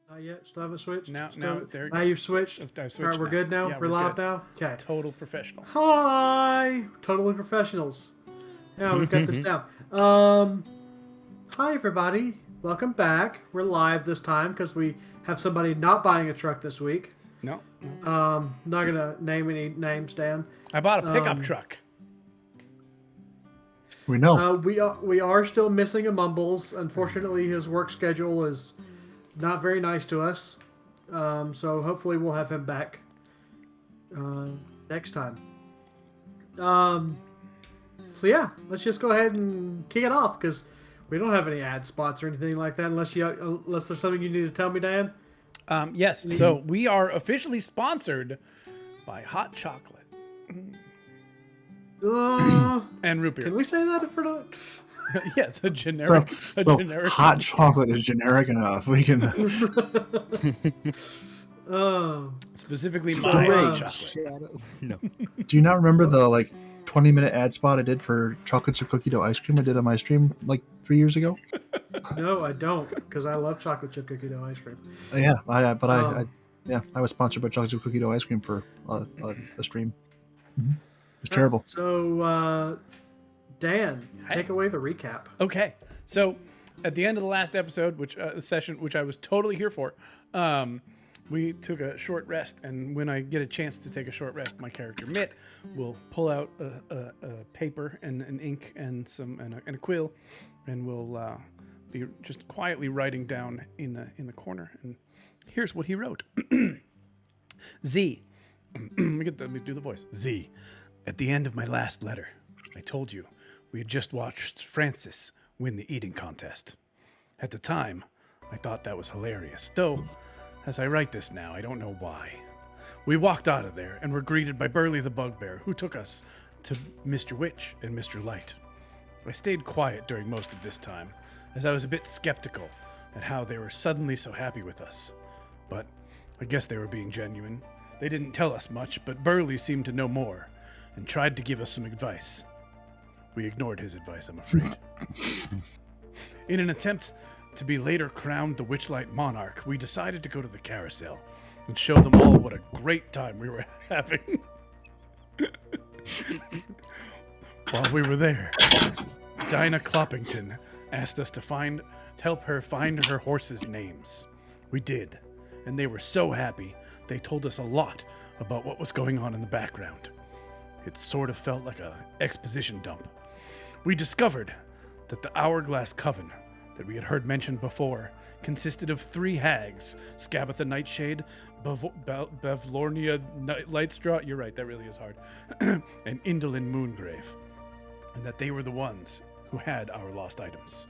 Not yet. Still haven't switched. Now you've switched. I've switched. All right, we're good now. Yeah, we're live now. Okay. Total professional. Hi, totally professionals. Yeah, we've got this down. Hi everybody. Welcome back. We're live this time because we have somebody not buying a truck this week. No. Not gonna name any names, Dan. I bought a pickup truck. We know. We are still missing a Mumbles. Unfortunately, his work schedule is not very nice to us. So hopefully we'll have him back next time. So yeah, let's just go ahead and kick it off because we don't have any ad spots or anything like that unless there's something you need to tell me, Dan. Yes. So we are officially sponsored by Hot Chocolate and root beer. Can we say that if we're not? Yes, a generic. Generic hot chocolate is generic enough. We can. Specifically, my chocolate. No. Do you not remember the 20-minute ad spot I did for chocolate chip cookie dough ice cream I did on my stream 3 years ago? No, I don't, because I love chocolate chip cookie dough ice cream. Yeah, I was sponsored by chocolate chip cookie dough ice cream for a stream. Mm-hmm. It was terrible. So, Dan, take away the recap. Okay, so at the end of the last episode, which I was totally here for, we took a short rest, and when I get a chance to take a short rest, my character Mitt will pull out a paper and an ink and a quill, and we'll be just quietly writing down in the corner. And here's what he wrote: Z. Let me do the voice. Z. At the end of my last letter, I told you we had just watched Francis win the eating contest. At the time, I thought that was hilarious, though, as I write this now, I don't know why. We walked out of there and were greeted by Burley the Bugbear, who took us to Mr. Witch and Mr. Light. I stayed quiet during most of this time, as I was a bit skeptical at how they were suddenly so happy with us. But I guess they were being genuine. They didn't tell us much, but Burley seemed to know more and tried to give us some advice. We ignored his advice, I'm afraid. In an attempt to be later crowned the Witchlight Monarch, we decided to go to the carousel and show them all what a great time we were having. While we were there, Dinah Cloppington asked us to help her find her horses' names. We did, and they were so happy they told us a lot about what was going on in the background. It sort of felt like an exposition dump. We discovered that the Hourglass Coven that we had heard mentioned before consisted of 3 hags: Scabatha Nightshade, Bavlornia Lightstraw, you're right, that really is hard, and Indolin Moongrave, and that they were the ones who had our lost items.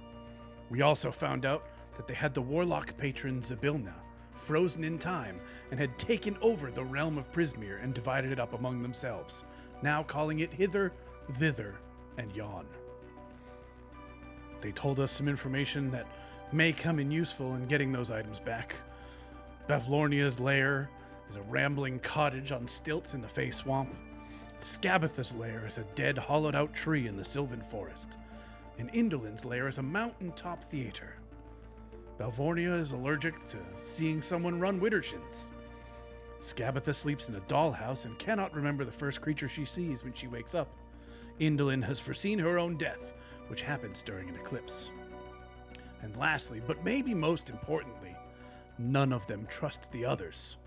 We also found out that they had the warlock patron Zabilna frozen in time and had taken over the realm of Prismere and divided it up among themselves, now calling it Hither, Thither, and Yon. They told us some information that may come in useful in getting those items back. Bavlornia's lair is a rambling cottage on stilts in the Fey Swamp. Scabatha's lair is a dead, hollowed-out tree in the Sylvan Forest. And Indolin's lair is a mountaintop theater. Balvornia is allergic to seeing someone run widdershins. Scabatha sleeps in a dollhouse and cannot remember the first creature she sees when she wakes up. Indolin has foreseen her own death, which happens during an eclipse. And lastly, but maybe most importantly, none of them trust the others.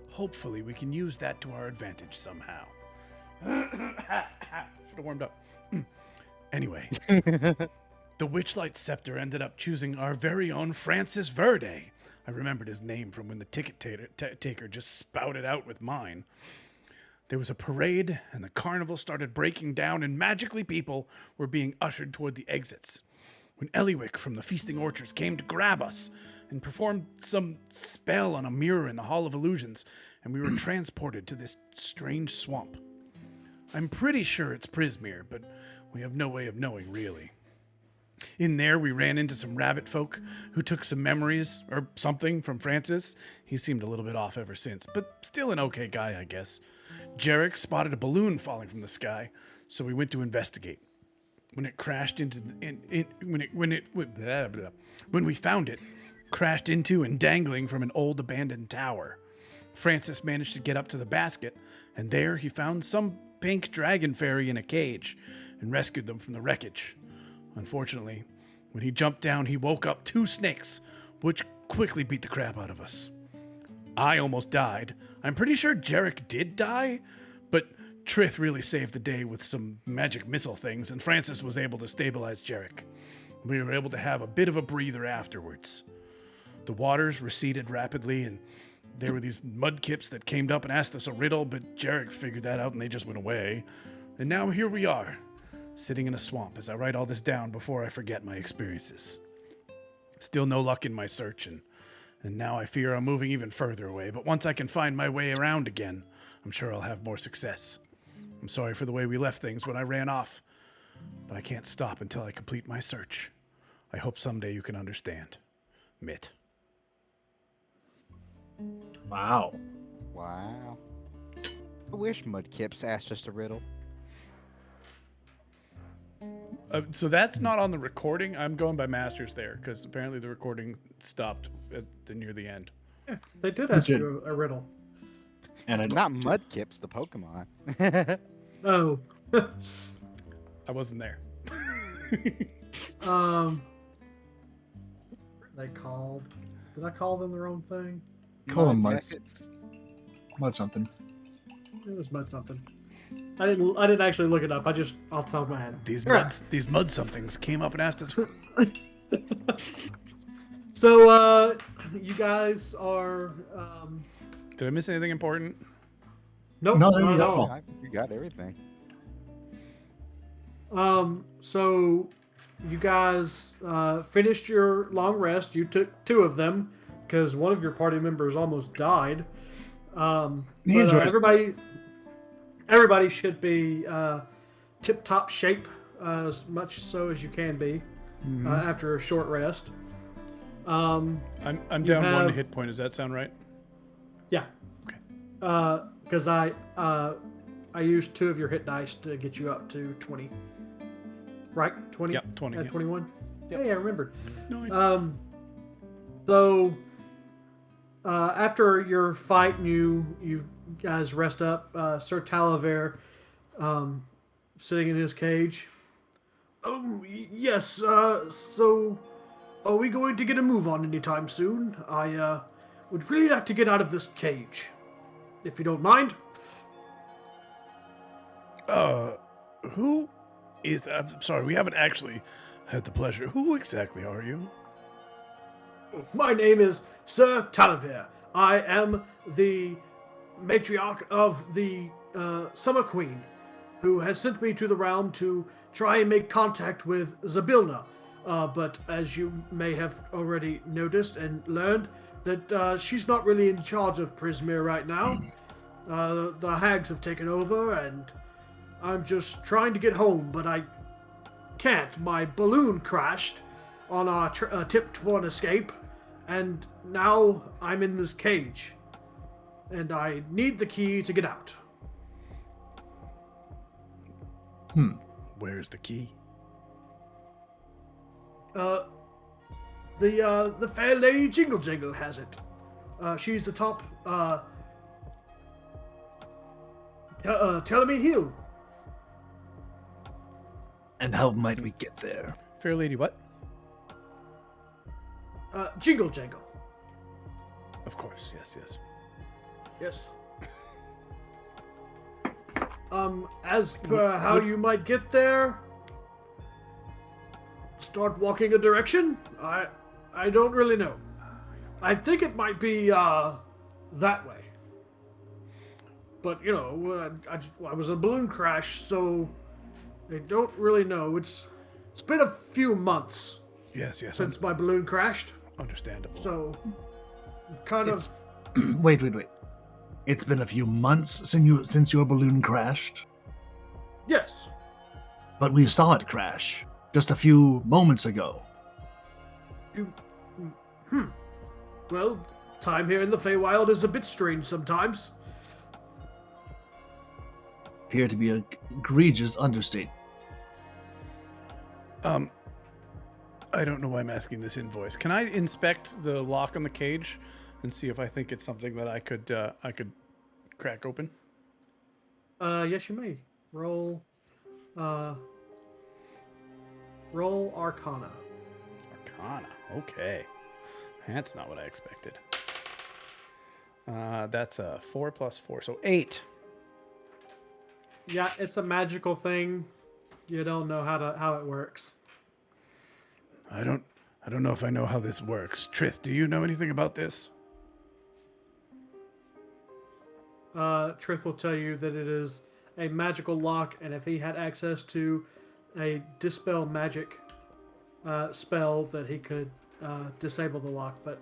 Hopefully we can use that to our advantage somehow. Should have warmed up. Anyway, the Witchlight Scepter ended up choosing our very own Francis Verde. I remembered his name from when the ticket taker just spouted out with mine. There was a parade, and the carnival started breaking down, and magically people were being ushered toward the exits. When Eliwick from the Feasting Orchards came to grab us and performed some spell on a mirror in the Hall of Illusions, and we were transported to this strange swamp. I'm pretty sure it's Prismere, but we have no way of knowing, really. In there, we ran into some rabbit folk who took some memories or something from Francis. He seemed a little bit off ever since, but still an okay guy, I guess. Jerek spotted a balloon falling from the sky, so we went to investigate. When it crashed when we found it, crashed into and dangling from an old abandoned tower. Francis managed to get up to the basket, and there he found some pink dragon fairy in a cage and rescued them from the wreckage. Unfortunately, when he jumped down, he woke up 2 snakes, which quickly beat the crap out of us. I almost died. I'm pretty sure Jerek did die, but Trith really saved the day with some magic missile things, and Francis was able to stabilize Jerek. We were able to have a bit of a breather afterwards. The waters receded rapidly, and there were these mudkips that came up and asked us a riddle, but Jerek figured that out and they just went away. And now here we are, sitting in a swamp as I write all this down before I forget my experiences. Still no luck in my search, and now I fear I'm moving even further away, but once I can find my way around again, I'm sure I'll have more success. I'm sorry for the way we left things when I ran off, but I can't stop until I complete my search. I hope someday you can understand. Mitt. Wow. Wow. I wish Mudkips asked us a riddle. So that's not on the recording. I'm going by masters there, because apparently the recording stopped near the end. Yeah, they did ask you a riddle. And I Not Mudkips, the Pokemon. Oh. I wasn't there. They called. Did I call them the wrong thing? call them mud, Jackets. mud something. It was mud something. I didn't actually look it up. I just off the top of my head. These Here. these mud somethings came up and asked us. So you guys are Did I miss anything important? nope, No, not at no. all. You got everything. So you guys finished your long rest. You took 2 of them because one of your party members almost died. He But, enjoys everybody should be tip-top shape, as much so as you can be after a short rest. I'm You down 1 have- hit point. Does that sound right? Yeah. Okay. Because I used 2 of your hit dice to get you up to 20. Right? 20? Yep, 20. At Yeah. 21? Yep. Hey, I remembered. Nice. So after your fight, and you guys rest up. Sir Talaver, sitting in his cage. Oh yes. So, are we going to get a move on anytime soon? I would really like to get out of this cage, if you don't mind. Who is that? I'm sorry, we haven't actually had the pleasure. Who exactly are you? My name is Sir Talaver. I am the matriarch of the Summer Queen, who has sent me to the realm to try and make contact with Zabilna. But as you may have already noticed and learned, that she's not really in charge of Prismere right now. The hags have taken over, and I'm just trying to get home, but I can't. My balloon crashed on our tip for an escape, and now I'm in this cage, and I need the key to get out. Where's the key? The fair lady Jingle Jangle has it. She's the top Telemi Hill. And how might we get there? Fair lady, what? Jingle Jangle. Of course, yes. Yes. As per how you might get there, start walking a direction. I don't really know. I think it might be that way. But you know, I was in a balloon crash, so I don't really know. It's been a few months Yes. since my balloon crashed, Understandable. so kind of. Wait. It's been a few months since your balloon crashed, Yes. but we saw it crash just a few moments ago. Well, time here in the Feywild is a bit strange sometimes. Appear to be an egregious understatement. I don't know why I'm asking this in voice. Can I inspect the lock on the cage and see if I think it's something that I could crack open? Yes, you may. Roll Arcana. Arcana. Okay. That's not what I expected. That's a 4 plus 4, so 8. Yeah, it's a magical thing. You don't know how it works. I don't know if I know how this works. Trith, do you know anything about this? Trith will tell you that it is a magical lock, and if he had access to a dispel magic spell, that he could disable the lock, but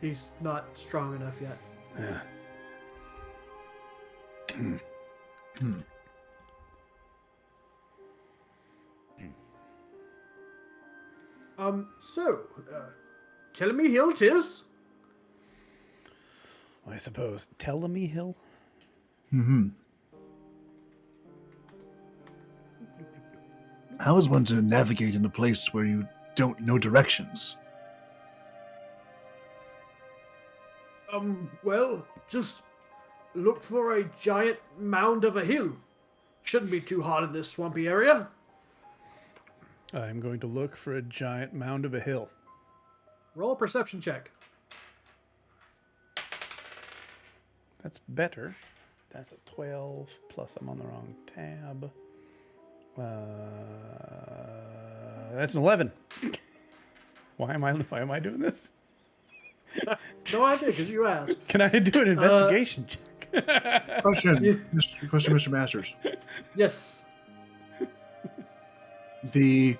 he's not strong enough yet. Yeah. So, tell me, Hill, 'tis. I suppose. Tellamy Hill? How is one to navigate in a place where you don't know directions? Well, just look for a giant mound of a hill. Shouldn't be too hot in this swampy area. I'm going to look for a giant mound of a hill. Roll a perception check. That's better. That's a 12, plus I'm on the wrong tab. That's an 11. Why am I doing this? No idea, because you asked. Can I do an investigation check? Question, Mr. Masters. Yes. The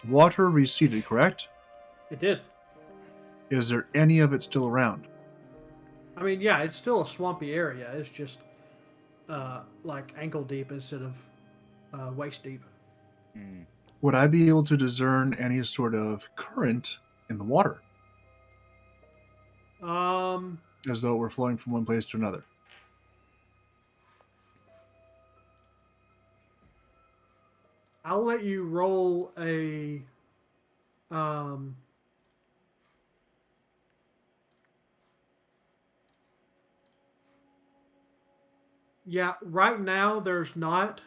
water receded, correct? It did. Is there any of it still around? I mean, yeah, it's still a swampy area. It's just like ankle deep instead of waist deep. Would I be able to discern any sort of current in the water, as though it were flowing from one place to another? I'll let you roll a yeah, right now there's not,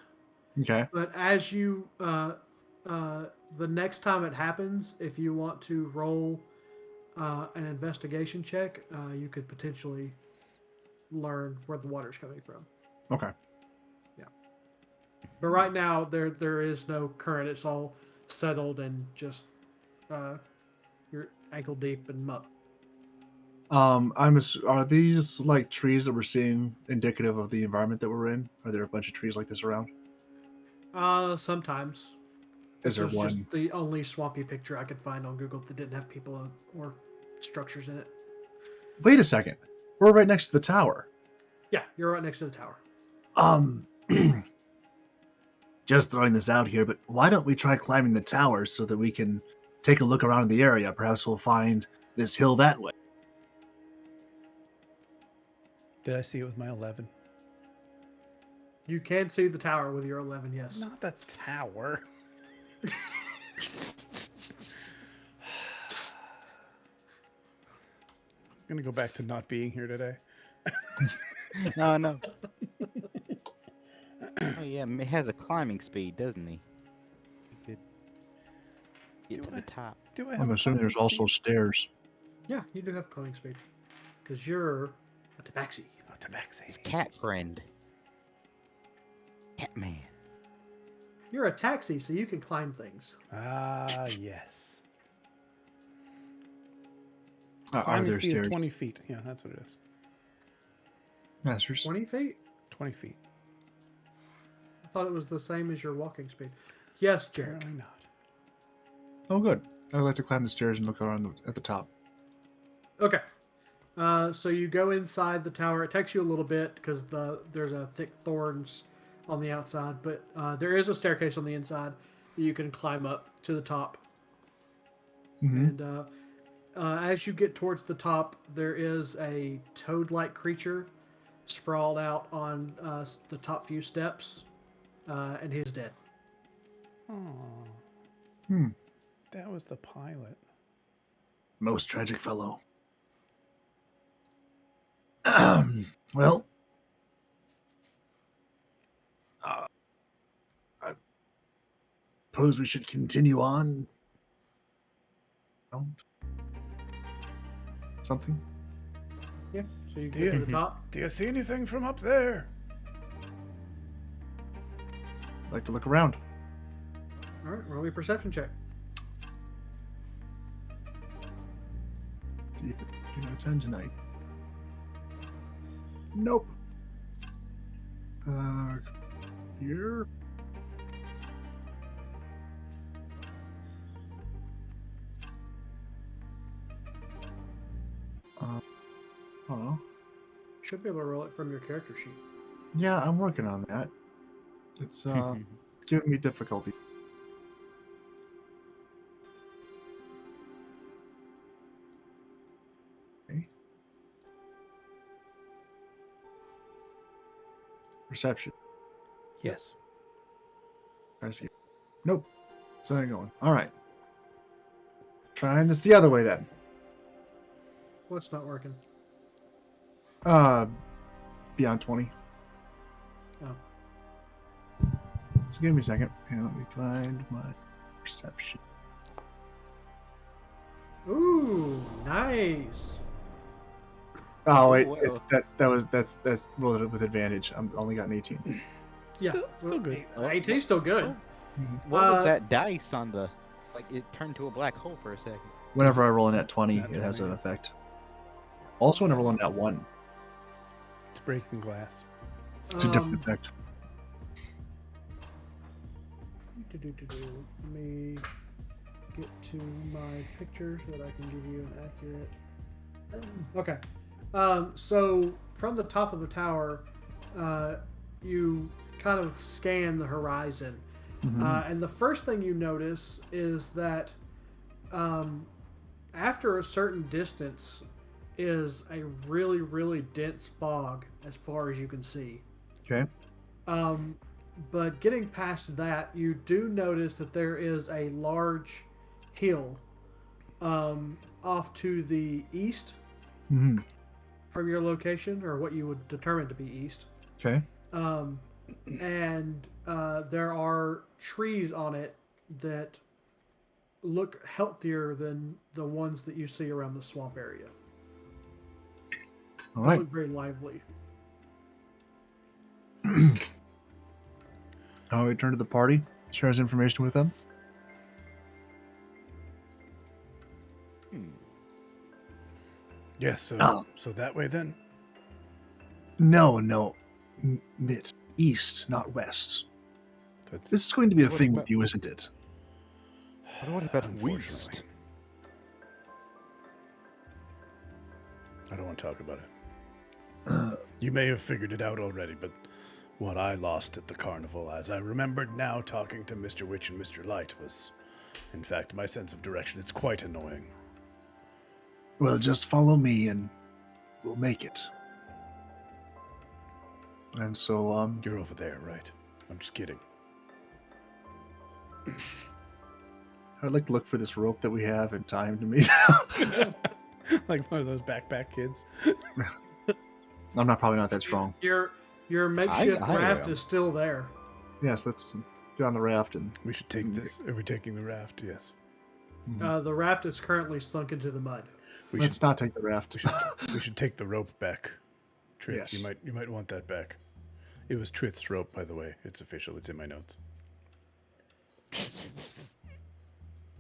Okay. but as you the next time it happens, if you want to roll an investigation check, you could potentially learn where the water's coming from. Okay. But right now, there is no current. It's all settled and just you're ankle deep in muck. Are these like trees that we're seeing indicative of the environment that we're in? Are there a bunch of trees like this around? Sometimes. Is there This one? just the only swampy picture I could find on Google that didn't have people or structures in it. Wait a second. We're right next to the tower. Yeah, you're right next to the tower. Just throwing this out here, but why don't we try climbing the tower so that we can take a look around the area? Perhaps we'll find this hill that way. Did I see it with my 11? You can see the tower with your 11, yes. Not the tower. I'm gonna go back to not being here today. No. Oh yeah, it has a climbing speed, doesn't he? He could get to the top. Do I have I'm a assuming there's climbing also speed? stairs. Yeah, you do have climbing speed. Because you're a tabaxi. Oh, tabaxi. His cat friend. Catman. You're a taxi, so you can climb things. Ah, yes. Are Climbing there speed stairs? of 20 feet. Yeah, that's what it is. Masters. 20 feet? 20 feet. I thought it was the same as your walking speed. Yes, Jerek. Apparently not. Oh, good. I'd like to climb the stairs and look around at the top. Okay. So you go inside the tower. It takes you a little bit because there's a thick thorns on the outside, but there is a staircase on the inside that you can climb up to the top. Mm-hmm. And as you get towards the top, there is a toad-like creature sprawled out on the top few steps, and he's dead. Oh. That was the pilot. Most tragic fellow. Well, I suppose we should continue on. Something? Yeah. So you Do get to you- the top. Do you see anything from up there? I'd like to look around. All right. Roll me a perception check. See if it can attend tonight. Nope. Here. Oh. Should be able to roll it from your character sheet. Yeah, I'm working on that. It's giving me difficulty. Okay. Perception. Yes. I see. Nope. So I'm going. All right. Trying this the other way then. What's not working? Beyond 20. Oh. So give me a second. And let me find my perception. Ooh, nice. Oh wait, Whoa. that's rolled it with advantage. I'm only got an 18. Still good. 18's still good. What was Uh, that dice on the? Like it turned to a black hole for a second. Whenever I roll in at 20, Nat it has 20. an effect. Also, whenever I roll in at 1, It's breaking glass. it's a different effect. Let me get to my picture so that I can give you an accurate. Okay. So from the top of the tower, you kind of scan the horizon, and the first thing you notice is that after a certain distance is a really, really dense fog as far as you can see. Okay. But getting past that, you do notice that there is a large hill off to the east Mm-hmm. from your location, or what you would determine to be east. Okay. And there are trees on it that look healthier than the ones that you see around the swamp area. All They right. look very lively. I'll return to the party. Share his information with them. Yes. So Oh. so that way then. No. Mitt. East, not west. That's This is going to be a What thing about- with you, isn't it? What about unfortunately. Weast? I don't want to talk about it. You may have figured it out already, but what I lost at the carnival, as I remembered now talking to Mr. Witch and Mr. Light, was, in fact, my sense of direction. It's quite annoying. Well, just follow me and we'll make it. And so, You're over there, right? I'm just kidding. I'd like to look for this rope that we have and tie him to me. Like one of those backpack kids. I'm probably not that strong. Your makeshift I raft am. is still there. Yes, let's get on the raft and We should take this. Are we taking the raft? Yes. The raft is currently sunk into the mud. We let's should. not take the raft. We should take the rope back. Trith, Yes. you might want that back. It was Trith's rope, by the way. It's official. It's in my notes.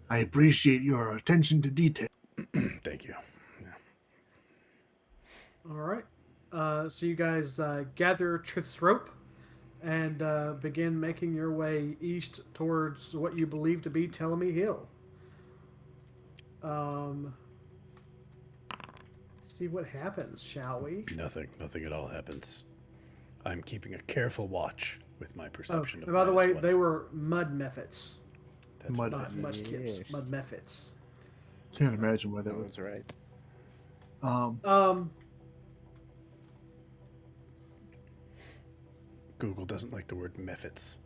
I appreciate your attention to detail. Thank you. Yeah. All right. So you guys gather Trith's rope and begin making your way east towards what you believe to be Telemy Hill. See what happens, shall we? Nothing at all happens. I'm keeping a careful watch with my Oh, perception and by the minus way, one. they were mud mephits, That's Mud- what not it is. mudskips. Yes. Mud mephits. Can't imagine why that That was. was right. Google doesn't like the word mephits.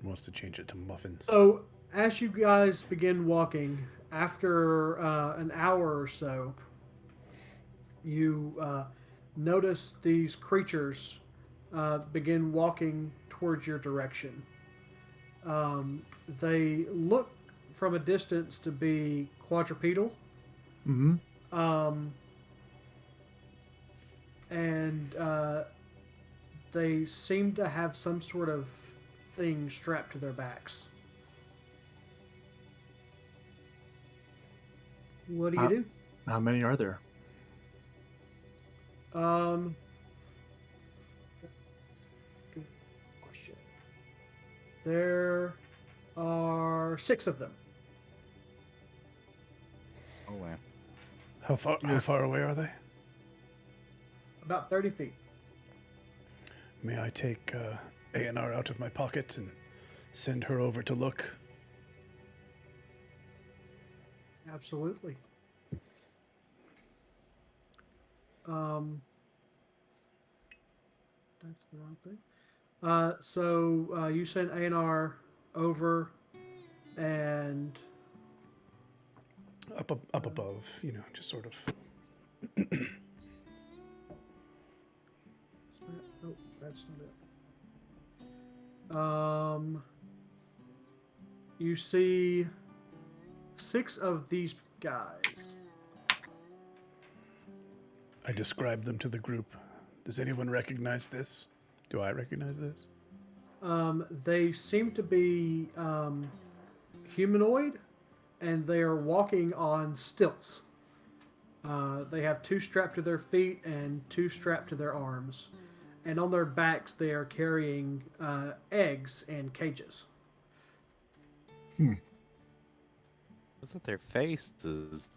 Wants to change it to muffins. So, as you guys begin walking, after an hour or so, you notice these creatures begin walking towards your direction. They look from a distance to be quadrupedal. Mm-hmm. And they seem to have some sort of thing strapped to their backs. What do you do? How many are there? Good question. There are 6 of them. Oh wow. How far away are they? About 30 feet. May I take A&R out of my pocket and send her over to look? Absolutely. That's the wrong thing. So you sent A&R over and Up above, just sort of. oh, that's not it. You see 6 of these guys. I described them to the group. Does anyone recognize this? Do I recognize this? They seem to be humanoid, and they are walking on stilts. They have 2 strapped to their feet and 2 strapped to their arms. And on their backs, they are carrying eggs and cages. What's with their faces?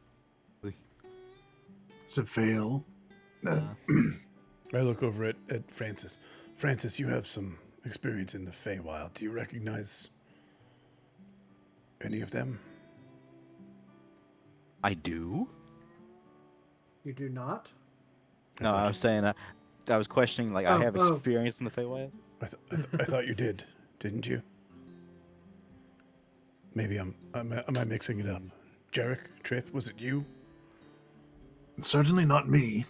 It's a veil. I look over at Francis. Francis, you have some experience in the Feywild. Do you recognize any of them? I do? You do not? No, I was saying I was questioning, like, I have oh. experience in the Feywild. I thought you did, didn't you? Maybe am I mixing it up? Jerek, Trith, was it you? Certainly not me.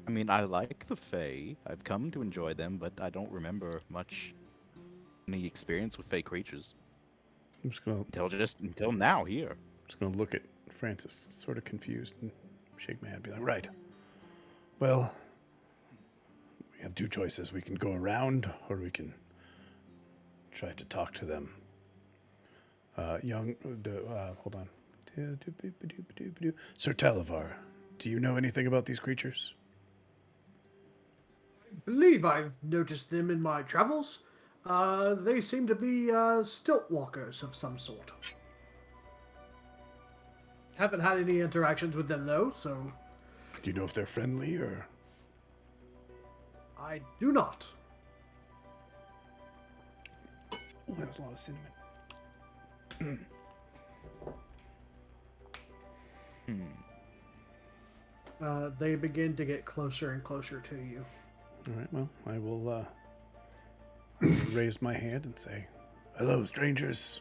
I mean, I like the Fey. I've come to enjoy them, but I don't remember any experience with Fey creatures. I'm just gonna Until now here. Just gonna look at Francis, sort of confused, and shake my head, be like, right. Well, we have 2 choices. We can go around, or we can try to talk to them. Hold on. Sir Talavar, do you know anything about these creatures? I believe I've noticed them in my travels. They seem to be stilt walkers of some sort. Haven't had any interactions with them, though, so... Do you know if they're friendly, or...? I do not. Oh, that was a lot of cinnamon. They begin to get closer and closer to you. All right, well, I will raise my hand and say, hello, strangers.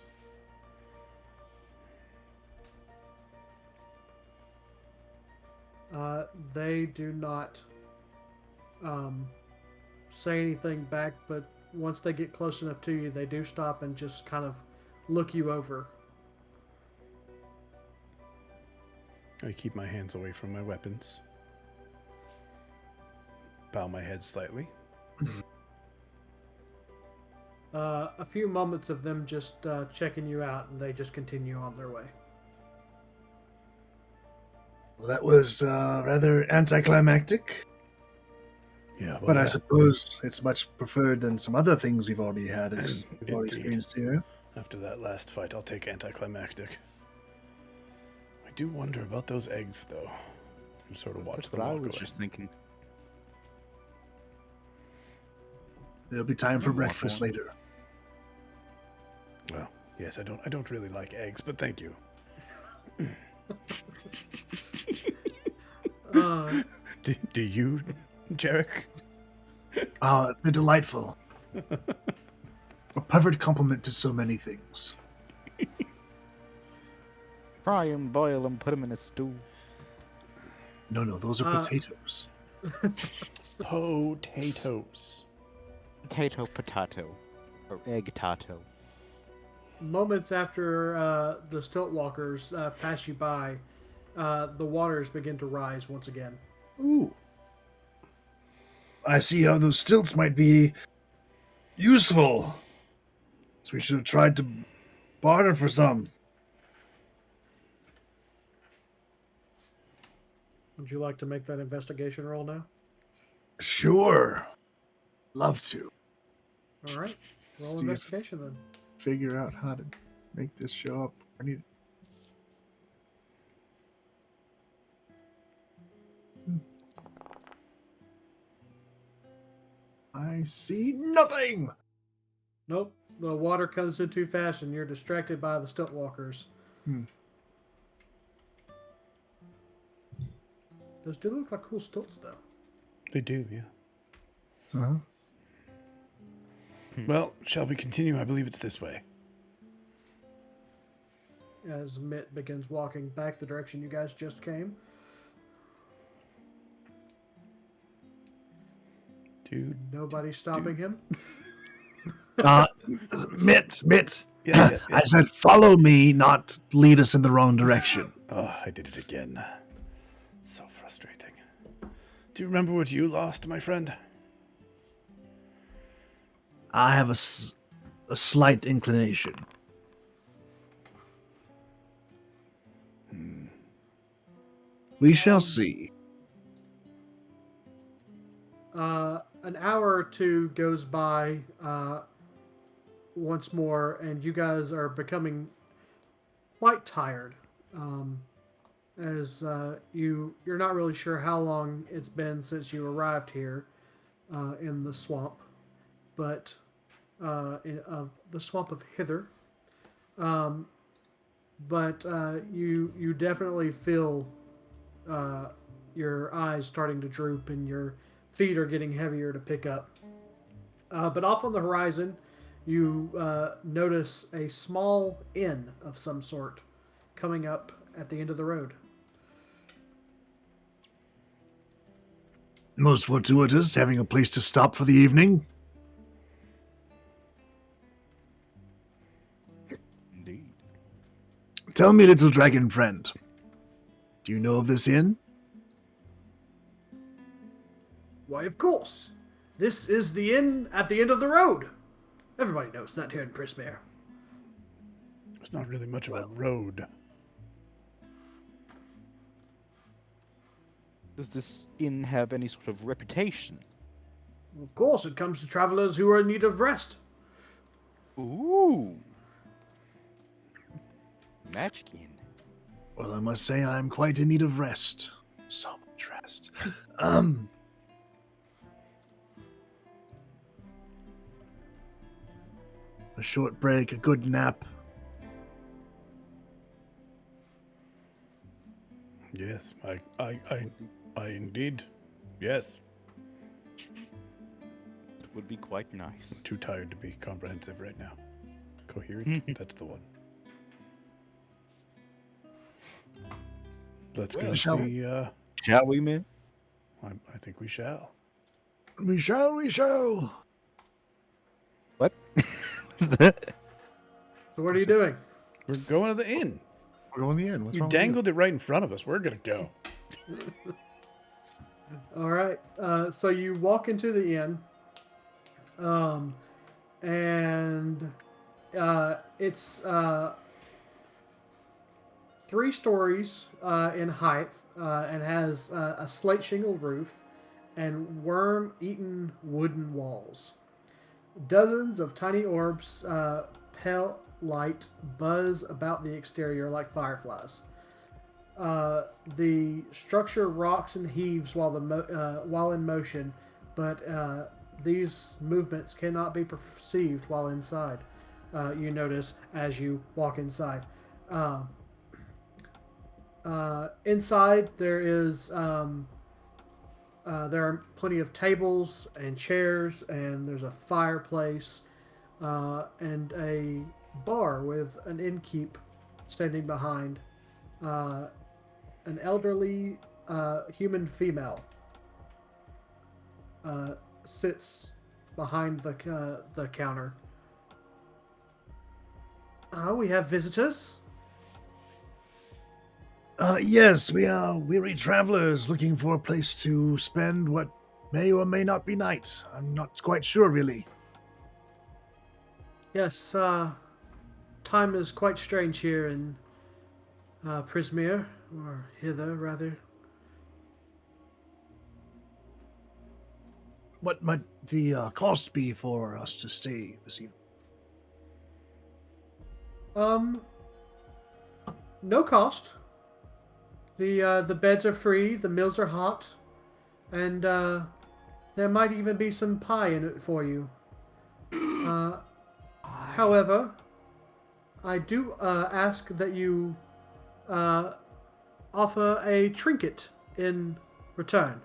They do not say anything back, but once they get close enough to you, they do stop and just kind of look you over. I keep my hands away from my weapons. Bow my head slightly. A few moments of them just checking you out, and they just continue on their way. Well, that was rather anticlimactic. Yeah, well, But I suppose it's much preferred than some other things we've already had. We've already experienced here. After that last fight, I'll take anticlimactic. I do wonder about those eggs, though. And sort of watch them walk I was away. just thinking. There'll be time for Walk breakfast on. later. Well, yes, I don't really like eggs, but thank you. Do you, Jerek? They're delightful. perfect complement to so many things. Fry him, boil him, put him in a stew. No, those are potatoes. Potatoes. Potato. Or egg-tato. Moments after the stilt walkers pass you by, the waters begin to rise once again. Ooh. I see how those stilts might be useful. So we should have tried to barter for some. Would you like to make that investigation roll now? Sure. Love to. All right. Roll See if- investigation then. Figure out how to make this show up. I see nothing. Nope. The water comes in too fast and you're distracted by the stilt walkers. Those do look like cool stilts, though. They do, yeah. Uh-huh. Well, shall we continue? I believe it's this way. As Mitt begins walking back the direction you guys just came. Dude. Nobody's stopping him. Mitt. Yeah. I said follow me, not lead us in the wrong direction. Oh, I did it again. So frustrating. Do you remember what you lost, my friend? I have a slight inclination. We shall see. An hour or two goes by once more, and you guys are becoming quite tired. As you're not really sure how long it's been since you arrived here in the swamp, but the swamp of Hither. But you definitely feel your eyes starting to droop and your feet are getting heavier to pick up. But off on the horizon, you notice a small inn of some sort coming up at the end of the road. Most fortuitous, having a place to stop for the evening. Indeed. Tell me, little dragon friend, do you know of this inn? Why, of course. This is the inn at the end of the road. Everybody knows that here in Prismere. It's not really much of a road. Does this inn have any sort of reputation? Of course, it comes to travelers who are in need of rest. Ooh. Magic inn. Well, I must say I'm quite in need of rest. So much rest. A short break, a good nap. Yes, I indeed. Yes. It would be quite nice. Too tired to be comprehensive right now. Coherent? That's the one. Let's go see. Shall we, man? I think we shall. We shall. What? What's that? So what are you doing? We're going to the inn. We're going to the inn. What's You wrong dangled it right in front of us. We're going to go. All right. So you walk into the inn, and it's 3 stories in height and has a slate shingle roof and worm-eaten wooden walls. Dozens of tiny orbs, pale light, buzz about the exterior like fireflies. The structure rocks and heaves while in motion, but these movements cannot be perceived while inside. You notice as you walk inside. Inside there are plenty of tables and chairs, and there's a fireplace. and a bar with an innkeep standing behind. An elderly human female sits behind the counter. We have visitors. Yes, we are weary travelers looking for a place to spend what may or may not be night. I'm not quite sure, really. Yes, time is quite strange here in Prismere, or hither, rather. What might the cost be for us to stay this evening? No cost. The beds are free, the meals are hot, and there might even be some pie in it for you. However, I do ask that you offer a trinket in return.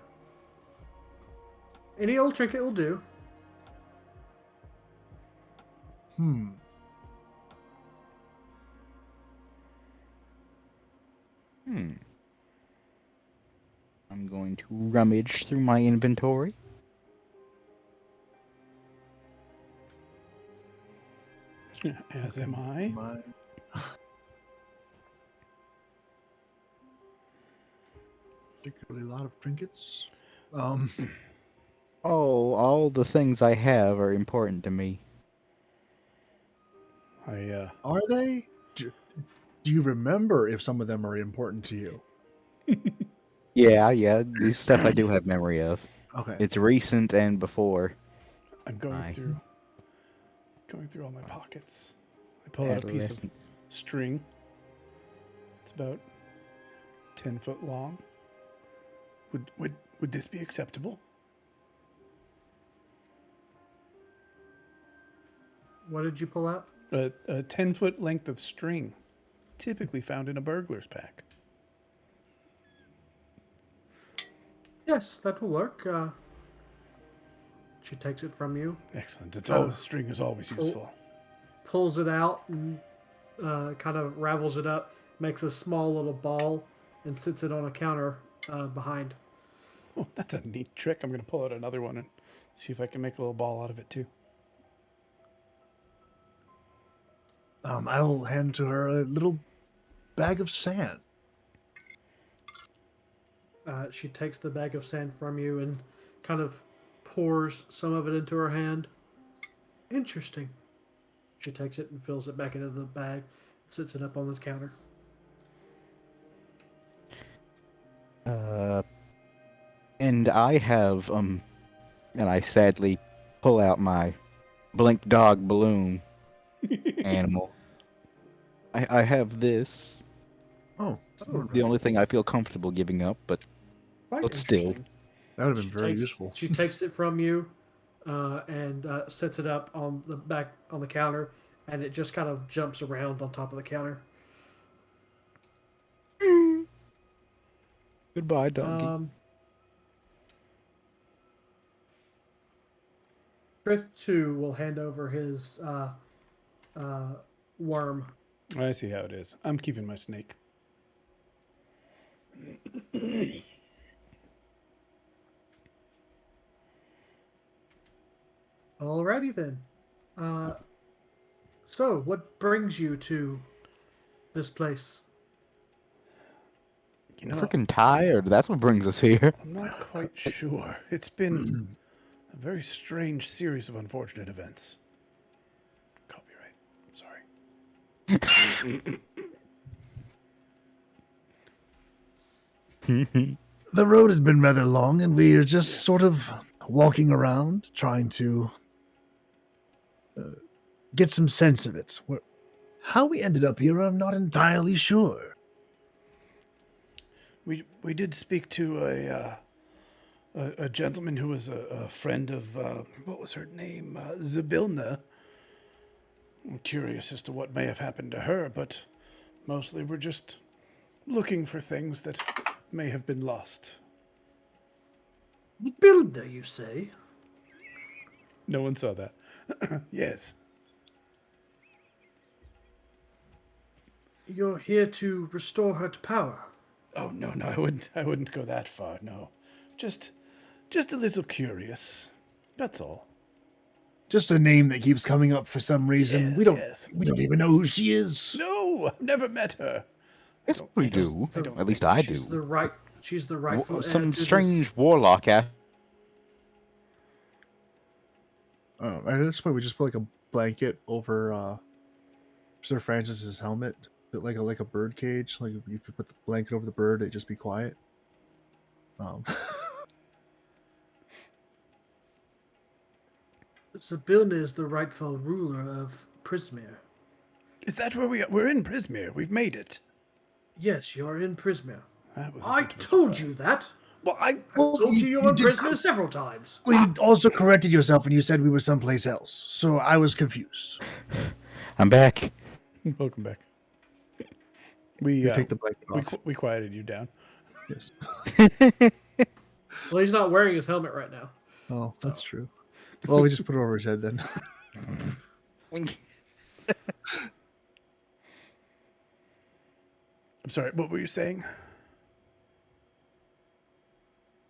Any old trinket will do. Hmm. I'm going to rummage through my inventory. As am I. Particularly a lot of trinkets. Oh, all the things I have are important to me. Are they? Do you remember if some of them are important to you? Yeah, this stuff I do have memory of. Okay. It's recent and before. I'm going Aye. through all my pockets. I pull out a piece of string. It's about 10 foot long. Would this be acceptable? What did you pull out? A 10-foot length of string, typically found in a burglar's pack. Yes, that will work. She takes it from you, Excellent. String is always useful. pulls it out, and kind of ravels it up, makes a small little ball, and sits it on a counter behind. Oh, that's a neat trick. I'm going to pull out another one and see if I can make a little ball out of it too. I will hand to her a little bag of sand. She takes the bag of sand from you and kind of pours some of it into her hand. Interesting. She takes it and fills it back into the bag, sits it up on the counter. And I have, and I sadly pull out my blink dog balloon animal. I have this. Oh, The only thing I feel comfortable giving up, but still. Interesting. that would have been very takes, useful. She takes it from you and sets it up on the counter, and it just kind of jumps around on top of the counter. Goodbye, doggy. Trith too will hand over his worm. I see how it is. I'm keeping my snake. Alrighty then. So, what brings you to this place? You know, Freaking tired. That's what brings us here. I'm not quite sure. It's been a very strange series of unfortunate events. Copyright. Sorry. The road has been rather long, and we are just sort of walking around, trying to get some sense of it. How we ended up here, I'm not entirely sure. We did speak to a gentleman who was a friend of what was her name, Zabilna. I'm curious as to what may have happened to her, but mostly we're just looking for things that may have been lost. Builder, you say? No one saw that. Yes. You're here to restore her to power. Oh no, I wouldn't go that far. No, just a little curious. That's all. Just a name that keeps coming up for some reason. Yes. We don't even know who she is. No, I've never met her. Yes, we do. I don't At least I She's do. She's the rightful heir Some to strange this. warlock asked. At this point, we just put like a blanket over Sir Francis's helmet, like a bird cage. Like if you put the blanket over the bird, it'd just be quiet. Zabilna is the rightful ruler of Prismere. Is that where we're in Prismere? We've made it. Yes, you're in Prismere. That was a I bit of a told you surprise. that. Well, I Well, Told you were in did Prismere several times. Well, you also corrected yourself and you said we were someplace else, so I was confused. I'm back. welcome back. We You take the blanket off. we quieted you down. Yes. Well, he's not wearing his helmet right now. Oh, that's true. Well, we just put it over his head then. I'm sorry. What were you saying?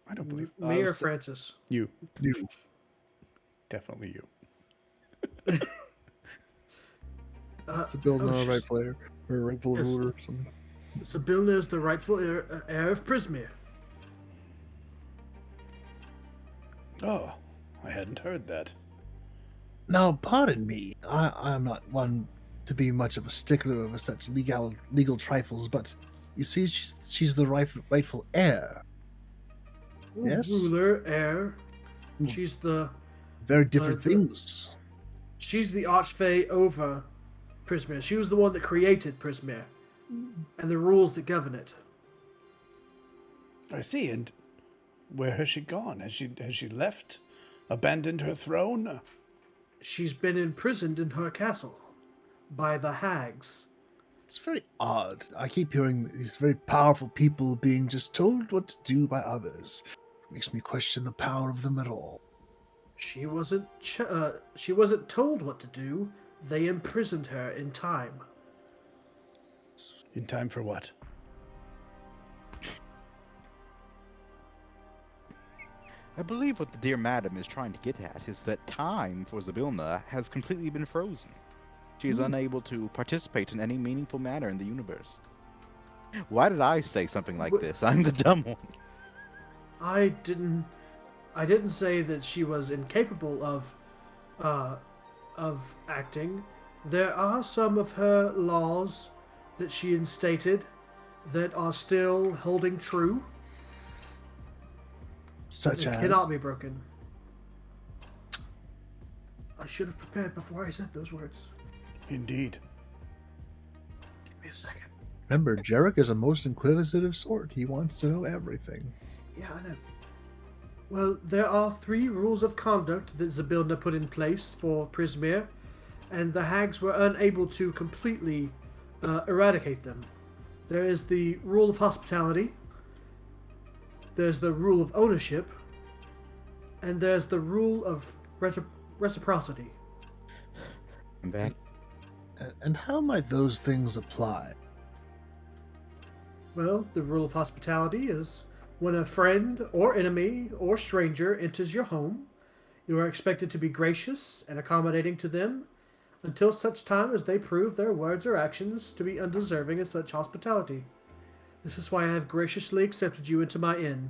I don't believe Me or Francis? you. You. Definitely you. It's a build she's- right player or rightful Yes. ruler or something. Zabilna is the rightful heir of Prismere. Oh, I hadn't heard that. Now, pardon me. I'm not one to be much of a stickler over such legal trifles, but you see, she's the rightful heir. Yes. Ruler, heir. She's the Very different the- things. she's the archfey over Prismere. She was the one that created Prismere and the rules that govern it. I see. And where has she gone? Has she left? Abandoned her throne? She's been imprisoned in her castle by the hags. It's very odd. I keep hearing these very powerful people being just told what to do by others. Makes me question the power of them at all. She wasn't told what to do. They imprisoned her in time. In time for what? I believe what the dear madam is trying to get at is that time for Zabilna has completely been frozen. She is unable to participate in any meaningful manner in the universe. Why did I say something like this? I'm the dumb one. I didn't say that she was incapable of acting. There are some of her laws that she instated that are still holding true. Such It as cannot be broken. I should have prepared before I said those words. Indeed. Give me a second. remember, Jerek is a most inquisitive sort. He wants to know everything. Yeah, I know. Well, there are 3 rules of conduct that Zabilna put in place for Prismere, and the hags were unable to completely eradicate them. There is the rule of hospitality, there's the rule of ownership, and there's the rule of reciprocity. I'm back. And how might those things apply? Well, the rule of hospitality is when a friend or enemy or stranger enters your home, you are expected to be gracious and accommodating to them until such time as they prove their words or actions to be undeserving of such hospitality. This is why I have graciously accepted you into my inn.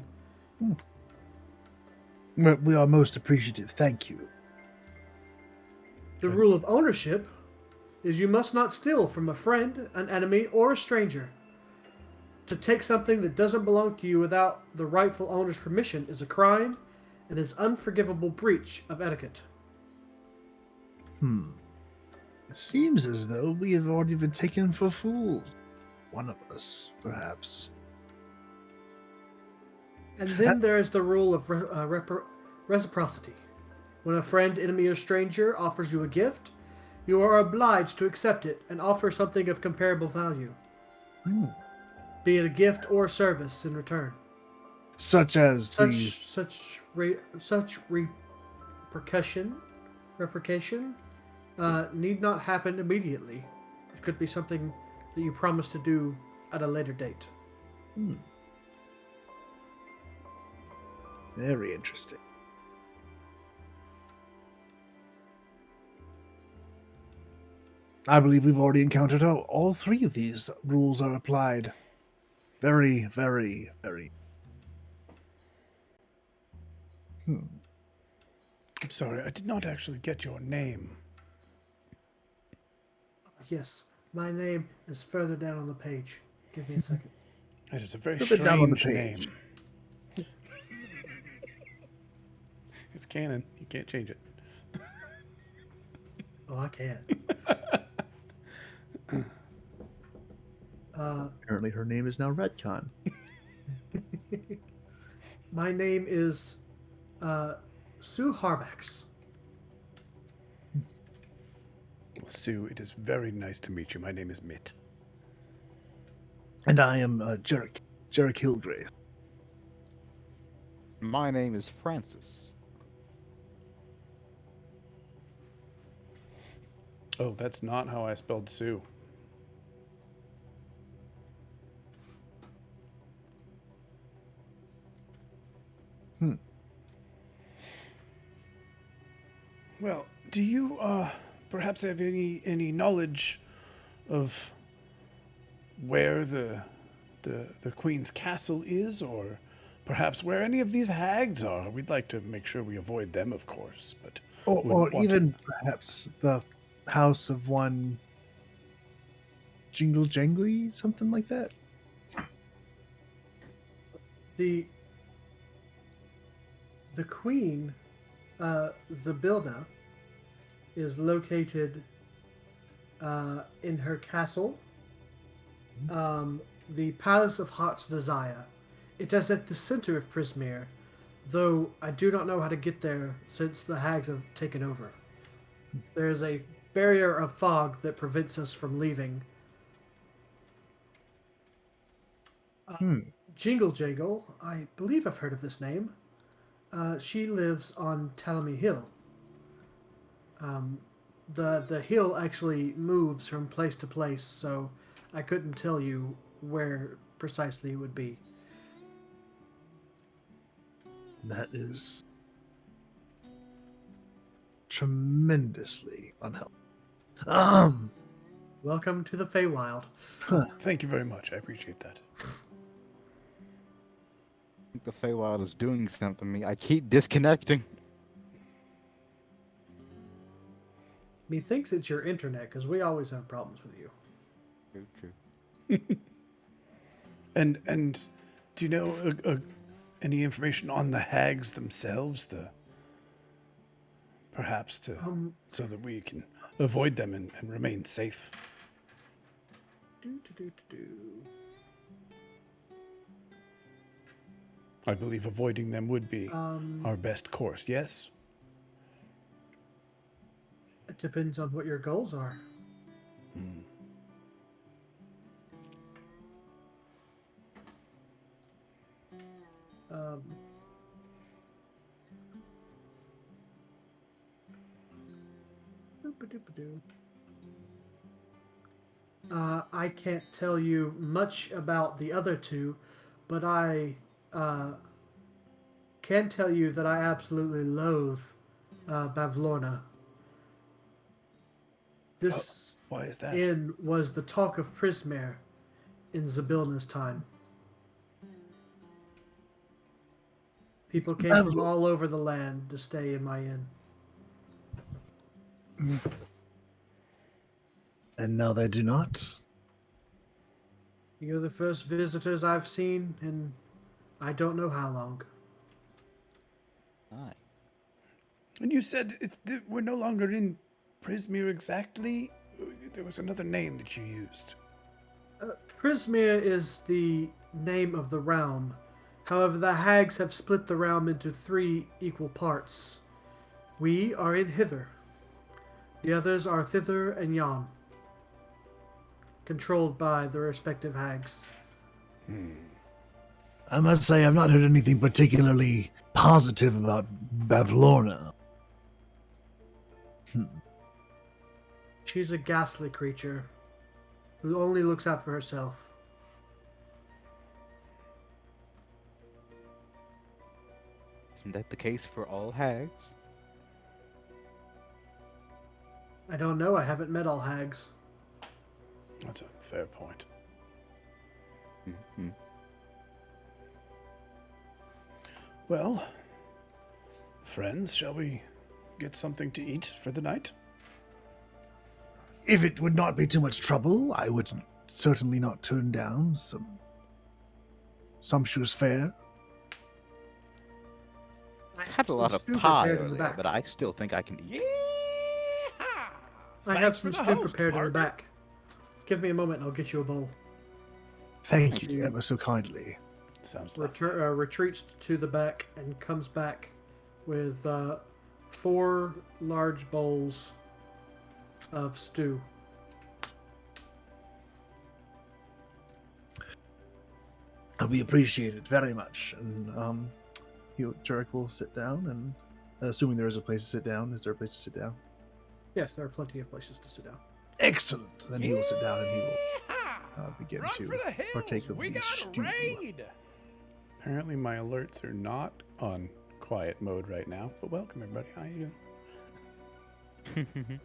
We are most appreciative. Thank you. The rule of ownership is you must not steal from a friend, an enemy, or a stranger. To take something that doesn't belong to you without the rightful owner's permission is a crime and is unforgivable breach of etiquette. It seems as though we have already been taken for fools. One of us, perhaps. And then there is the rule of reciprocity. When a friend, enemy, or stranger offers you a gift, you are obliged to accept it and offer something of comparable value, be it a gift or service in return. Such as Such repercussion need not happen immediately. It could be something that you promised to do at a later date. Very interesting. I believe we've already encountered how all three of these rules are applied. Very, very, very. I'm sorry, I did not actually get your name. Yes, my name is further down on the page. Give me a second. That is a very Flip it down on the strange page. name. It's canon. You can't change it. Oh, I can. Apparently her name is now Redcon. My name is Sue Harbax. Well, Sue, it is very nice to meet you. My name is Mitt. And I am Jerek Hilgraeth. My name is Francis. Oh, that's not how I spelled Sue. Well, do you perhaps have any knowledge of where the Queen's castle is, or perhaps where any of these hags are? We'd like to make sure we avoid them, of course, but Or wouldn't want even perhaps the house of one Jingle Jangly, something like that. The Queen, Zabilna, is located in her castle, the Palace of Heart's Desire. It is at the center of Prismere, though I do not know how to get there since the hags have taken over. There is a barrier of fog that prevents us from leaving. Jingle Jangle, I believe I've heard of this name. She lives on Talamy Hill. The hill actually moves from place to place, so I couldn't tell you where precisely it would be. That is tremendously unhelpful. Welcome to the Feywild. Thank you very much. I appreciate that. I think the Feywild is doing something to me. I keep disconnecting. Methinks it's your internet, because we always have problems with you. True. And do you know any information on the hags themselves? Perhaps so that we can avoid them and remain safe. I believe avoiding them would be our best course. Yes. It depends on what your goals are. I can't tell you much about the other two, but I can tell you that I absolutely loathe Bavlorna. This Why is that? inn was the talk of Prismere in Zabilna's time. People came from all over the land to stay in my inn. And now they do not. You're the first visitors I've seen in I don't know how long. Aye. And you said we're no longer in Prismere exactly? There was another name that you used. Prismere is the name of the realm. However, the hags have split the realm into 3 equal parts. We are in Hither. The others are Thither and Yon, controlled by the respective hags. I must say, I've not heard anything particularly positive about Bavlorna. She's a ghastly creature. who only looks out for herself. Isn't that the case for all hags? I don't know. I haven't met all hags. That's a fair point. Mm-hmm. Well, friends, shall we get something to eat for the night? If it would not be too much trouble, I would certainly not turn down some sumptuous fare. I had a lot of Stew pie prepared in the earlier, back. but I still think I can eat. I have some stew prepared in the back. Give me a moment and I'll get you a bowl. Thank you ever so kindly. Sounds like Retreats to the back and comes back with 4 large bowls of stew. We appreciate it very much. And Jerek will sit down, and assuming there is a place to sit down, is there a place to sit down? Yes, there are plenty of places to sit down. Excellent. Then he will sit down and he will begin Run to for the hills. partake of We the got stew. a raid. Apparently, my alerts are not on quiet mode right now. But welcome, everybody. How you doing?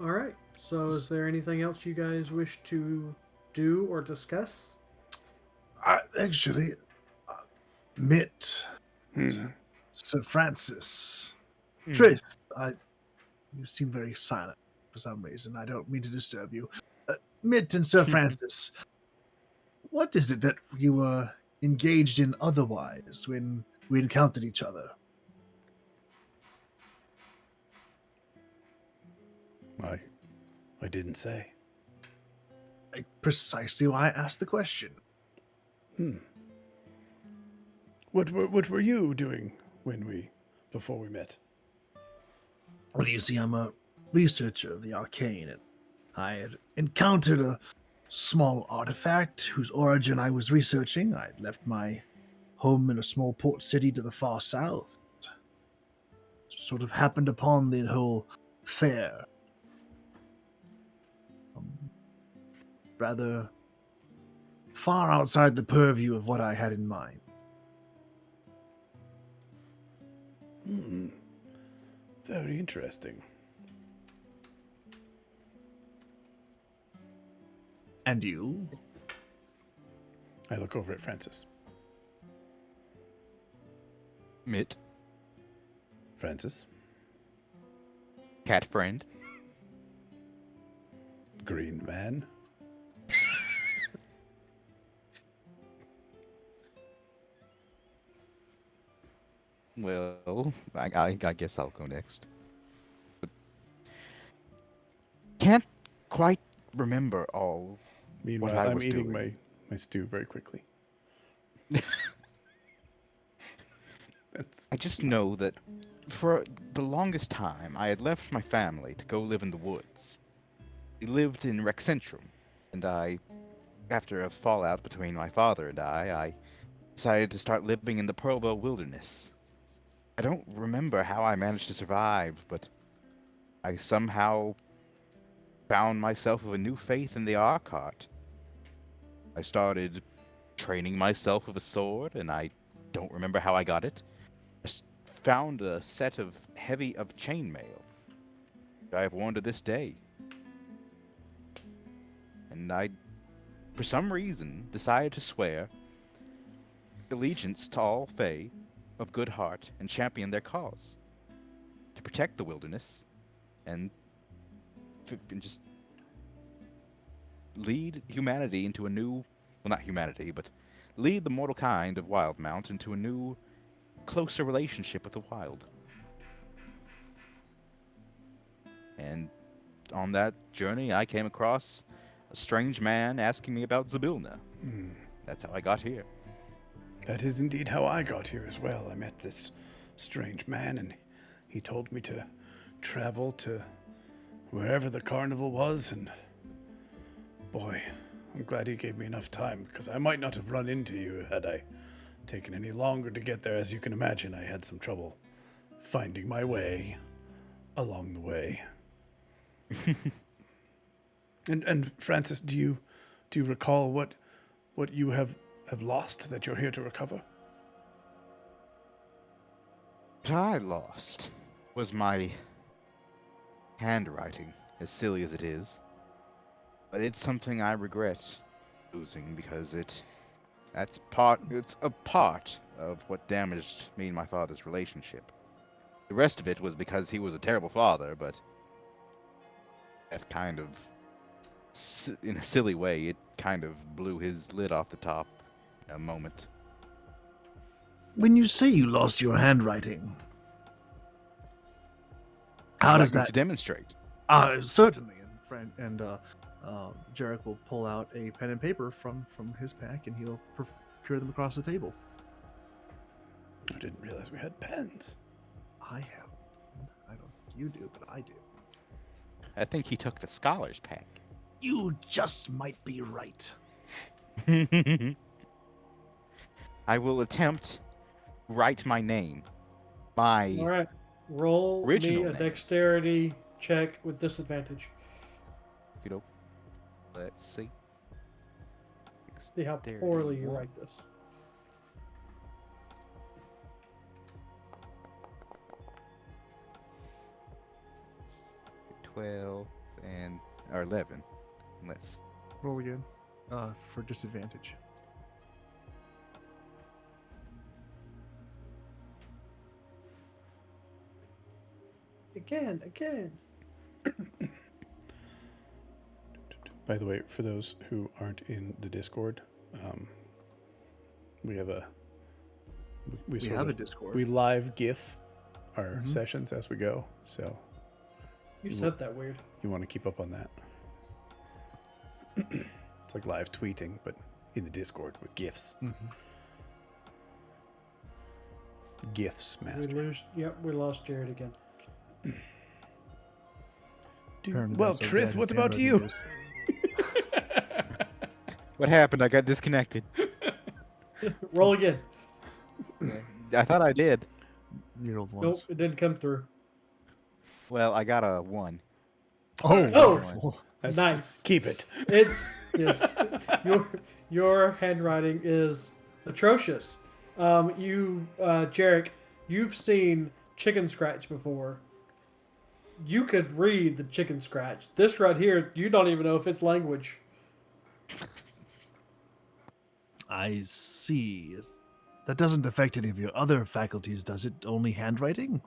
All right. So, is there anything else you guys wish to do or discuss? Actually, Mitt, Hmm. Sir Francis, Trith, you seem very silent for some reason. I don't mean to disturb you. Mitt and Sir Francis, what is it that you were engaged in otherwise when we encountered each other? I didn't say. Precisely why I asked the question. What were you doing before we met? Well, you see, I'm a researcher of the arcane, and I had encountered a small artifact whose origin I was researching. I'd left my home in a small port city to the far south. Just sort of happened upon the whole fair. Rather far outside the purview of what I had in mind. Very interesting. And you? I look over at Francis. Mitt, Francis, cat friend. green man. Well, I guess I'll go next. But can't quite remember all Meanwhile, what I I'm was eating doing. my stew very quickly. I just know that for the longest time, I had left my family to go live in the woods. We lived in Rexcentrum, and after a fallout between my father and I decided to start living in the Pearlbell Wilderness. I don't remember how I managed to survive, but I somehow found myself with a new faith in the Arcart. I started training myself with a sword, and I don't remember how I got it. I found a set of chainmail that I have worn to this day. And I, for some reason, decided to swear allegiance to all Fey of good heart and champion their cause. To protect the wilderness and just lead humanity into a new, well, not humanity, but lead the mortal kind of Wildmount into a new, closer relationship with the wild. And on that journey, I came across a strange man asking me about Zybilna. That's how I got here. That is indeed how I got here as well. I met this strange man, and he told me to travel to wherever the carnival was, and boy, I'm glad he gave me enough time, because I might not have run into you had I taken any longer to get there. As you can imagine, I had some trouble finding my way along the way. And Francis, do you recall what you have lost that you're here to recover? What I lost was my handwriting, as silly as it is. But it's something I regret losing because it's a part of what damaged me and my father's relationship. The rest of it was because he was a terrible father, but that kind of, in a silly way, it kind of blew his lid off the top in a moment. When you say you lost your handwriting, how does that to demonstrate? Certainly. And Jerek will pull out a pen and paper from his pack, and he'll procure them across the table. I didn't realize we had pens. I have. I don't think you do, but I do. I think he took the scholar's pack. You just might be right. I will attempt to write my name. My All right. Roll original me a name. dexterity check with disadvantage. You know, let's see. See how poorly you write this. $12 or 11. Let's. Roll again. For disadvantage. Again. By the way, for those who aren't in the Discord, we have a we have a Discord. We live GIF our sessions as we go, so You said that weird. you want to keep up on that. It's like live tweeting, but in the Discord with GIFs. GIFs, master. We lost Jared again. Well, Trith, what about you? What happened? I got disconnected. Roll again. I thought I did. Your old Nope, ones. it didn't come through. Well, I got a 1. Oh, That's, nice. Keep it. It's yes. Your handwriting is atrocious. Jerek, you've seen chicken scratch before. You could read the chicken scratch. This right here, you don't even know if it's language. I see. That doesn't affect any of your other faculties, does it? Only handwriting?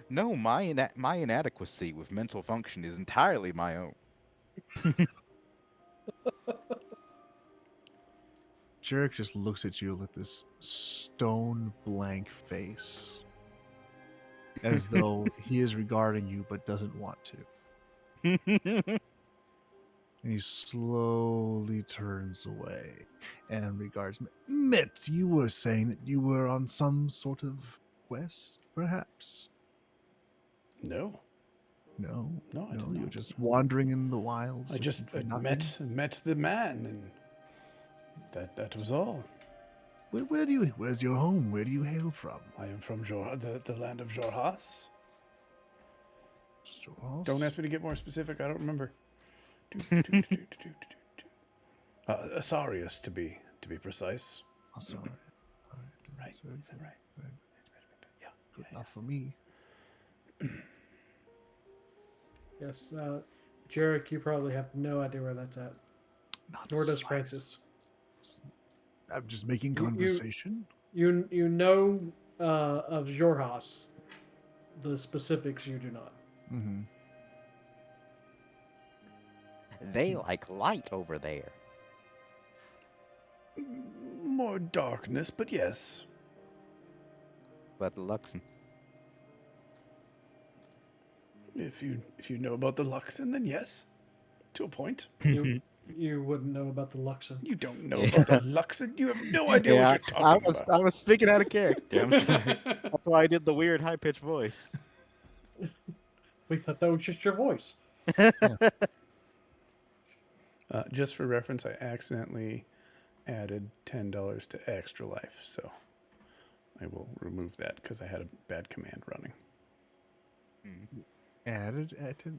No, my inadequacy with mental function is entirely my own. Jerek just looks at you with this stone blank face, as though he is regarding you but doesn't want to. And he slowly turns away and regards Mitt. You were saying that you were on some sort of quest, perhaps? No, No, I did you're not. just wandering in the wilds. I just looking for nothing? met the man, and that was all. Where's your home? Where do you hail from? I am from the land of Jorhas. Storhouse? Don't ask me to get more specific. I don't remember. Asarius, to be precise. Oh, sorry. Right? Is that right? Yeah. Good enough for me. Yes, Jarek, you probably have no idea where that's at. Not Nor the does slightest. Francis. I'm just making You- conversation. You know of Jorhas. The specifics you do not. Mm-hmm. They like light over there. More darkness, but yes. But the Luxon. If you know about the Luxon, then yes, to a point. You wouldn't know about the Luxon. You don't know about the Luxon. You have no idea what you're talking about. I was speaking out of character. I'm sorry. That's why I did the weird high pitched voice. We thought that was just your voice. Just for reference, I accidentally added $10 to Extra Life, so I will remove that because I had a bad command running. Added.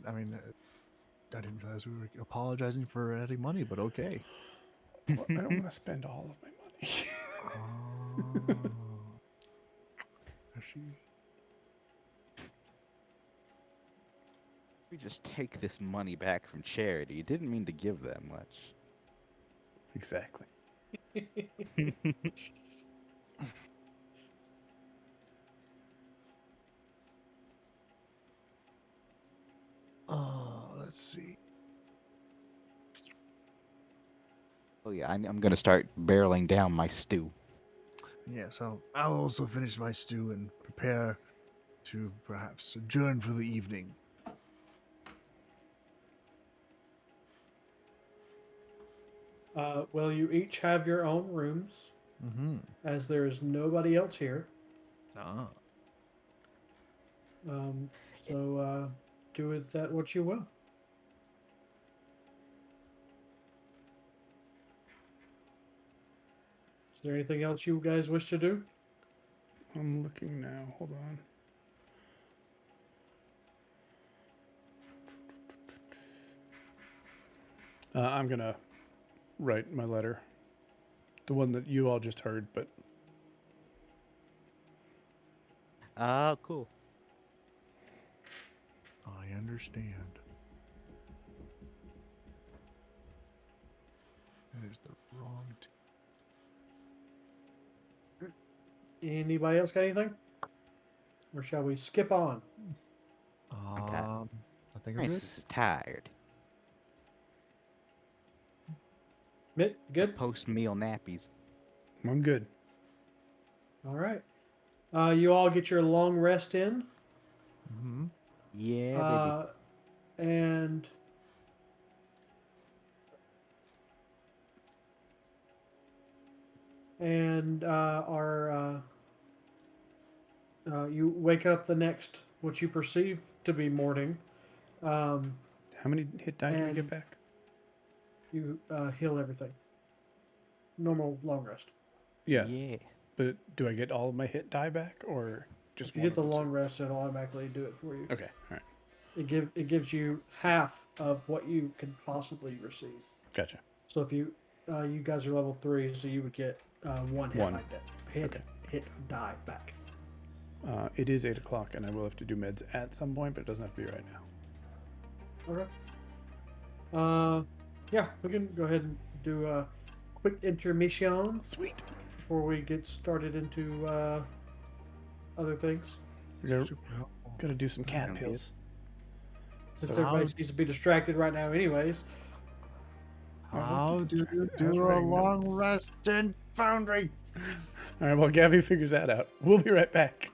I mean, I didn't realize we were apologizing for adding money, but okay. Well, I don't want to spend all of my money. Oh. She... We just take this money back from charity. Didn't mean to give that much. Exactly. Let's see. Oh yeah, I'm gonna start barreling down my stew. Yeah, so I'll also finish my stew and prepare to perhaps adjourn for the evening. Well, you each have your own rooms, Mm-hmm. as there is nobody else here. Ah. Um, so do with that what you will. Is there anything else you guys wish to do? I'm looking now. Hold on. I'm going to write my letter. The one that you all just heard, but Ah, cool. I understand. That is the wrong. Anybody else got anything? Or shall we skip on? I think I'm good. Francis is tired. Mitt, good? Post-meal nappies. I'm good. All right. You all get your long rest in. Mm-hmm. Yeah, Uh, and you wake up the next what you perceive to be morning. Um, How many hit die do we get And- back? you heal everything. Normal long rest. Yeah, Yeah. but do I get all of my hit die back or just If you one get the of them? long rest, it'll automatically do it for you. Okay, all right. It gives you half of what you could possibly receive. Gotcha. So if you guys are level 3, so you would get one hit One. die Okay. hit die back. It is 8 o'clock, and I will have to do meds at some point, but it doesn't have to be right now. Okay. Yeah, we can go ahead and do a quick intermission Sweet. before we get started into other things. Gotta, Super helpful. gotta do some cat Sounds pills. Since So everybody seems to be distracted right now, anyways. How do you distracted. I was do a writing long notes. rest in Foundry? All right, well, Gavi figures that out. We'll be right back.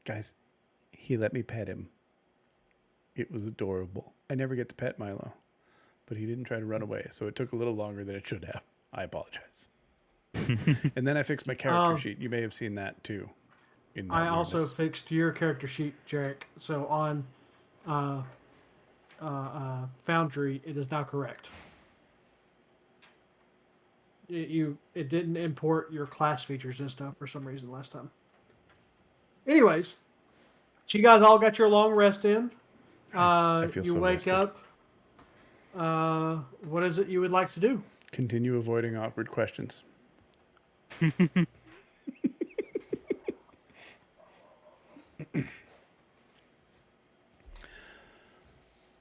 Guys, he let me pet him. It was adorable. I never get to pet Milo, but he didn't try to run away, so it took a little longer than it should have. I apologize. And then I fixed my character sheet. You may have seen that too. I also fixed your character sheet, Jerek. So on Foundry, it is now correct. It didn't import your class features and stuff for some reason last time. Anyways, so you guys all got your long rest in. I feel you so wake rested. up. What is it you would like to do? Continue avoiding awkward questions.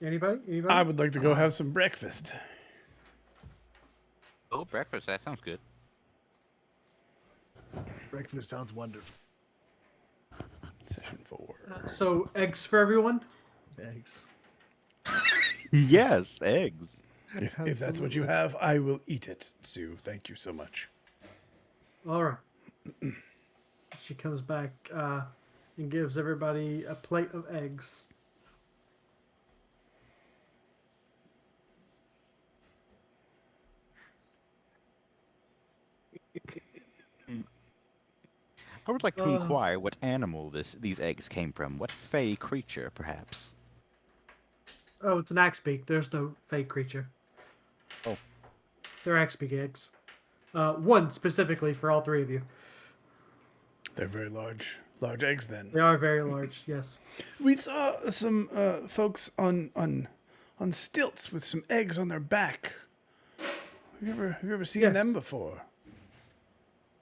Anybody? I would like to go have some breakfast. Oh, breakfast. That sounds good. Breakfast sounds wonderful. Session 4. So eggs for everyone. Eggs. Yes, eggs. If that's what you have, I will eat it, Sue. Thank you so much. All right. She comes back and gives everybody a plate of eggs. I would like to inquire what animal these eggs came from. What fey creature, perhaps? Oh, it's an axebeak. There's no fake creature. Oh. They're axebeak eggs. One specifically for all three of you. They're very large eggs then. They are very large, yes. We saw some folks on stilts with some eggs on their back. Have you ever seen Yes. them before?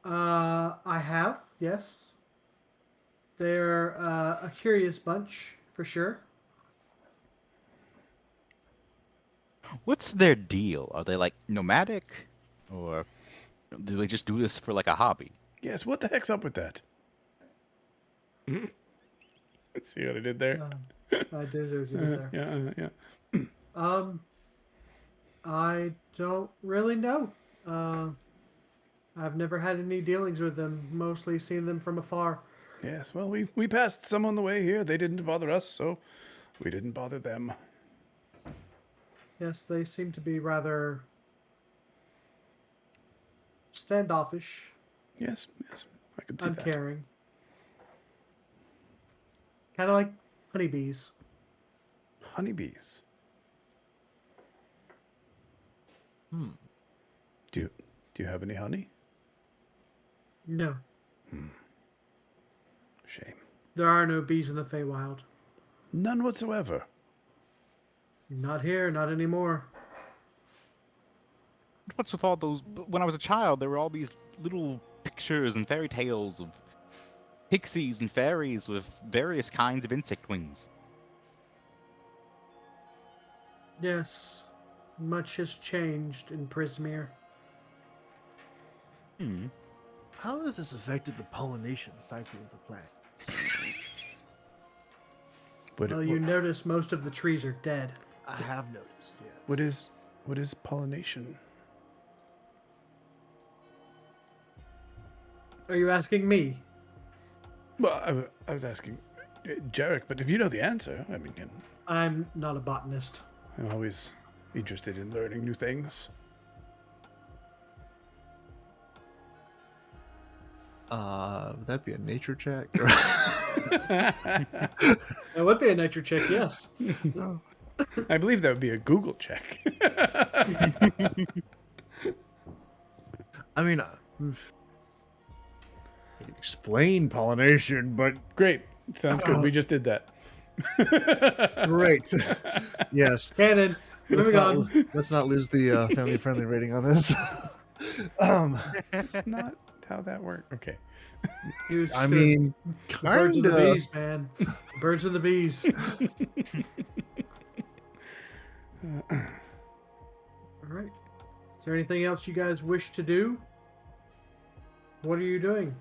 I have, yes. They're a curious bunch, for sure. What's their deal? Are they like nomadic, or do they just do this for like a hobby? Yes, what the heck's up with that? See what I did there? I did what you did there. Yeah. I don't really know. I've never had any dealings with them. Mostly seen them from afar. Yes, well, we passed some on the way here. They didn't bother us, so we didn't bother them. Yes, they seem to be rather standoffish, Yes, I could see that. uncaring. Kind of like honeybees. Honeybees. Do you have any honey? No, Shame. there are no bees in the Feywild. None whatsoever. Not here, not anymore. What's with all those? When I was a child, there were all these little pictures and fairy tales of pixies and fairies with various kinds of insect wings. Yes, much has changed in Prismere. How has this affected the pollination cycle of the plant? But Well, you notice most of the trees are dead. I have noticed, yeah. what is pollination? Are you asking me? Well, I was asking Jerek, but if you know the answer, I mean, I'm not a botanist. I'm always interested in learning new things. Would that be a nature check? That would be a nature check, yes. I believe that would be a Google check. I mean, explain pollination, but Great. Sounds good. We just did that. great. Yes. Canon, moving on. Let's not lose the family-friendly rating on this. That's not how that worked. Okay. Huge I mean, birds and the kinda. bees, man. Birds and the bees. All right. Is there anything else you guys wish to do? What are you doing?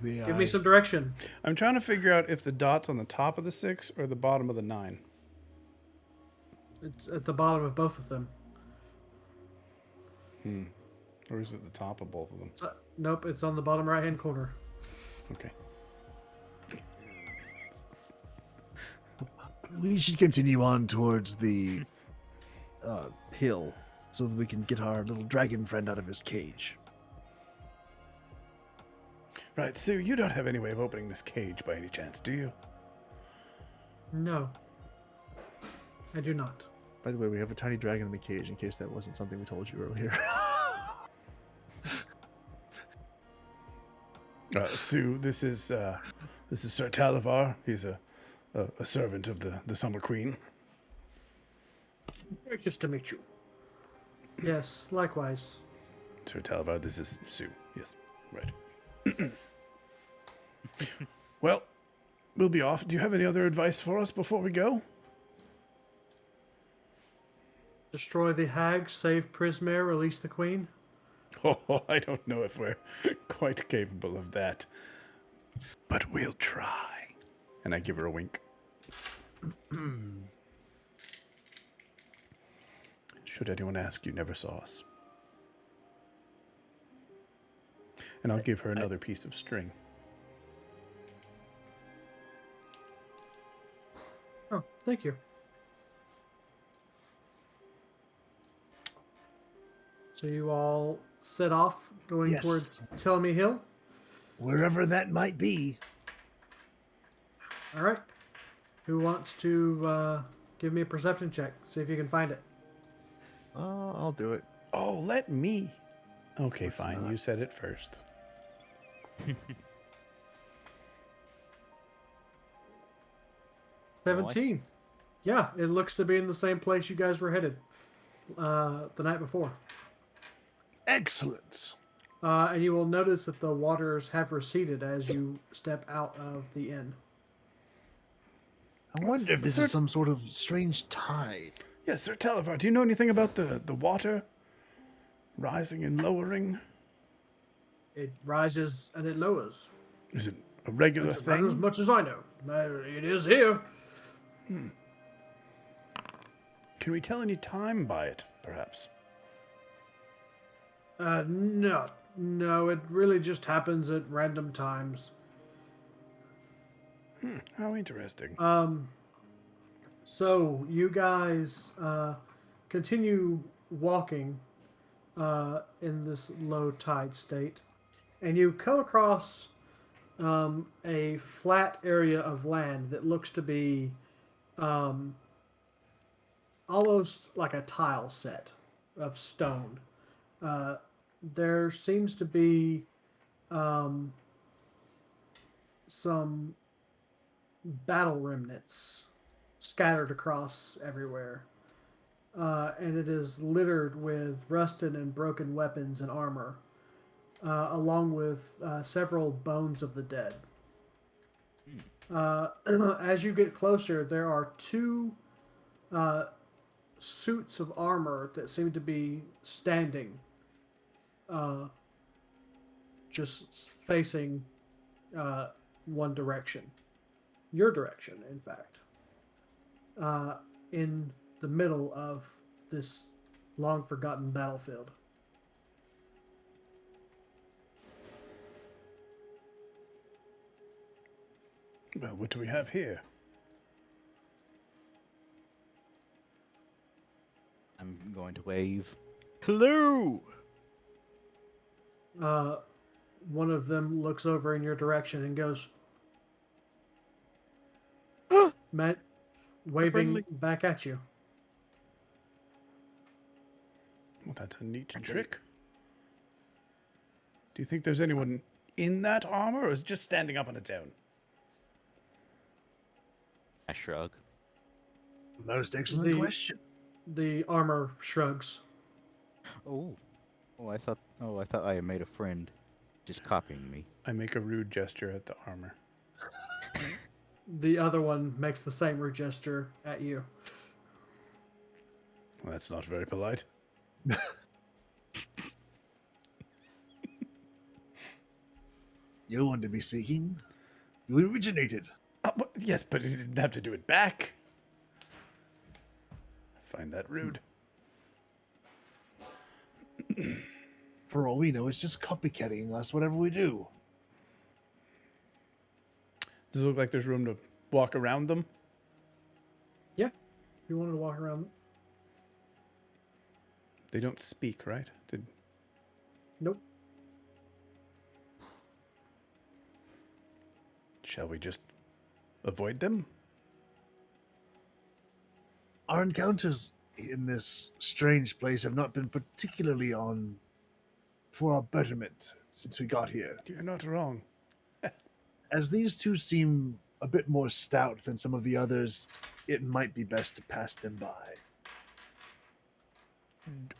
Give me some direction. I'm trying to figure out if the dot's on the top of the 6 or the bottom of the 9. It's at the bottom of both of them. Or is it the top of both of them? Nope, it's on the bottom right-hand corner. Okay. We should continue on towards the hill so that we can get our little dragon friend out of his cage. Right, Sue, you don't have any way of opening this cage by any chance, do you? No. I do not. By the way, we have a tiny dragon in the cage in case that wasn't something we told you earlier. Sue, this is Sir Talavar. He's a servant of the Summer Queen. Just to meet you. Yes, likewise. Sir Talavar, this is Sue. Yes, right. Well, we'll be off. Do you have any other advice for us before we go? Destroy the hag, save Prismare, release the queen. Oh, I don't know if we're quite capable of that. But we'll try. And I give her a wink. Should anyone ask, you never saw us. And I'll give her another piece of string. Oh, thank you. So you all set off going Yes. towards Tellamy Hill? Wherever that might be. All right. Who wants to give me a perception check? See if you can find it. I'll do it. Oh, let me. Okay, fine. You said it first. 17. Yeah, it looks to be in the same place you guys were headed the night before. Excellent. And you will notice that the waters have receded as you step out of the inn. I wonder if this is some sort of strange tide. Yes, Sir Talavar, do you know anything about the water rising and lowering? It rises and it lowers. Is it a regular That's about as thing? much as I know. It is here. Can we tell any time by it, perhaps? No, it really just happens at random times. How interesting. So you guys continue walking in this low tide state, and you come across a flat area of land that looks to be almost like a tile set of stone. There seems to be some battle remnants scattered across everywhere. And it is littered with rusted and broken weapons and armor, along with several bones of the dead. As you get closer, there are two suits of armor that seem to be standing, just facing one direction. Your direction, in fact. In the middle of this long-forgotten battlefield. Well, what do we have here? I'm going to wave. Hello! One of them looks over in your direction and goes, Matt, waving Friendly. back at you. Well, that's a neat trick. Do you think there's anyone in that armor, or is it just standing up on its own? I shrug. Most excellent The- question. The armor shrugs. Oh. I thought I had made a friend. Just copying me. I make a rude gesture at the armor. The other one makes the same rude gesture at you. Well, that's not very polite. You're one to be speaking. You originated. Yes, but he didn't have to do it back. I find that rude. For all we know, it's just copycatting us, whatever we do. Does it look like there's room to walk around them? If you wanted to walk around. They don't speak, right? Nope. Shall we just avoid them? Our encounters in this strange place have not been particularly for our betterment since we got here. You're not wrong. As these two seem a bit more stout than some of the others, it might be best to pass them by.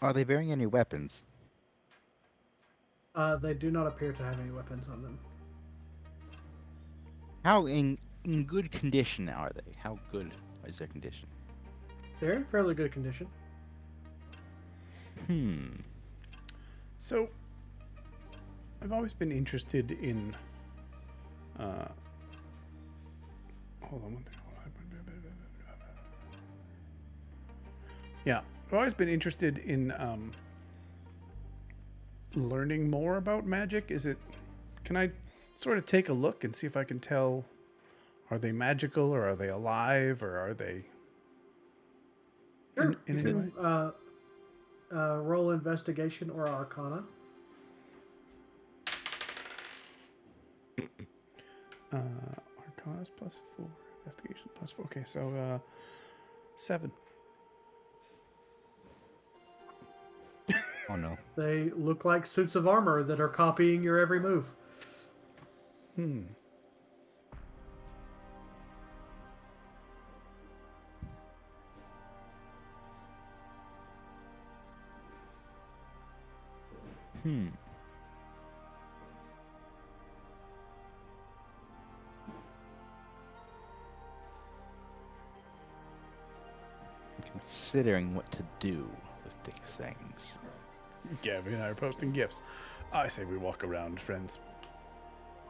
Are they bearing any weapons? They do not appear to have any weapons on them. How in good condition are they? How good is their condition? They're in fairly good condition. So, I've always been interested in. Hold on one thing. Yeah, I've always been interested in learning more about magic. Can I sort of take a look and see if I can tell, are they magical or are they alive or are they Sure. in You any can roll investigation or arcana. Arcana is +4, investigation +4. Okay, so 7. Oh no. They look like suits of armor that are copying your every move. Considering what to do with these things. Gavi and I are posting gifts. I say we walk around, friends.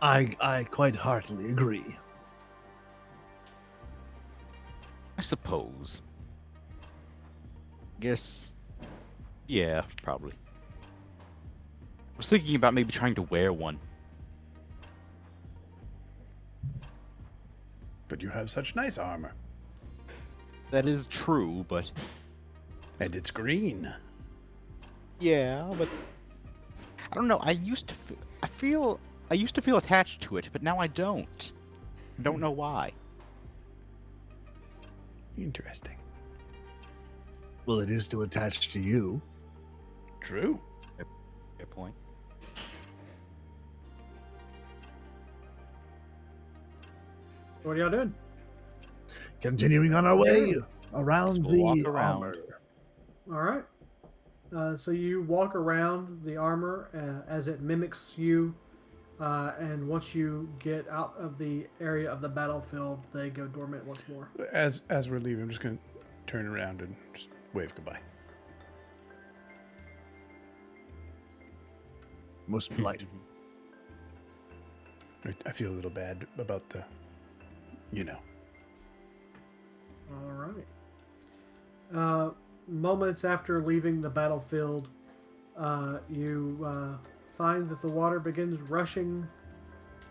I quite heartily agree. I suppose. Guess. Yeah, probably. I was thinking about maybe trying to wear one. But you have such nice armor. That is true, but And it's green. yeah, but I don't know. I used to feel attached to it, but now I don't. I don't know why. Interesting. Well, it is still attached to you. True. Fair point. What are y'all doing? Continuing on our way around We'll the walk around. armor. All right. So you walk around the armor as it mimics you, and once you get out of the area of the battlefield, they go dormant once more. As we're leaving, I'm just going to turn around and just wave goodbye. Most polite. I feel a little bad about the, All right. Moments after leaving the battlefield, you find that the water begins rushing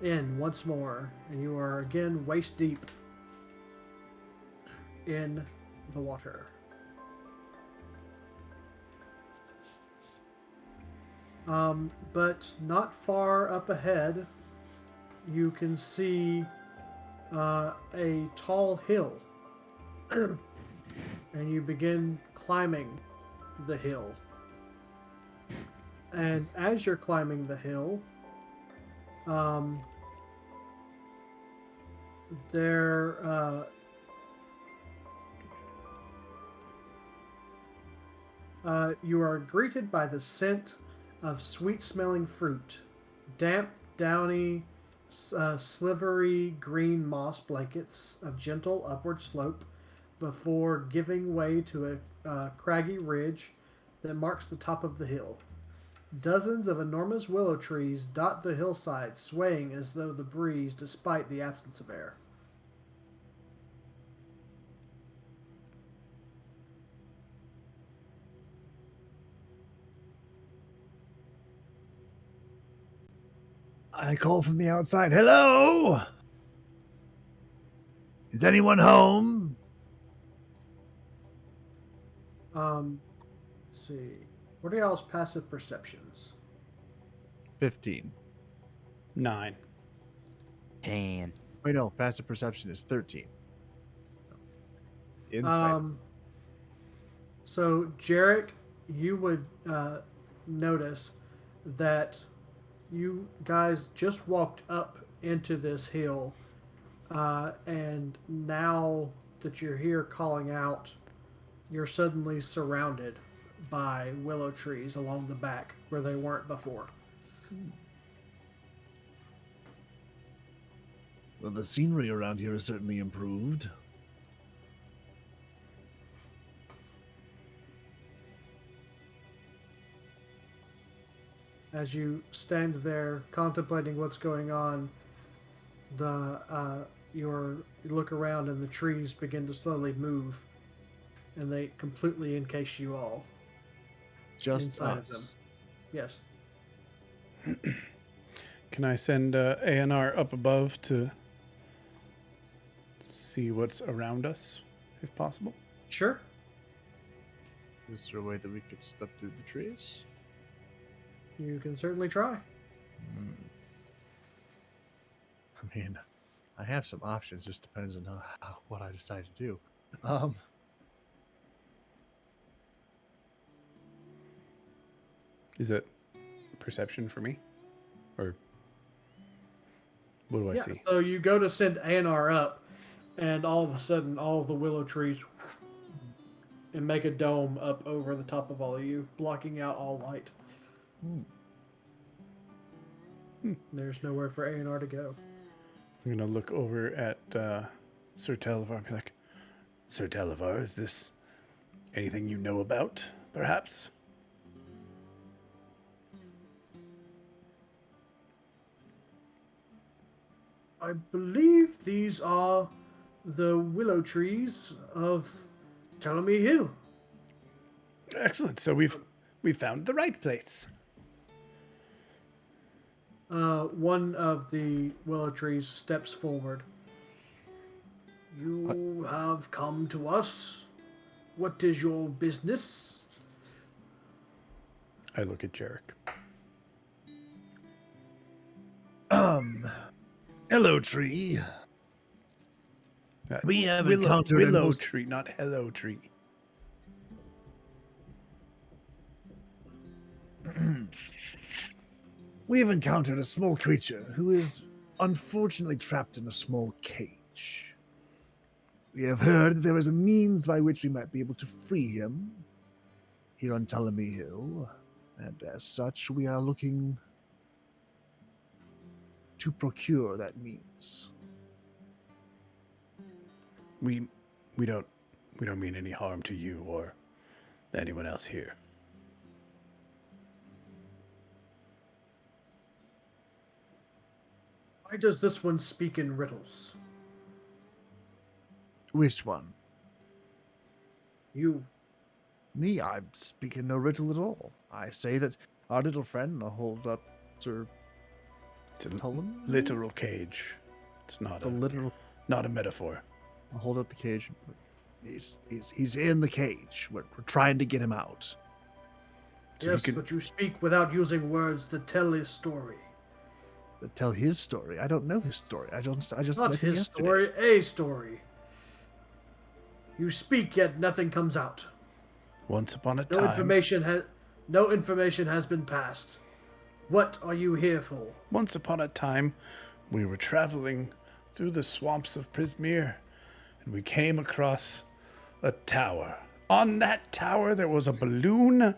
in once more, and you are again waist deep in the water. But not far up ahead, you can see a tall hill. And you begin climbing the hill. And as you're climbing the hill, you are greeted by the scent of sweet-smelling fruit, damp, downy, slivery green moss blankets of gentle upward slope before giving way to a craggy ridge that marks the top of the hill. Dozens of enormous willow trees dot the hillside, swaying as though the breeze despite the absence of air. I call from the outside. Hello? Is anyone home? Let's see. What are y'all's passive perceptions? 15. 9. And Wait, no, passive perception is 13. Insight. So, Jerek, you would notice that you guys just walked up into this hill, and now that you're here calling out, you're suddenly surrounded by willow trees along the back where they weren't before. Well, the scenery around here is certainly improved. As you stand there contemplating what's going on, you look around and the trees begin to slowly move, and they completely encase you all. Just Inside us. of them. Yes. Can I send ANR up above to see what's around us, if possible? Sure. Is there a way that we could step through the trees? You can certainly try. I mean, I have some options. Just depends on what I decide to do. Is it perception for me? Or what do I see? So you go to send ANR up, and all of a sudden, all of the willow trees and make a dome up over the top of all of you, blocking out all light. There's nowhere for ANR to go. I'm going to look over at Sir Televar and be like, Sir Televar, is this anything you know about, perhaps? I believe these are the willow trees of Ptolemy Hill. Excellent. So we've found the right place. One of the willow trees steps forward. You have come to us. What is your business? I look at Jerek. Hello, tree. We have encountered a willow most- tree, not hello tree. We have encountered a small creature who is unfortunately trapped in a small cage. We have heard that there is a means by which we might be able to free him here on Ptolemy Hill, and as such, we are looking to procure that means. We don't mean any harm to you or anyone else here. Why does this one speak in riddles? Which one? You. Me? I'm speaking no riddle at all. I say that our little friend, I'll hold up Sir It's a Ptolemy? literal cage. It's not The literal. not a metaphor. I'll hold up the cage. He's in the cage. We're trying to get him out. So Yes, but you speak without using words to tell his story. Tell his story. I don't know his story. I just Not met him his yesterday. story, a story. You speak, yet nothing comes out. Once upon a No time, information has been passed. What are you here for? once upon a time, we were traveling through the swamps of Prismere, and we came across a tower. On that tower, there was a balloon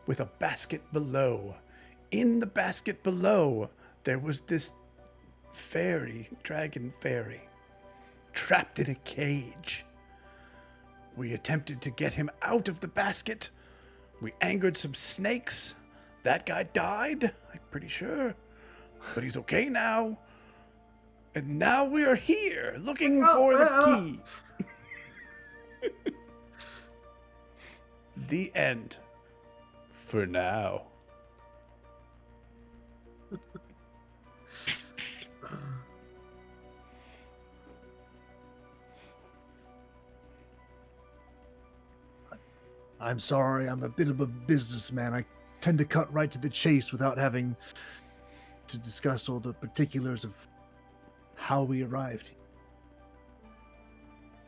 with a basket below. In the basket below, there was this dragon fairy, trapped in a cage. We attempted to get him out of the basket. We angered some snakes. That guy died, I'm pretty sure. But he's okay now. And now we are here, looking for the key. The end. For now. I'm sorry, I'm a bit of a businessman. I tend to cut right to the chase without having to discuss all the particulars of how we arrived.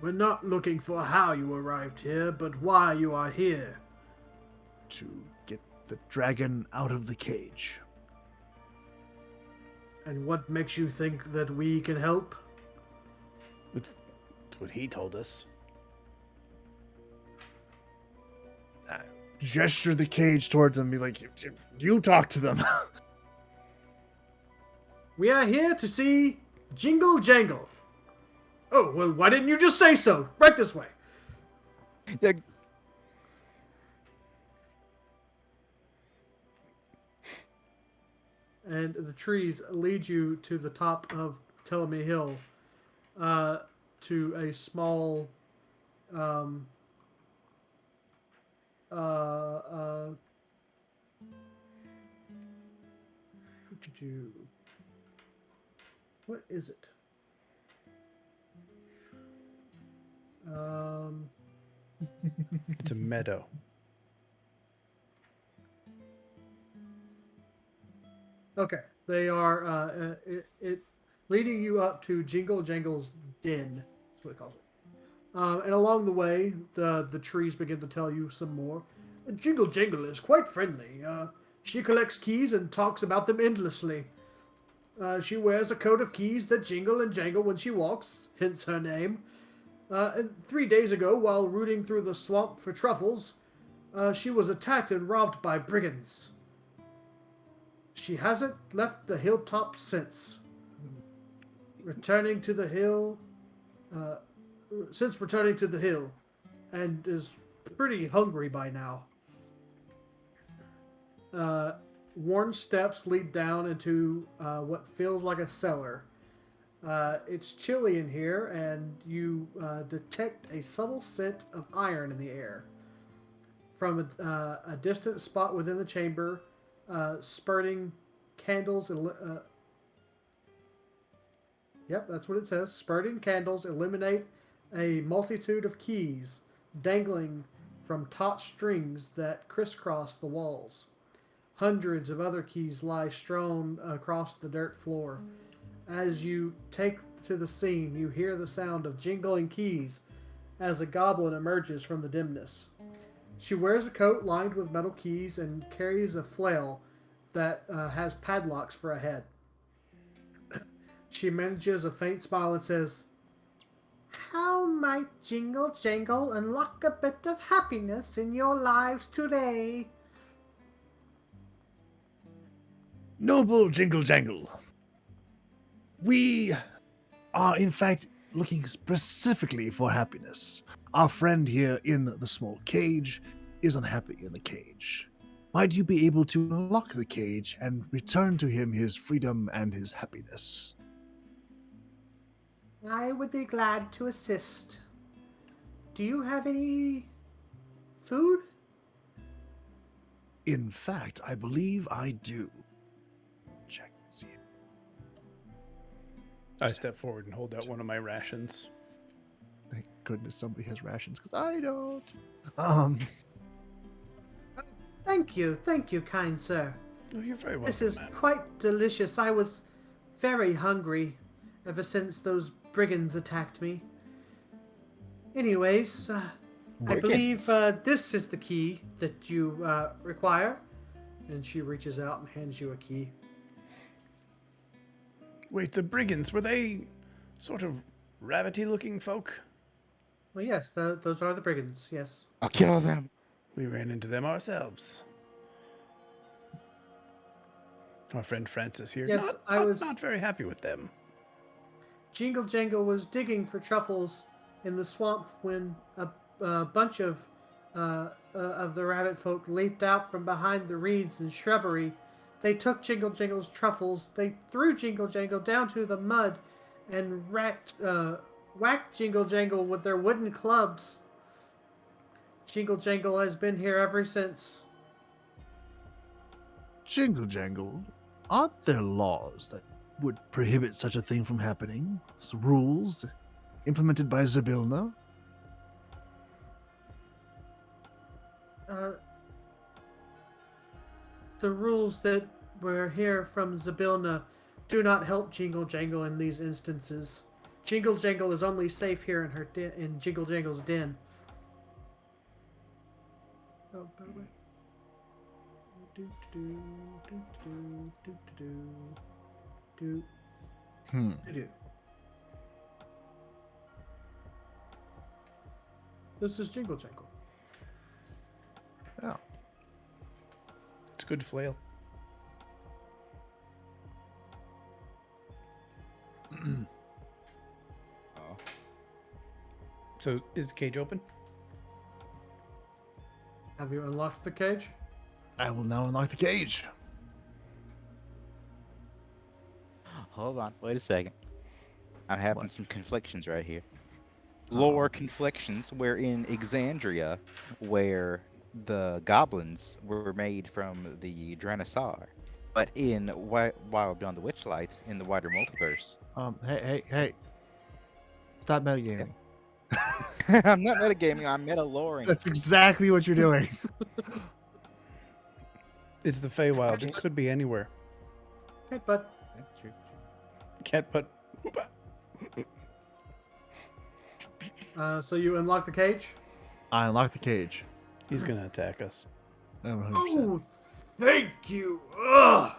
We're not looking for how you arrived here, but why you are here. To get the dragon out of the cage. And what makes you think that we can help? That's what he told us. Gesture the cage towards him, be like, you talk to them. We are here to see Jingle Jangle. Oh, well, why didn't you just say so? Right this way. Yeah, And the trees lead you to the top of Tellamy Hill, to a small, what is it? It's a meadow. Okay, they are leading you up to Jingle Jangle's den. That's what it calls it. And along the way, the trees begin to tell you some more. Jingle Jangle is quite friendly. She collects keys and talks about them endlessly. She wears a coat of keys that jingle and jangle when she walks, hence her name. And 3 days ago, while rooting through the swamp for truffles, she was attacked and robbed by brigands. She hasn't left the hilltop since. Returning to the hill, and is pretty hungry by now. Worn steps lead down into what feels like a cellar. It's chilly in here, and you detect a subtle scent of iron in the air. From a distant spot within the chamber, spurting candles. Yep, that's what it says. Spurting candles illuminate a multitude of keys dangling from taut strings that crisscross the walls. Hundreds of other keys lie strewn across the dirt floor. As you take to the scene, you hear the sound of jingling keys as a goblin emerges from the dimness. She wears a coat lined with metal keys and carries a flail that has padlocks for a head. She manages a faint smile and says, "How might Jingle Jangle unlock a bit of happiness in your lives today?" Noble Jingle Jangle, we are in fact looking specifically for happiness. Our friend here in the small cage is unhappy in the cage. Might you be able to unlock the cage and return to him his freedom and his happiness? I would be glad to assist. Do you have any food? In fact, I believe I do. Check and see. I step forward and hold out one of my rations. Thank goodness somebody has rations, because I don't. Thank you, kind sir. Oh, you're very welcome, This is madam. quite delicious. I was very hungry ever since those brigands attacked me. Anyways, I believe this is the key that you require. And she reaches out and hands you a key. Wait, the brigands, were they sort of rabbity-looking folk? Well, yes, those are the brigands, yes. I'll kill them. We ran into them ourselves. Our friend Francis here. Yes, I was- not very happy with them. Jingle Jangle was digging for truffles in the swamp when a bunch of the rabbit folk leaped out from behind the reeds and shrubbery. They took Jingle Jangle's truffles, they threw Jingle Jangle down to the mud, and whacked Jingle Jangle with their wooden clubs. Jingle Jangle has been here ever since. Jingle Jangle, aren't there laws that would prohibit such a thing from happening? Rules implemented by Zybilna? the rules that were here from Zabilna do not help Jingle Jangle in these instances. Jingle Jangle is only safe here in her in Jingle Jangle's den. Oh, by the way. This is Jingle Jangle. Oh. It's a good flail. So is the cage open? Have you unlocked the cage? I will now unlock the cage. Hold on, wait a second. I'm having some conflictions right here. Lore conflictions, where in Exandria, where the goblins were made from the Draenasar, but in Wild Beyond the Witchlight, in the wider multiverse. Hey. Stop metagaming. I'm not metagaming, I'm meta-loring. That's exactly what you're doing. It's the Feywild. It could be anywhere. Okay, but That's true. Can't but. so you unlock the cage? I unlock the cage. He's gonna attack us. 100%. Oh, thank you. Ugh.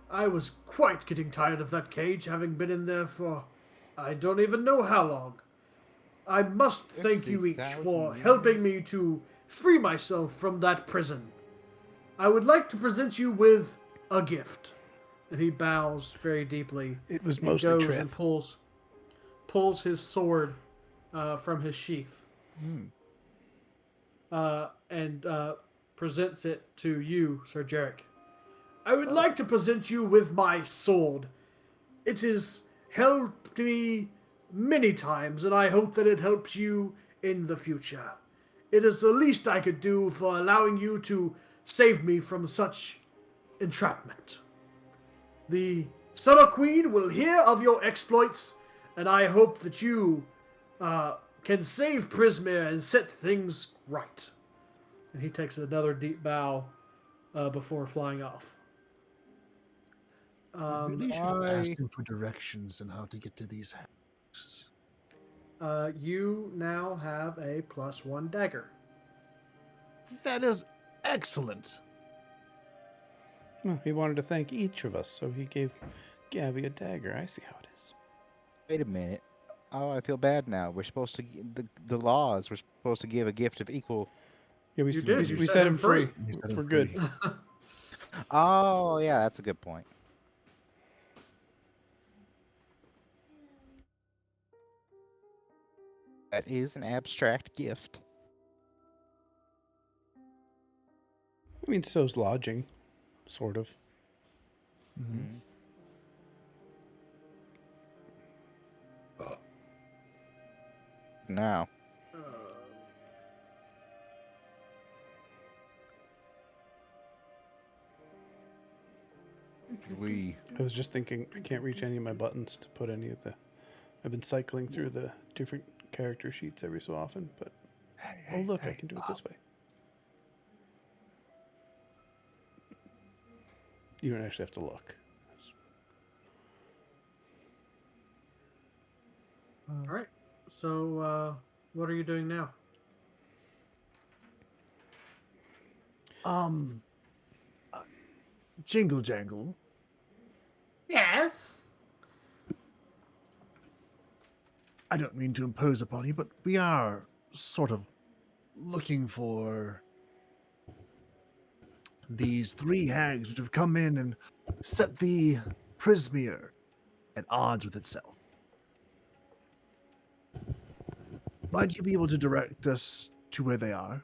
I was quite getting tired of that cage, having been in there for I don't even know how long. I must thank you each 50,000 for years. helping me to free myself from that prison. I would like to present you with a gift. And he bows very deeply. It was and mostly goes and Trith. pulls his sword from his sheath. And presents it to you, Sir Jerek. I would like to present you with my sword. It has helped me many times, and I hope that it helps you in the future. It is the least I could do for allowing you to save me from such entrapment. The Summer Queen will hear of your exploits, and I hope that you can save Prismere and set things right. And he takes another deep bow before flying off. I really should have asked him for directions on how to get to these houses. You now have a +1 dagger. That is excellent. Well, he wanted to thank each of us, so he gave Gavi a dagger. I see how it is. Wait a minute. Oh, I feel bad now. We're supposed to the laws. We're supposed to give a gift of equal. Yeah, we You did. You we set set him him free. You set him We're good. free. Oh, yeah, that's a good point. That is an abstract gift. I mean, so's lodging, sort of. Mm-hmm. Now, we I was just thinking, I can't reach any of my buttons to put any of the. I've been cycling through the different character sheets every so often, but oh look, I can do it this way. You don't actually have to look. All right. So, what are you doing now? Jingle Jangle. Yes. I don't mean to impose upon you, but we are sort of looking for these three hags which have come in and set the Prismere at odds with itself. Might you be able to direct us to where they are?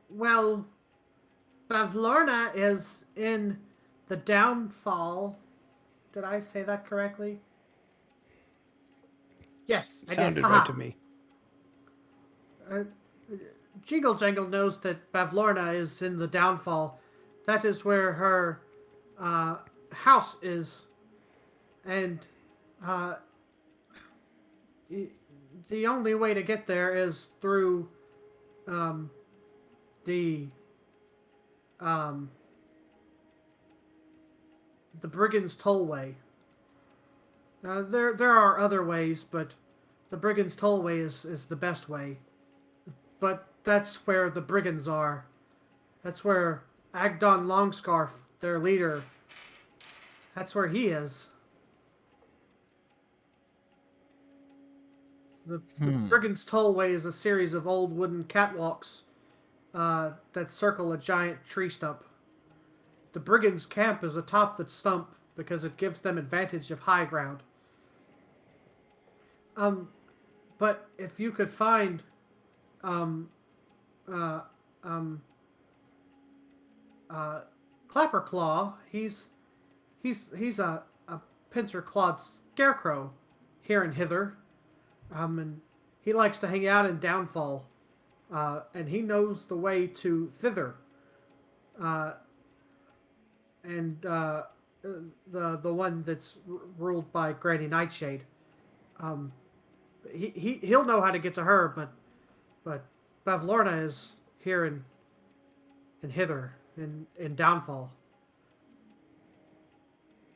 Well, Bavlorna is in the downfall. Did I say that correctly? Yes, I did. Sounded Haha. right to me. Jingle Jangle knows that Bavlorna is in the downfall. That is where her house is. And the only way to get there is through the um, the Brigands Tollway. There are other ways, but the Brigands Tollway is the best way. But that's where the Brigands are. That's where Agdon Longscarf, their leader, that's where he is. The Brigands Tollway is a series of old wooden catwalks that circle a giant tree stump. The Brigands' camp is atop the stump because it gives them advantage of high ground. But if you could find Clapperclaw, he's a pincer-clawed scarecrow here and hither. And he likes to hang out in Downfall. And he knows the way to thither. The one that's ruled by Granny Nightshade. He'll know how to get to her, but Bavlorna is here in hither in Downfall.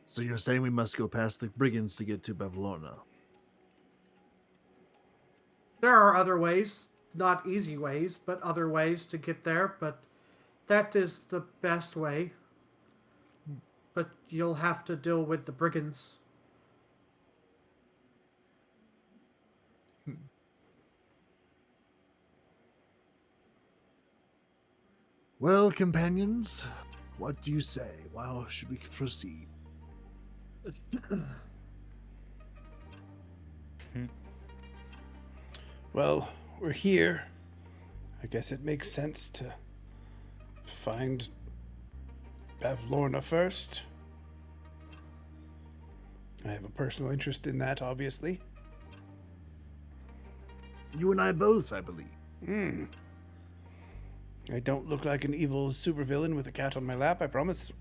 So you're saying we must go past the brigands to get to Bavlorna? There are other ways, not easy ways, but other ways to get there, but that is the best way. But you'll have to deal with the brigands. Well, companions, what do you say? How should we proceed? Well, we're here. I guess it makes sense to find Bavlorna first. I have a personal interest in that, obviously. You and I both, I believe. I don't look like an evil supervillain with a cat on my lap, I promise.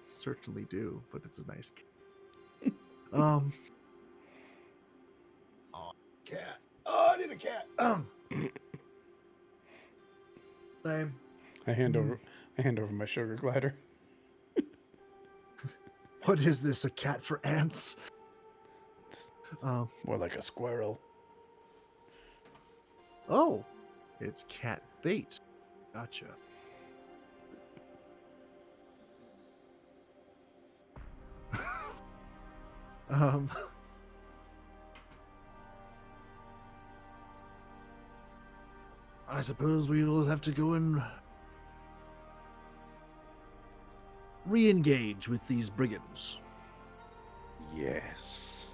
Certainly do, but it's a nice cat. Oh, cat. Oh, I need a cat. Same. I hand over my sugar glider. What is this, a cat for ants? It's more like a squirrel. Oh, it's cat bait. Gotcha. I suppose we will have to go and re-engage with these brigands. Yes.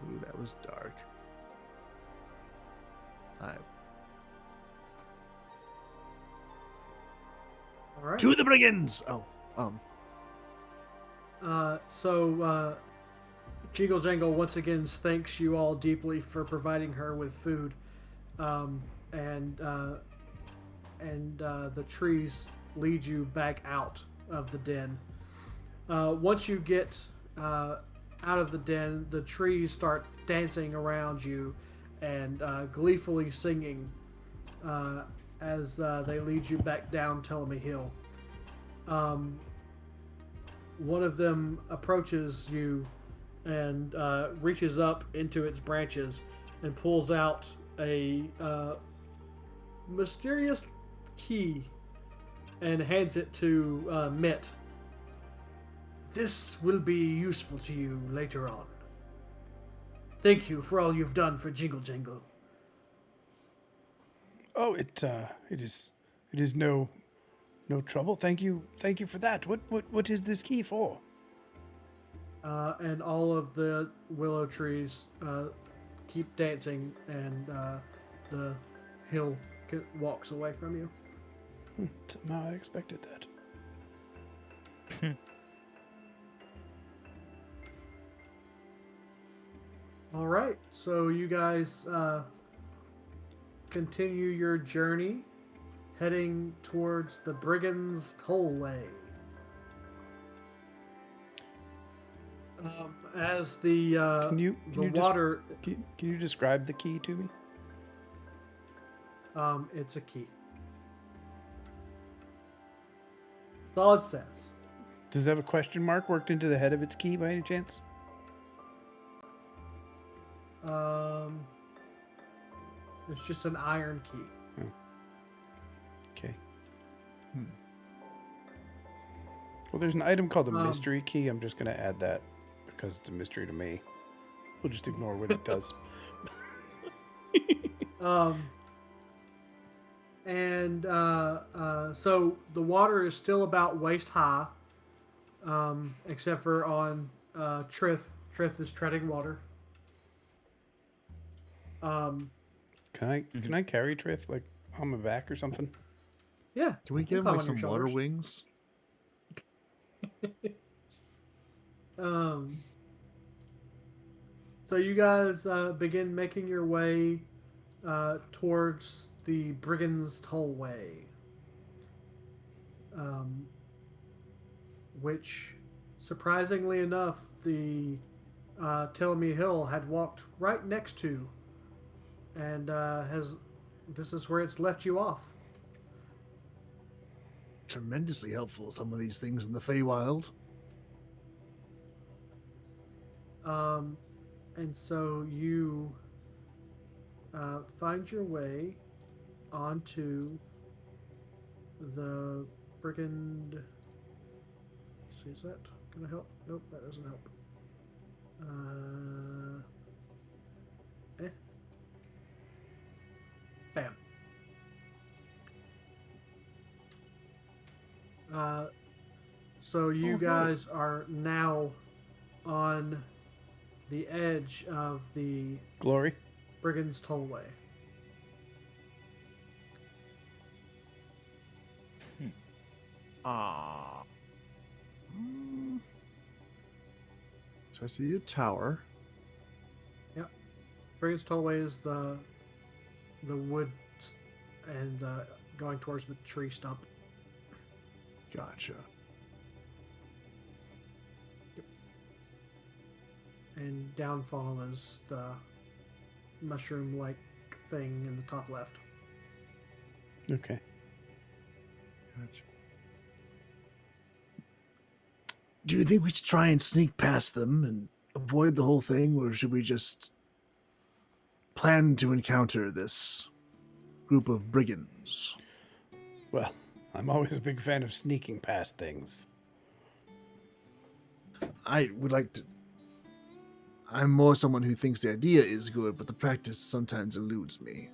Ooh, that was dark. All right. To the brigands! So Jiggle Jangle once again thanks you all deeply for providing her with food, and the trees lead you back out of the den. Once you get out of the den, the trees start dancing around you and gleefully singing as they lead you back down Ptolemy Hill. One of them approaches you and reaches up into its branches and pulls out a mysterious key and hands it to Mitt. This will be useful to you later on. Thank you for all you've done for Jingle Jangle. Oh, it is no trouble. Thank you for that. What is this key for? And all of the willow trees keep dancing, and the hill walks away from you. Somehow I expected that. All right, so you guys continue your journey, heading towards the Brigands Tollway. As the water, Can you describe the key to me? it's a key. That's all it says. Does it have a question mark worked into the head of its key by any chance? It's just an iron key. Okay. Well, there's an item called a mystery key. I'm just going to add that because it's a mystery to me. We'll just ignore what it does. So the water is still about waist high, except for on Trith. Trith is treading water. Can I carry Trith like on my back or something? Yeah. Can we give him climb like on your some water shoulders. wings? So you guys begin making your way towards the Brigand's Tollway, which, surprisingly enough, the Telemy Hill had walked right next to, and this is where it's left you off. Tremendously helpful, some of these things in the Feywild. And so you find your way onto the Brigand. See, is that gonna help? Nope, that doesn't help. Bam. So you guys are now on the edge of the Glory? Brigand's Tollway. So I see a tower. Yep. Brigand's Tollway is the wood and going towards the tree stump. Gotcha. And downfall is the mushroom-like thing in the top left. Okay. Gotcha. Do you think we should try and sneak past them and avoid the whole thing, or should we just plan to encounter this group of brigands? Well, I'm always a big fan of sneaking past things. I would like to... I'm more someone who thinks the idea is good, but the practice sometimes eludes me.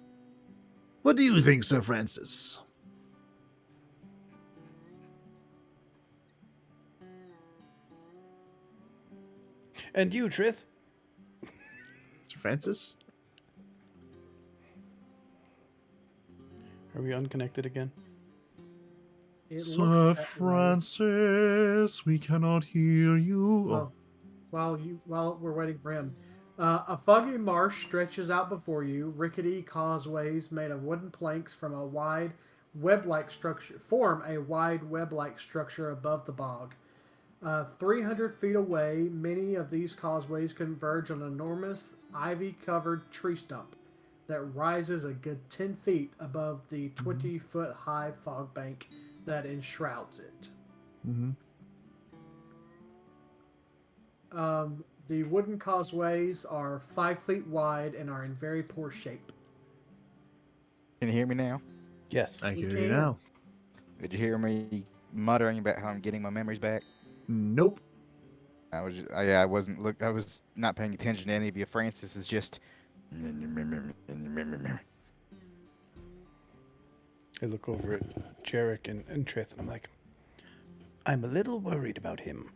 What do you think, Sir Francis? And you, Trith? Sir Francis? Are we unconnected again? It Sir looks that way. Francis, we cannot hear you. Oh. While we're waiting for him, a foggy marsh stretches out before you. Rickety causeways made of wooden planks form a wide web-like structure above the bog. 300 feet away, many of these causeways converge on an enormous ivy-covered tree stump that rises a good 10 feet above the 20-foot high fog bank that enshrouds it. Mm-hmm. The wooden causeways are 5 feet wide and are in very poor shape. Can you hear me now? Yes. I can hear can. you now. Did you hear me muttering about how I'm getting my memories back? Nope. I was not paying attention to any of you. Francis is just. I look over at Jerek and Trith, and I'm like, I'm a little worried about him.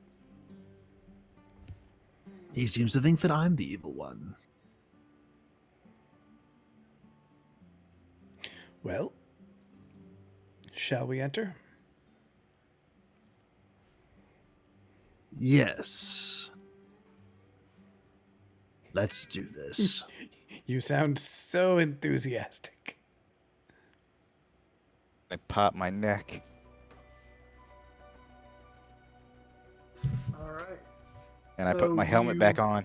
He seems to think that I'm the evil one. Well, shall we enter? Yes. Let's do this. You sound so enthusiastic. I pop my neck. All right. And I So put my helmet back on.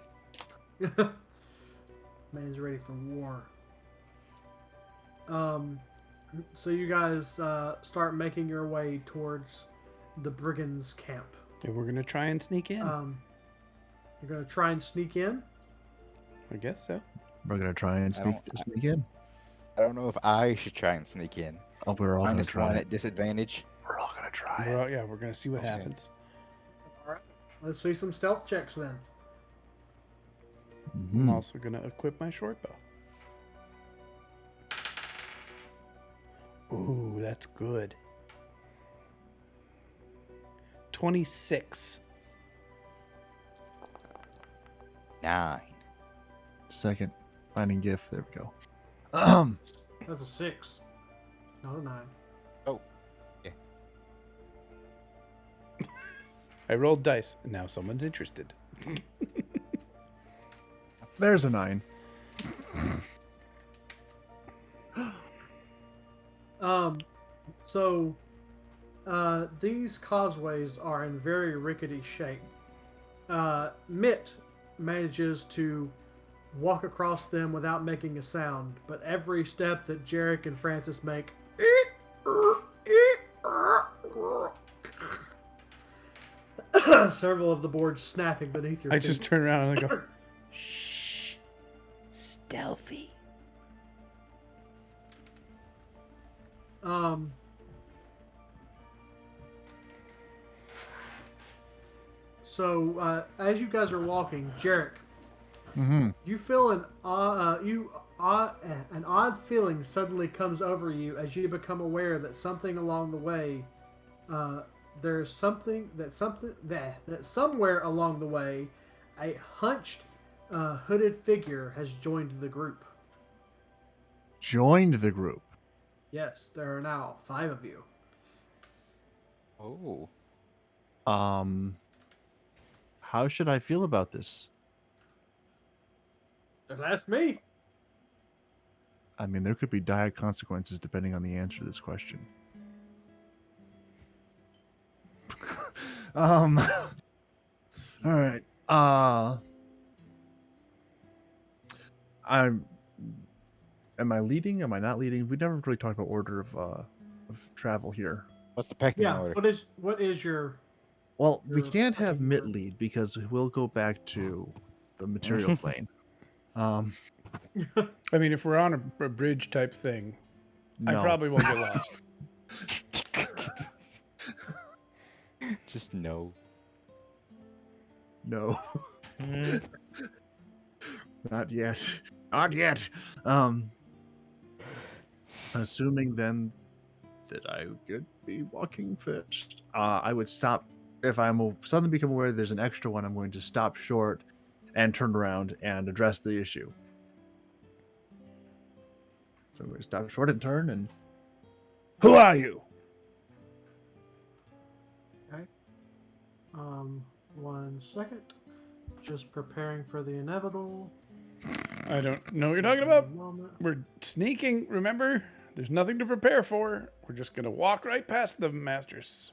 Man's ready for war. So you guys start making your way towards the brigands' camp. And we're gonna try and sneak in. You're gonna try and sneak in. I guess so. We're gonna try and sneak in. I don't know if I should try and sneak in. Oh, we're all gonna Minus one try. at disadvantage. We're all gonna try. We're gonna see what happens. All right. Let's see some stealth checks then. I'm also gonna equip my short bow. Ooh, that's good. 26. 9. Second, finding gift. There we go. That's a 6, not a 9. Oh. Yeah. I rolled dice, and now someone's interested. There's a 9. So these causeways are in very rickety shape. Mitt manages to walk across them without making a sound, but every step that Jerek and Francis make, several of the boards snapping beneath your feet. I just turn around and I go, shh, stealthy. So as you guys are walking, Jerek, you feel an odd feeling suddenly comes over you as you become aware that something along the way, there's something that somewhere along the way, a hunched, hooded figure has joined the group. Joined the group. Yes, there are now 5 of you. Oh. How should I feel about this? That's me. I mean, there could be dire consequences depending on the answer to this question. All right. Am I leading? Am I not leading? We never really talked about order of travel here. What's the pecking Yeah. order? What is your? Well, we Your can't have fucking Mitt word. lead because we'll go back to the material plane. I mean, if we're on a bridge type thing, I No. probably won't get lost. Just no. No. Not yet. Not yet. I'm assuming then that I could be walking first. I would stop if I'm suddenly become aware there's an extra one. I'm going to stop short and turn around and address the issue. So I'm going to stop short and turn and. Who are you? Okay. 1 second. Just preparing for the inevitable. I don't know what you're talking about. Moment. We're sneaking, remember? There's nothing to prepare for. We're just going to walk right past the masters.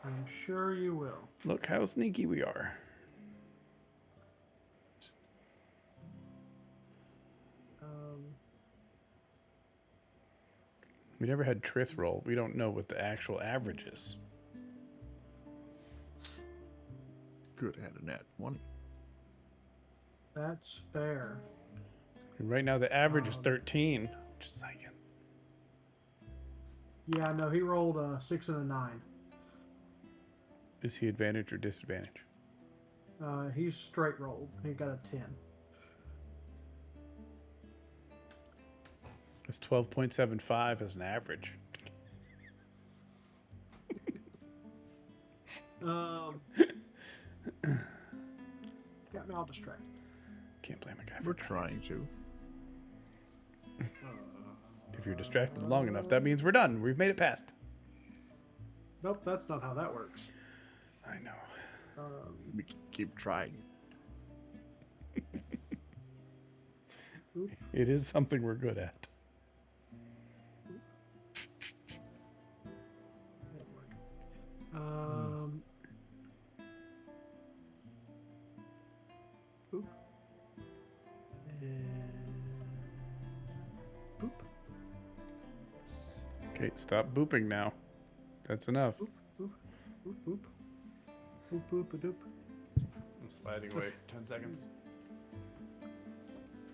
I'm sure you will. Look how sneaky we are. We never had Trith roll. We don't know what the actual average is. Good, I had a nat 20. That's fair. And right now the average is 13. Just saying. Yeah, no, he rolled a 6 and a 9. Is he advantage or disadvantage? He's straight rolled. He got a 10. It's 12.75 as an average. Got me all distracted. Can't blame a guy We're for trying to. If you're distracted long enough, that means we're done. We've made it past. Nope, that's not how that works. I know. We can keep trying. It is something we're good at. Boop. And boop. Okay, stop booping now. That's enough. Boop, boop, boop, boop. Boop, boop, a doop. I'm sliding away for 10 seconds.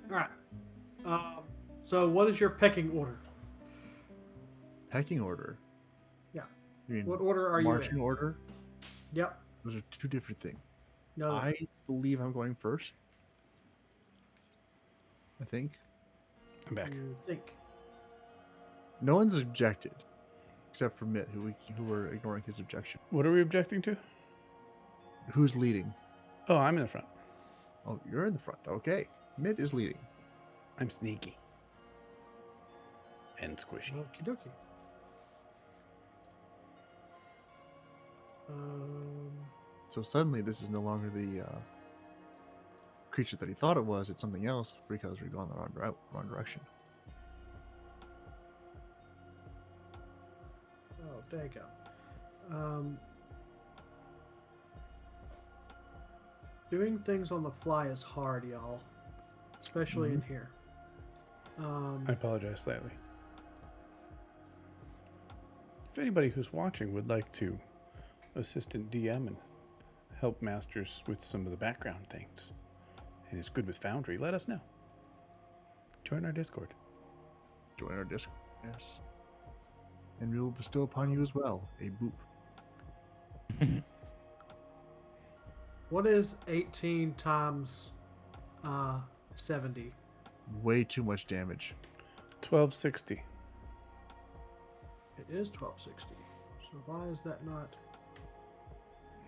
All right. So what is your pecking order? Pecking order. Yeah. You mean What order are you marching in? order? Yep. Those are two different things. No. I believe I'm going first. I think. I'm back. You think. No one's objected, except for Mitt, who were ignoring his objection. What are we objecting to? Who's leading? Oh, I'm in the front. Oh, you're in the front. Okay. Mitt is leading. I'm sneaky. And squishy. Okie dokie. So suddenly, this is no longer the creature that he thought it was. It's something else because we've gone the wrong direction. Oh, there you go. Doing things on the fly is hard, y'all. Especially in here. I apologize slightly. If anybody who's watching would like to assistant DM and help masters with some of the background things, and is good with Foundry, let us know. Join our Discord. Join our Discord. Yes. And we will bestow upon you as well a boop. What is 18 times 70? Way too much damage. 1260. It is 1260. So why is that not?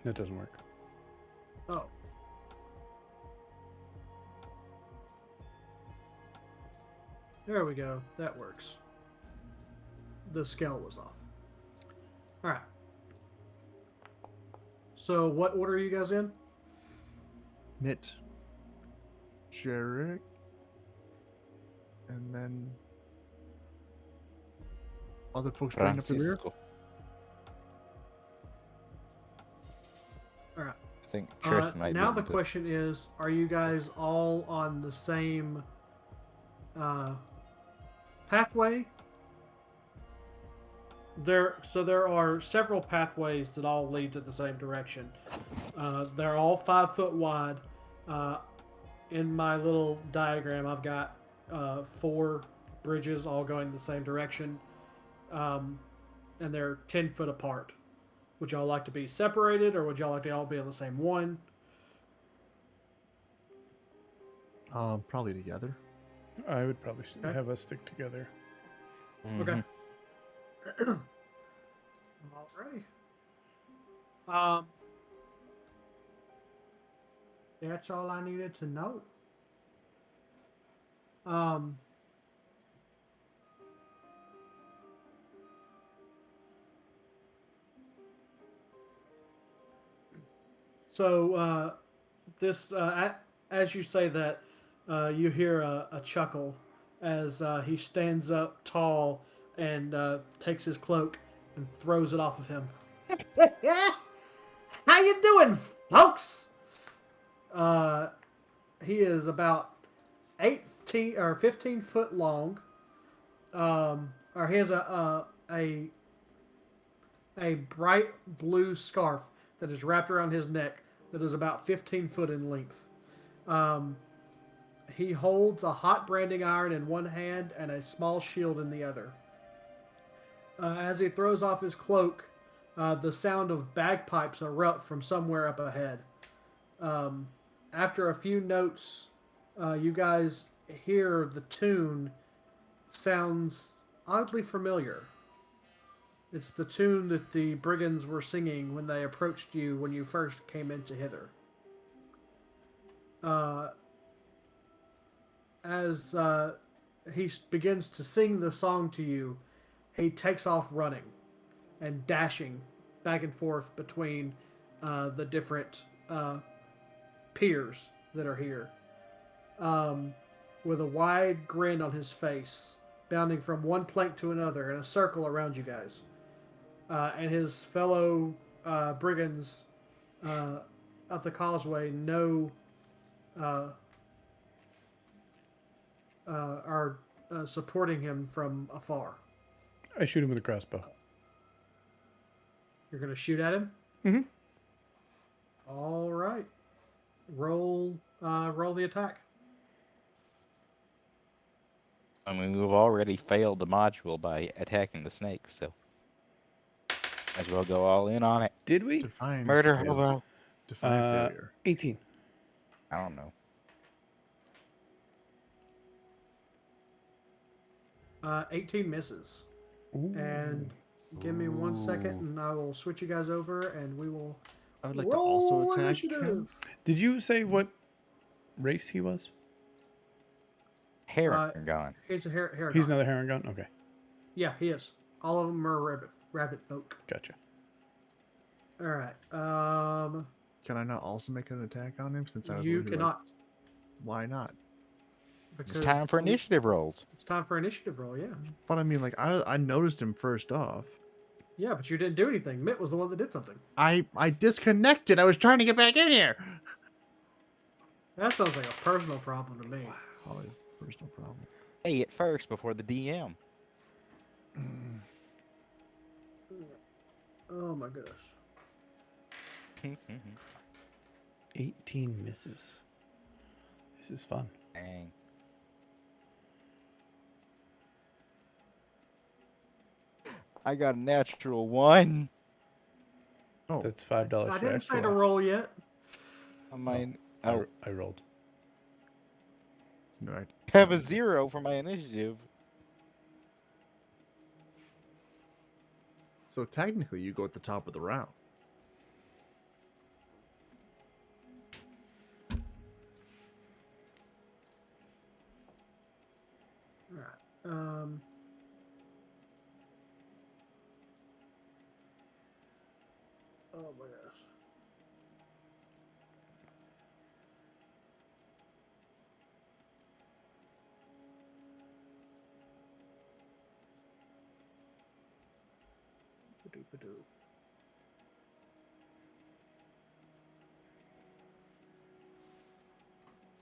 That doesn't work. Oh. There we go. That works. The scale was off. All right. So what order are you guys in? Mitt. Jerek. And then other folks bring up the rear. Francisco. All right. I think Trith might now be the the- question is, are you guys all on the same pathway? There are several pathways that all lead to the same direction. They're all 5 foot wide. In my little diagram, I've got 4 bridges all going the same direction, and they're 10 foot apart. Would y'all like to be separated, or would y'all like to all be on the same one? Probably together. I would probably Okay. have us stick together. Okay. Alrighty. That's all I needed to know. So this, as you say that, you hear a chuckle as he stands up tall and takes his cloak and throws it off of him. How you doing, folks? He is about 18 or 15 foot long. Or he has a bright blue scarf that is wrapped around his neck that is about 15 foot in length. He holds a hot branding iron in one hand and a small shield in the other. As he throws off his cloak, the sound of bagpipes erupt from somewhere up ahead. After a few notes, you guys hear the tune sounds oddly familiar. It's the tune that the brigands were singing when they approached you when you first came into hither. As he begins to sing the song to you, he takes off running and dashing back and forth between the different piers that are here, with a wide grin on his face, bounding from one plank to another in a circle around you guys. And his fellow brigands up the causeway are supporting him from afar. I shoot him with a crossbow. You're gonna shoot at him. Mhm. All right. Roll the attack. I mean, we've already failed the module by attacking the snakes, so might as well go all in on it. Did we? Define Murder failure. hobo. Define failure. 18. I don't know. 18 misses. Ooh. And give me 1 second, and I will switch you guys over, and we will I would like to also roll attack initiative. him. Did you say what race he was? Heron. He's a Haragon. He's another Heron. Okay, Yeah, he is. All of them are rabbit folk. gotcha. All right. Can I not also make an attack on him since I was You literally cannot. why not? Because It's time for initiative rolls. It's time for initiative roll. Yeah. But I mean, like I noticed him first off. Yeah, but you didn't do anything. Mitt was the one that did something. I disconnected. I was trying to get back in here. That sounds like a personal problem to me. Probably a personal problem. Hey, it first before the DM. Oh my goodness. 18 misses. This is fun. Dang. I got a natural 1. Oh, That's $5 I for didn't extra say to life. roll yet. I might I rolled. no, I have a 0 for my initiative. So technically, you go at the top of the round. All right. Oh my gosh. Ba-doo-ba-doo.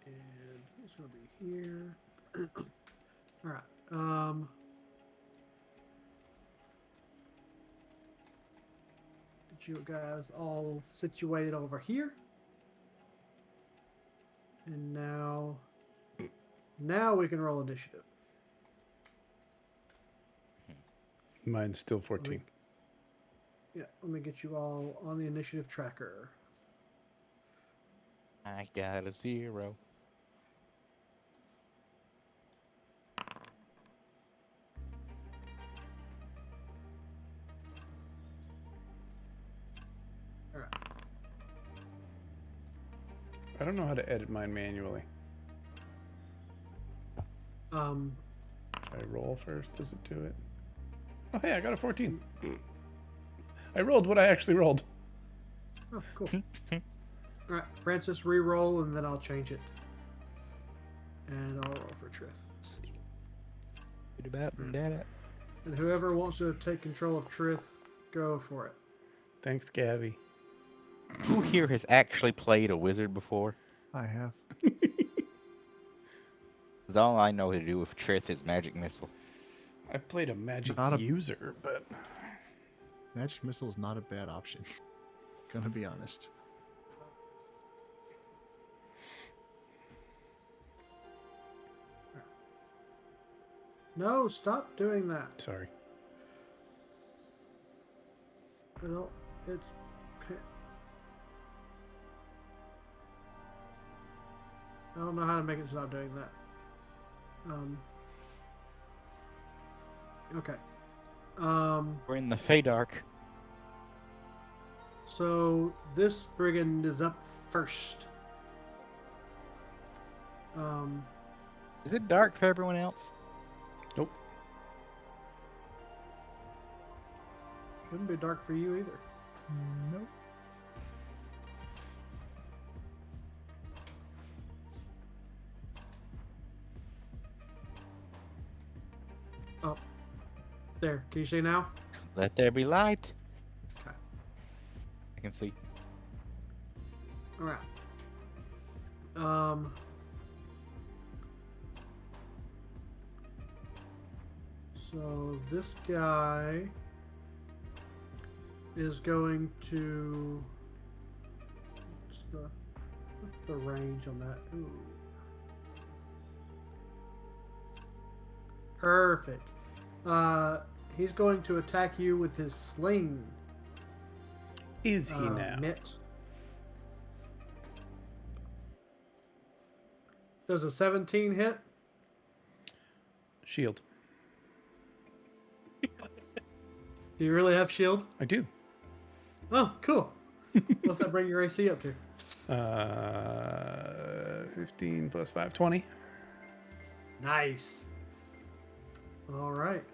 And he's gonna be here. All right. Get you guys all situated over here. And now we can roll initiative. Mine's still 14. Yeah, let me get you all on the initiative tracker. I got a 0. All right. I don't know how to edit mine manually. If I roll first, does it do it? Oh, hey, I got a 14. I rolled what I actually rolled. Oh, cool. All right, Francis, re-roll, and then I'll change it. And I'll roll for Trith. And whoever wants to take control of Trith, go for it. Thanks, Gavi. Who here has actually played a wizard before? I have. 'Cause all I know to do with Trith is magic missile. I've played a magic Not a- user, but Magic missile is not a bad option. Gonna be honest. No, stop doing that. sorry. No, it's... I don't know how to make it stop doing that. Okay. We're in the Feydark. So this brigand is up first. Is it dark for everyone else? Nope. Shouldn't be dark for you either. Nope. Oh, there. Can you see now? Let there be light. Okay. I can see. All right. So this guy is going to. What's the range on that? Ooh. Perfect. He's going to attack you with his sling. Is he now? Mitt. Does a 17 hit? Shield. Do you really have shield? I do. Oh, cool. What's that bring your AC up to? 15 plus 5, 20. Nice. All right.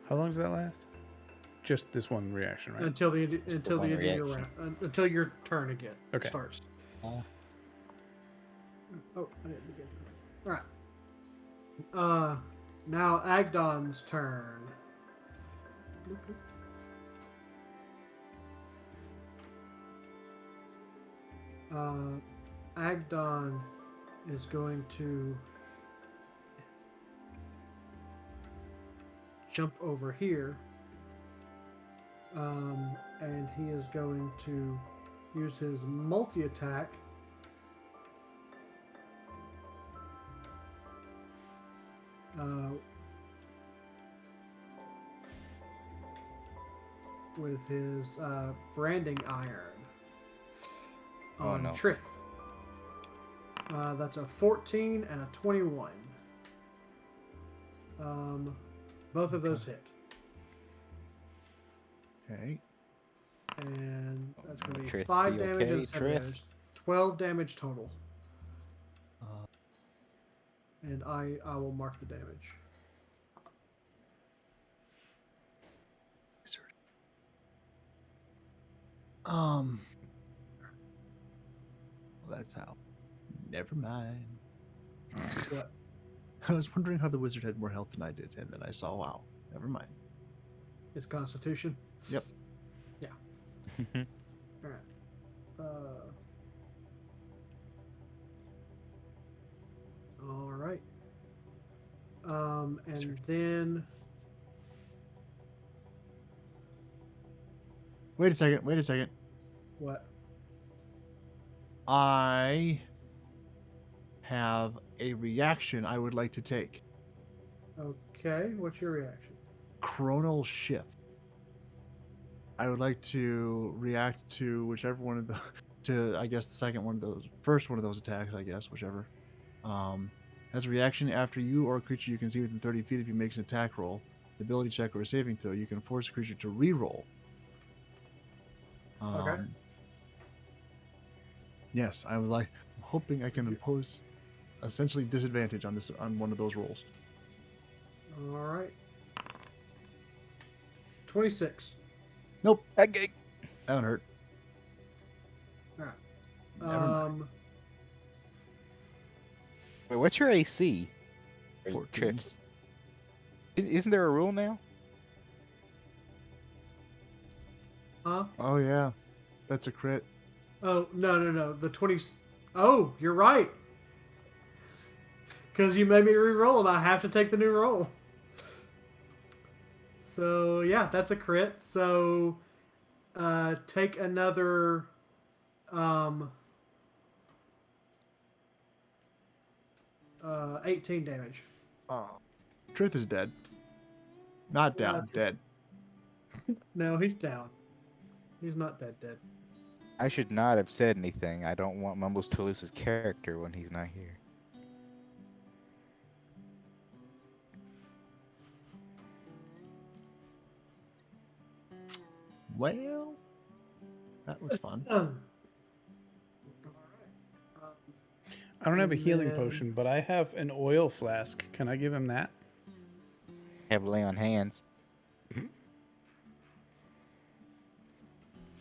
How long does that last? Just this one reaction, right? Until the end of your reaction. round, until your turn again Okay. starts. Oh. Oh, I didn't begin. All right. Now Agdon's turn. Agdon is going to jump over here, and he is going to use his multi-attack with his branding iron on no. Trith. That's a 14 and a 21. Both of those hit. Okay. And that's going to be Trith, 5 be damage okay, and 7 Trith? damage. 12 damage total. And I will mark the damage. Well, that's how. Never mind. What? I was wondering how the wizard had more health than I did, and then I saw, wow, never mind. His constitution? Yep. Yeah. Alright. Alright. And then... Wait a second. What? I have a reaction I would like to take. Okay, what's your reaction? Chronal shift. I would like to react to whichever one of the, to I guess the second one of those, first one of those attacks, I guess, whichever. As a reaction, after you or a creature you can see within 30 feet, if you make an attack roll, ability check, or a saving throw, you can force a creature to re-roll. Okay. Yes, I'm hoping I can impose essentially disadvantage on one of those rolls. Alright. 26. Nope, Okay. that one hurt. Alright. Never mind. Wait, what's your AC? 14. Trips. Isn't there a rule now? Huh? Oh yeah, that's a crit. Oh, no. The 20... Oh, you're right. Because you made me re-roll and I have to take the new roll. So, yeah, that's a crit. So, take another... 18 damage. Oh, Trith is dead. Not down, dead. No, he's down. He's not dead. I should not have said anything. I don't want Mumbles to lose his character when he's not here. Well, that was fun. I don't have a healing then- potion, but I have an oil flask. Can I give him that? Have lay on hands.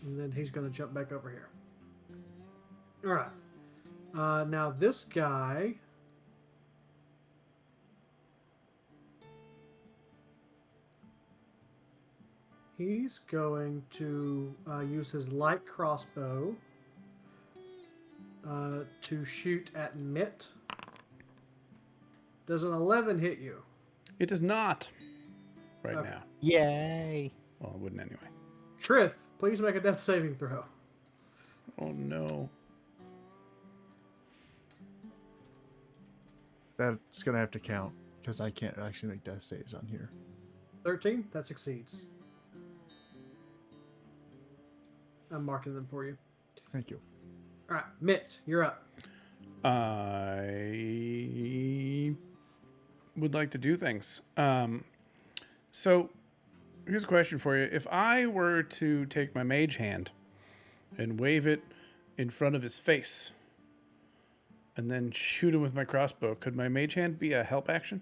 And then he's going to jump back over here. All right. Now this guy... He's going to use his light crossbow to shoot at Mitt. Does an 11 hit you? It does not. Right Okay. now. Yay! Well, it wouldn't anyway. Trith, Please make a death saving throw. Oh no. That's gonna have to count because I can't actually make death saves on here. 13. That succeeds. I'm marking them for you. Thank you. All right, Mitt, you're up. I would like to do things. So here's a question for you. If I were to take my mage hand and wave it in front of his face and then shoot him with my crossbow, could my mage hand be a help action?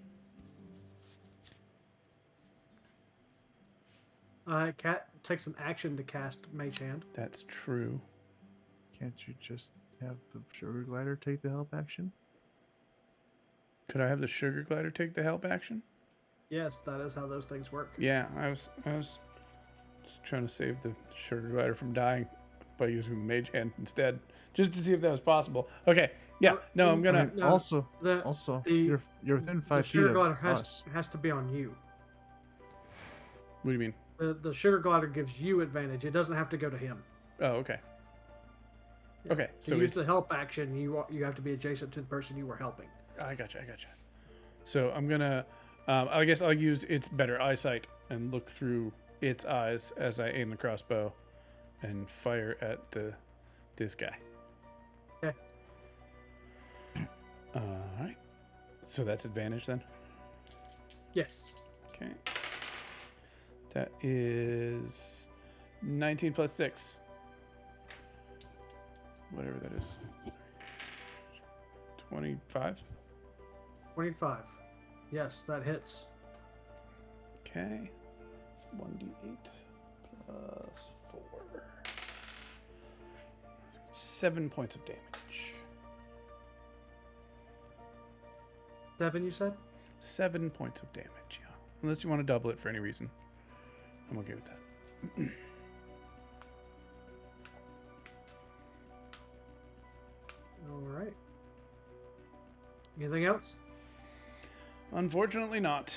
Cat takes an action to cast Mage Hand. That's true. Can't you just have the sugar glider take the help action? Could I have the sugar glider take the help action? Yes, that is how those things work. Yeah, I was just trying to save the sugar glider from dying by using the mage hand instead, just to see if that was possible. Okay, yeah, no, I'm gonna. No, Also, the- you're within 5 the feet sugar of glider us. has to be on you. What do you mean? The sugar glider gives you advantage. It doesn't have to go to him. Oh, okay. Okay, To so use it's, the help action, you have to be adjacent to the person you were helping. I gotcha. So I'm gonna, I guess I'll use its better eyesight and look through its eyes as I aim the crossbow and fire at this guy. Okay. All right. So that's advantage then. Yes. Okay. That is 19 plus 6. Whatever that is. 25. 25. Yes, that hits. Okay. 1d8 plus 4. 7 points of damage. 7, you said? 7 points of damage, yeah. Unless you want to double it for any reason. I'm okay with that. All right. Anything else? Unfortunately not.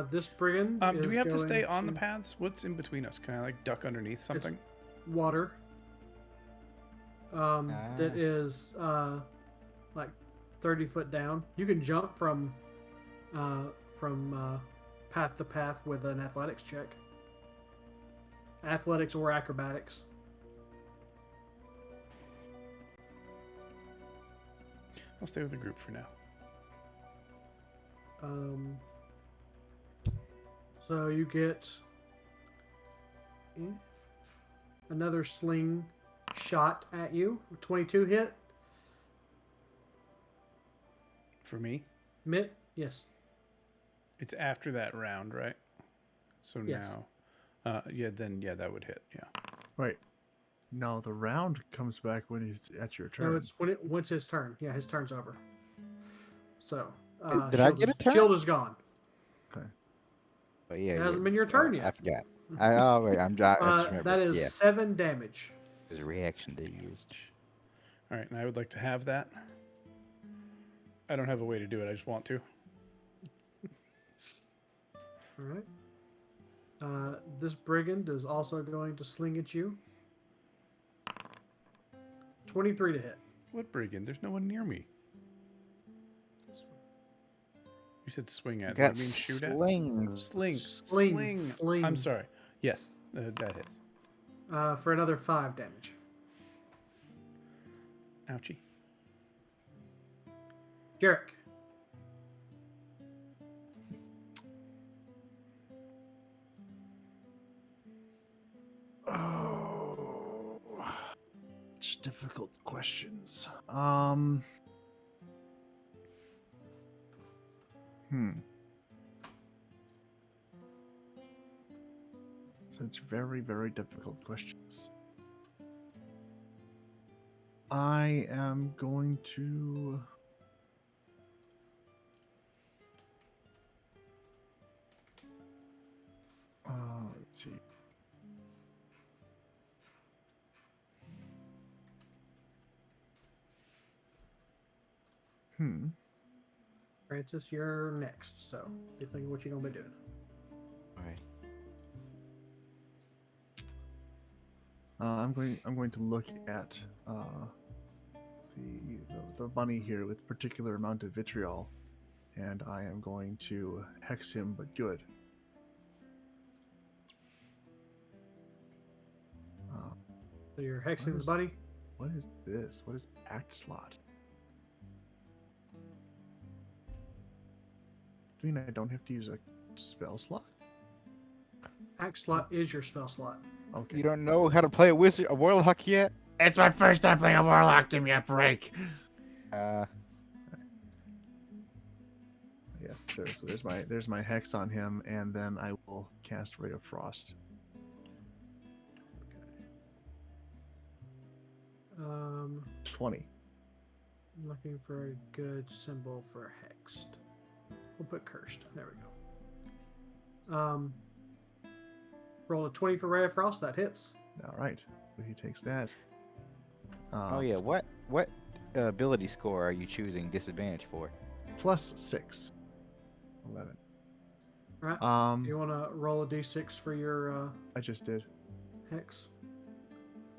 This brigand. Do we have to is stay going on the to paths? What's in between us? Can I like duck underneath something? Water. That is like 30 foot down. You can jump from path to path with an athletics check. Athletics or acrobatics. I'll stay with the group for now. So you get another sling shot at you. 22 hit. For me? Mitt, yes. It's after that round, right? So Yes. now, yeah, that would hit. Yeah. Wait. No, the round comes back when he's at your turn. No, it's once his turn. Yeah, his turn's over. So Did I get a turn? Shield is gone. Okay. But yeah, It hasn't been your turn yet. I forgot. Oh wait, I just remembered. That is 7 damage. His reaction that he used. All right, and I would like to have that. I don't have a way to do it. I just want to. All right. This brigand is also going to sling at you. 23 to hit. What brigand? There's no one near me. You said swing at. Got I mean shoot at? slings. Sling. I'm sorry. Yes, that hits. For another 5 damage. Ouchie. Jerek. Oh, such difficult questions. Such very, very difficult questions. I am going to. Let's see. Francis, you're next. So, be thinking what you're gonna be doing. All I'm going to look at the bunny here with particular amount of vitriol, and I am going to hex him, but good. So you're hexing the is- bunny? What is this? What is act slot? Do you mean I don't have to use a spell slot? Act slot is your spell slot. Okay. You don't know how to play a warlock yet? It's my first time playing a warlock. Give me a break. Yes, so there's my hex on him, and then I will cast Ray of Frost. Okay. 20. I'm looking for a good symbol for hexed. We'll put cursed. There we go. Roll a 20 for Ray of Frost. That hits. All right, so he takes that. Oh yeah, what ability score are you choosing disadvantage for? Plus 6. 11. Right. You want to roll a d6 for your I just did. hex?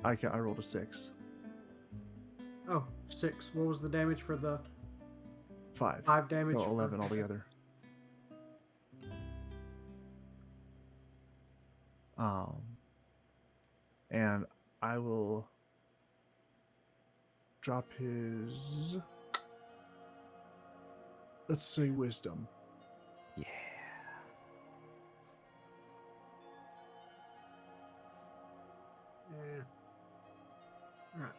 I rolled a 6. Oh, 6. What was the damage for the 5. 5 damage? So for- 11 altogether. And I will drop his, let's say, wisdom. Yeah. Yeah. Alright.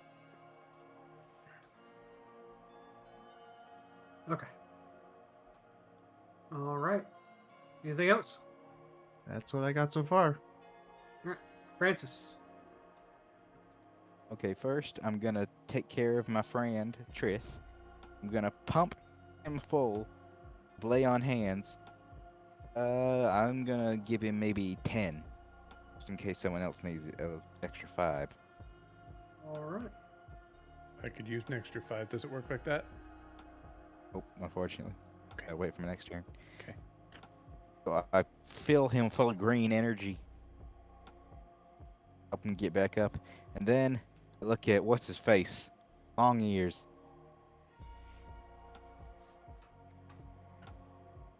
Okay. Alright. Anything else? That's what I got so far. Francis. Okay, first I'm gonna take care of my friend Trith. I'm gonna pump him full, lay on hands. I'm gonna give him maybe 10, just in case someone else needs an extra 5. Alright. I could use an extra 5. Does it work like that? Oh, unfortunately. Okay. I'll wait for my next turn. Okay. So I fill him full of green energy. Help him get back up. And then I look at what's his face. Long ears.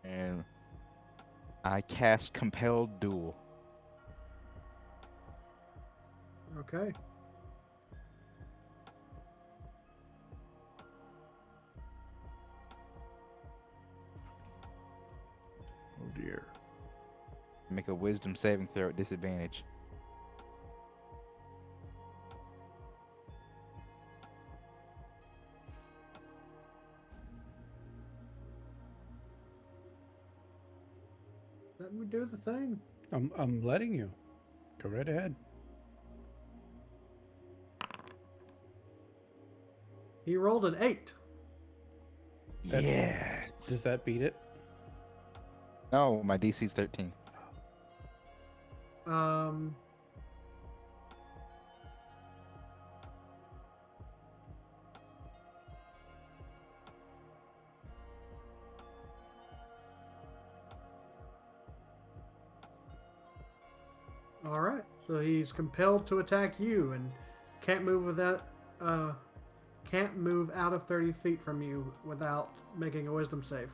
And I cast Compelled Duel. Okay. Oh dear. Make a wisdom saving throw at disadvantage. Let me do the thing. I'm letting you. Go right ahead. He rolled an 8. That- Yes. Does that beat it? No, my DC's 13. Um. All right. So he's compelled to attack you and can't move without can't move out of 30 feet from you without making a wisdom save.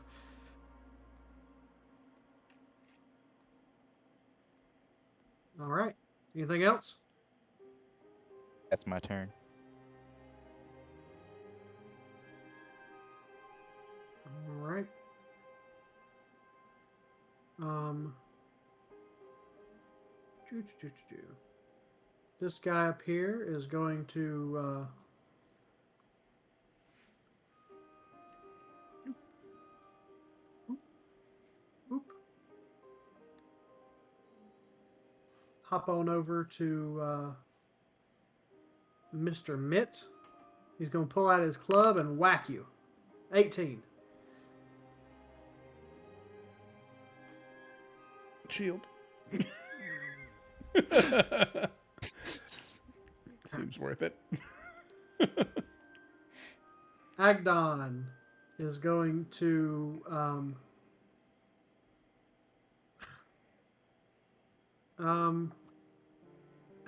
All right. Anything else? That's my turn. All right. This guy up here is going to hop on over to Mr. Mitt. He's going to pull out his club and whack you. 18. Shield. Seems worth it. Agdon is going to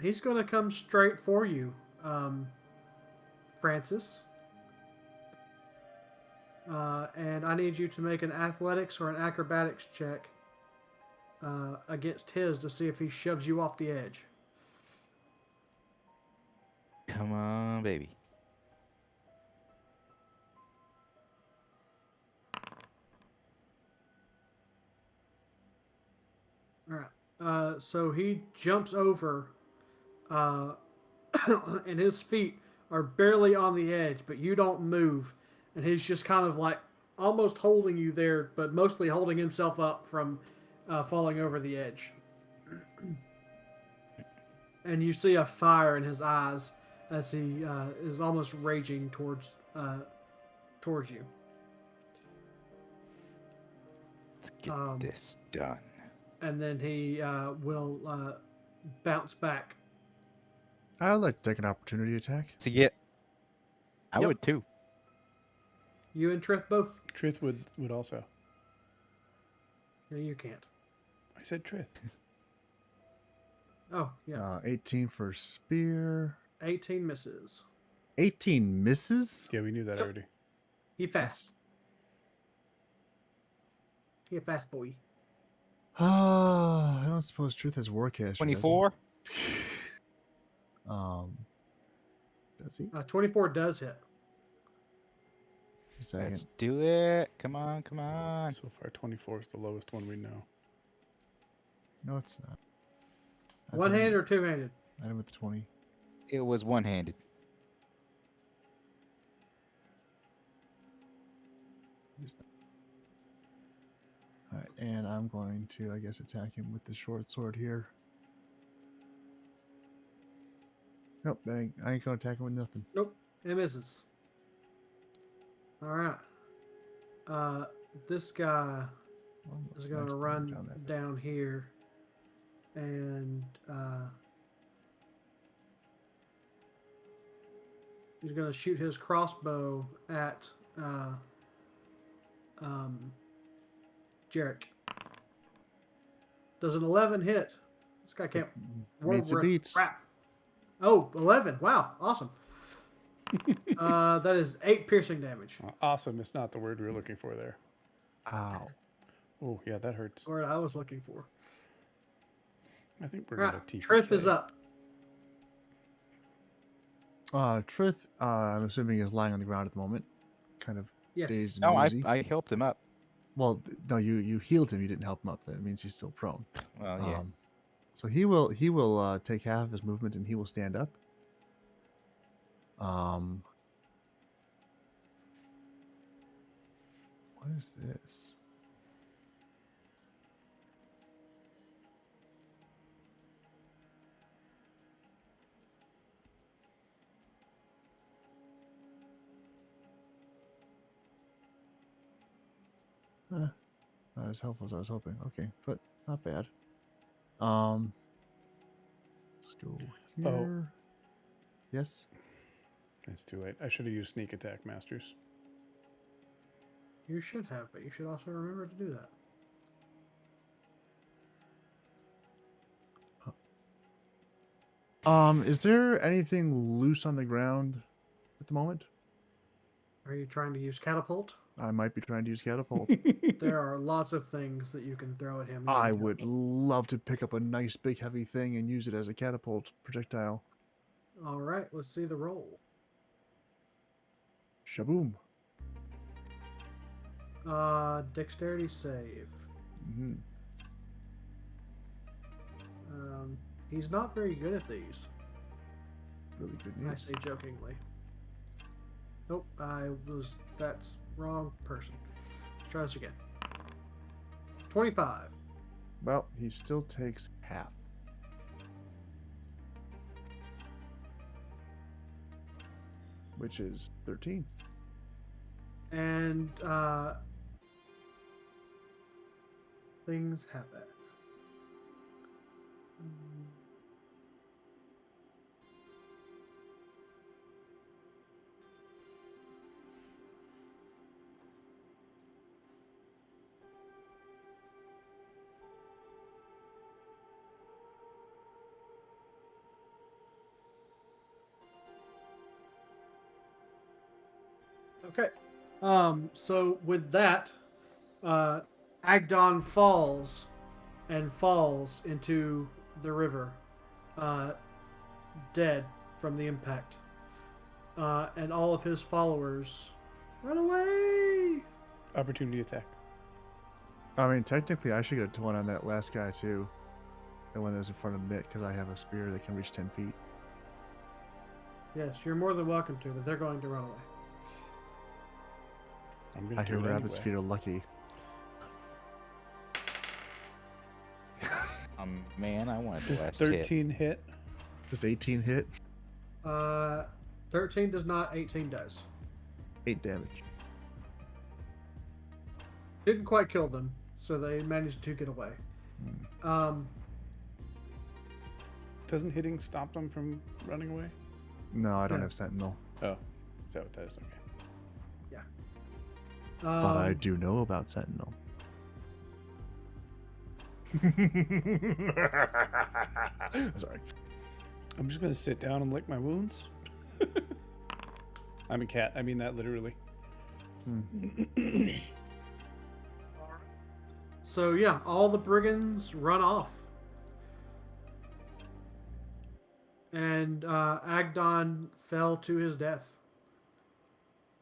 He's going to come straight for you, Francis. And I need you to make an athletics or an acrobatics check against his to see if he shoves you off the edge. Come on, baby. All right. So he jumps over, and his feet are barely on the edge, but you don't move, and he's just kind of like almost holding you there, but mostly holding himself up from falling over the edge. And you see a fire in his eyes as he is almost raging towards you. Let's get this done. And then he will bounce back. I'd like to take an opportunity attack. See it? I Yep. would too. You and Trith both. Trith would also. No, you can't. I said Trith. Oh, yeah. 18 for spear. 18 misses. 18 misses? Yeah, we knew that Yep. already. He fast. He a fast boy. I don't suppose Truth has Warcaster. 24? Does he? 24 does hit. Just a second. Let's do it. Come on, come on. So far, 24 is the lowest one we know. No, it's not. One-handed or two-handed? I hit with 20. It was one-handed. Alright, and I'm going to, I guess, attack him with the short sword here. Nope, I ain't gonna attack him with nothing. Nope. It misses. All right. This guy Almost is going to maxed run damage on that. down here. And he's going to shoot his crossbow at Jerek. Does an 11 hit? This guy can't. Meets the beats. Crap. Oh, 11. Wow. Awesome. That is 8 piercing damage. Awesome is not the word we were looking for there. Ow. Oh, yeah, that hurts. Word I was looking for. I think we're All going right. to Trith is up. Trith, I'm assuming, is lying on the ground at the moment. Kind of Yes. dazed and No, woozy. I helped him up. Well, no, you healed him. You didn't help him up. That means he's still prone. Well, yeah. So he will take half of his movement and he will stand up. What is this? Not as helpful as I was hoping. Okay, but not bad. Let's go here. Oh. Yes. It's too late. I should have used sneak attack, Masters. You should have, but you should also remember to do that. Is there anything loose on the ground at the moment? Are you trying to use catapult? I might be trying to use catapult. There are lots of things that you can throw at him. I using would catapult. love to pick up a nice big heavy thing and use it as a catapult projectile. All right, let's see the roll. Shaboom. Dexterity save. Hmm. He's not very good at these. Really good I news. say jokingly. Nope, that's wrong person. Let's try this again. 25. Well, he still takes half. Which is 13. And things happen. Okay. So with that, Agdon falls into the river, uh, dead from the impact. And all of his followers run away. Opportunity attack. I mean, technically, I should get a 1 on that last guy too. The one that was in front of Mitt, because I have a spear that can reach 10 feet. Yes, you're more than welcome to, but they're going to run away. I'm gonna I do hear it rabbit's anyway. feet are lucky. Man, I wanted to Does last hit. 13 hit? Does 18 hit? 13 does not, 18 does. 8 damage. Didn't quite kill them, so they managed to get away. Doesn't hitting stop them from running away? No, I don't Yeah. have Sentinel. Oh, is that what that is? Okay. But I do know about Sentinel. Sorry. I'm just gonna sit down and lick my wounds. I'm a cat. I mean that literally. So yeah, all the brigands run off. And Agdon fell to his death.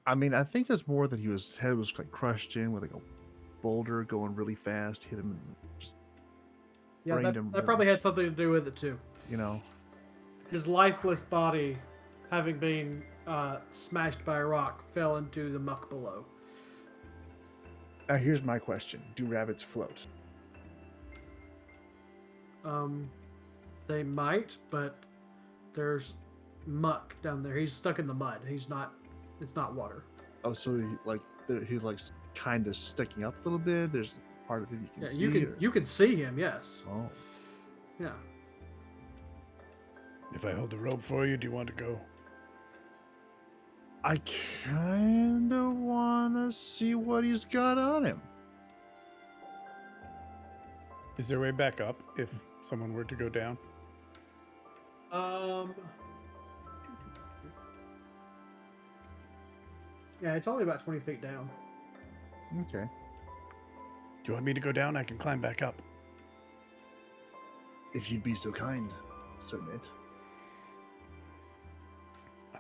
I mean, I think it's more that his head was like crushed in with like a boulder going really fast, hit him, and just Yeah, brained that, him. that probably had something to do with it too. You know, His lifeless body, having been smashed by a rock, fell into the muck below. now here's my question: do rabbits float? They might, but there's muck down there. He's stuck in the mud. He's not. It's not water. Oh, so he's like kind of sticking up a little bit. There's part of it you can Yeah, see. you can see him. Yes. Oh, Yeah. If I hold the rope for you, do you want to go? I kind of want to see what he's got on him. Is there a way back up if someone were to go down? Yeah, it's only about 20 feet down. Okay. Do you want me to go down? I can climb back up. If you'd be so kind, Sir Mitt.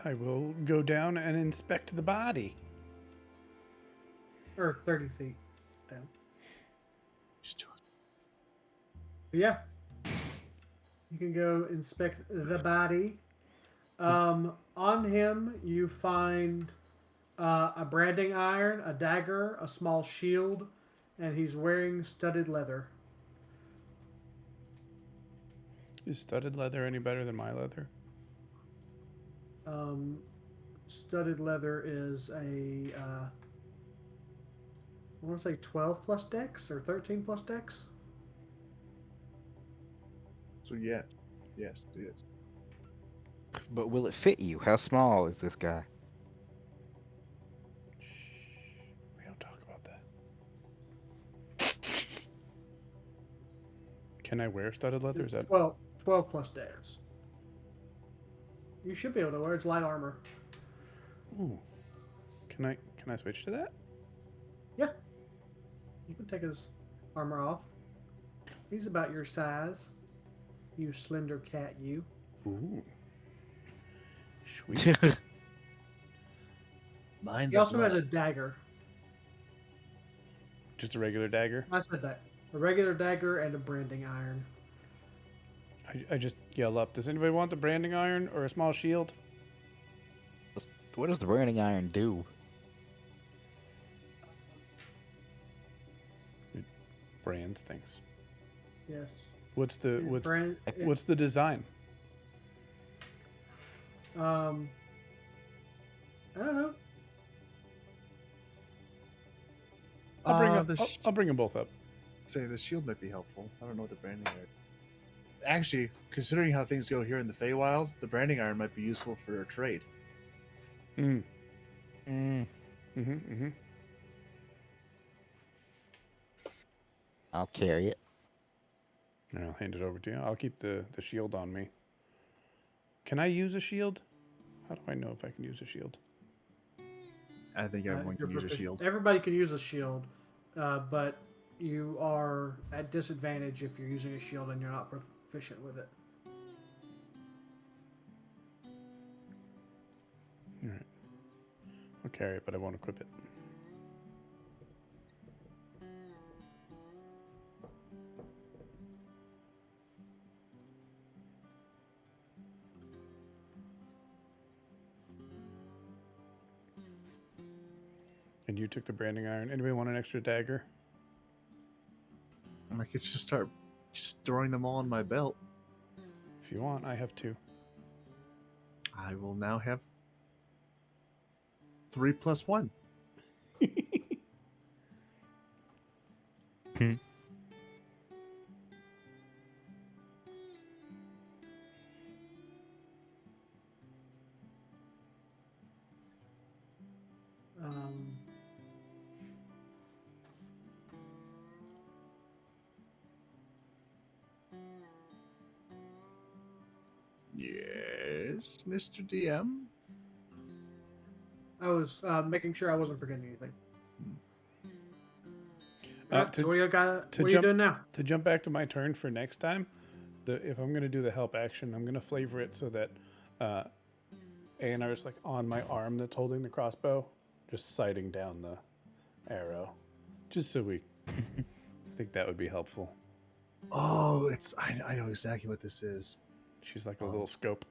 I will go down and inspect the body. Or 30 feet down. Just jealous. But yeah. You can go inspect the body. On him, you find a branding iron, a dagger, a small shield, and he's wearing studded leather. Is studded leather any better than my leather? Studded leather is I want to say 12 plus dex or 13 plus dex. So yes, it is. But will it fit you? How small is this guy? We don't talk about that. Can I wear studded leather? Is that 12 plus dex. You should be able to wear it's light armor. Ooh. Can I switch to that? Yeah. You can take his armor off. He's about your size. You slender cat, you. Ooh. Sweet. Mind He the also has blood. a dagger. Just a regular dagger? I said that. A regular dagger and a branding iron. I just yell up, does anybody want the branding iron or a small shield? What does the branding iron do? It brands things. Yes. What's the Brand, what's the design? I don't know. I'll bring them both up. Say the shield might be helpful. I don't know what the branding iron. Actually, considering how things go here in the Feywild, the branding iron might be useful for a trade. Mm. Mm, Mm-hmm. I'll carry it. And I'll hand it over to you. I'll keep the shield on me. Can I use a shield? How do I know if I can use a shield? I think everyone can use a shield. Everybody can use a shield, but you are at disadvantage if you're using a shield and you're not proficient with it. All right. I'll carry it, but I won't equip it. And you took the branding iron. Anybody want an extra dagger? I could just start storing them all in my belt. If you want, I have 2. I will now have 3 + 1. Yes, Mr. DM. I was making sure I wasn't forgetting anything. To- So what to are you jump- doing now? To jump back to my turn for next time, if I'm going to do the help action, I'm going to flavor it so that A&R is like on my arm that's holding the crossbow, just sighting down the arrow. Just so we... I think that would be helpful. Oh, I know exactly what this is. She's like a little scope.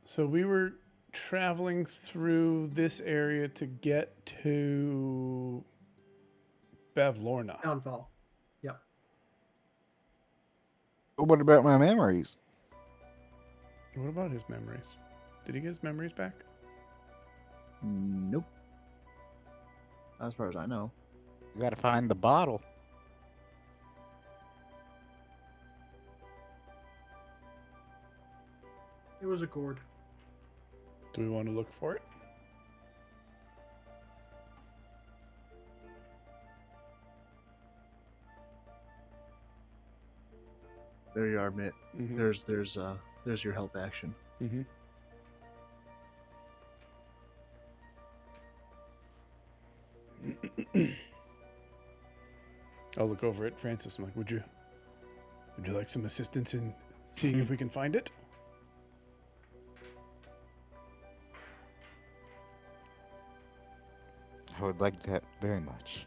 So we were traveling through this area to get to Bavlorna. Downfall. Yep. What about my memories? What about his memories? Did he get his memories back? Nope. As far as I know. You gotta find the bottle. It was a gourd. Do we want to look for it? There you are, Mitt. Mm-hmm. There's your help action. Mm-hmm. I'll look over at Francis. I'm like, would you like some assistance in seeing if we can find it? I would like that very much.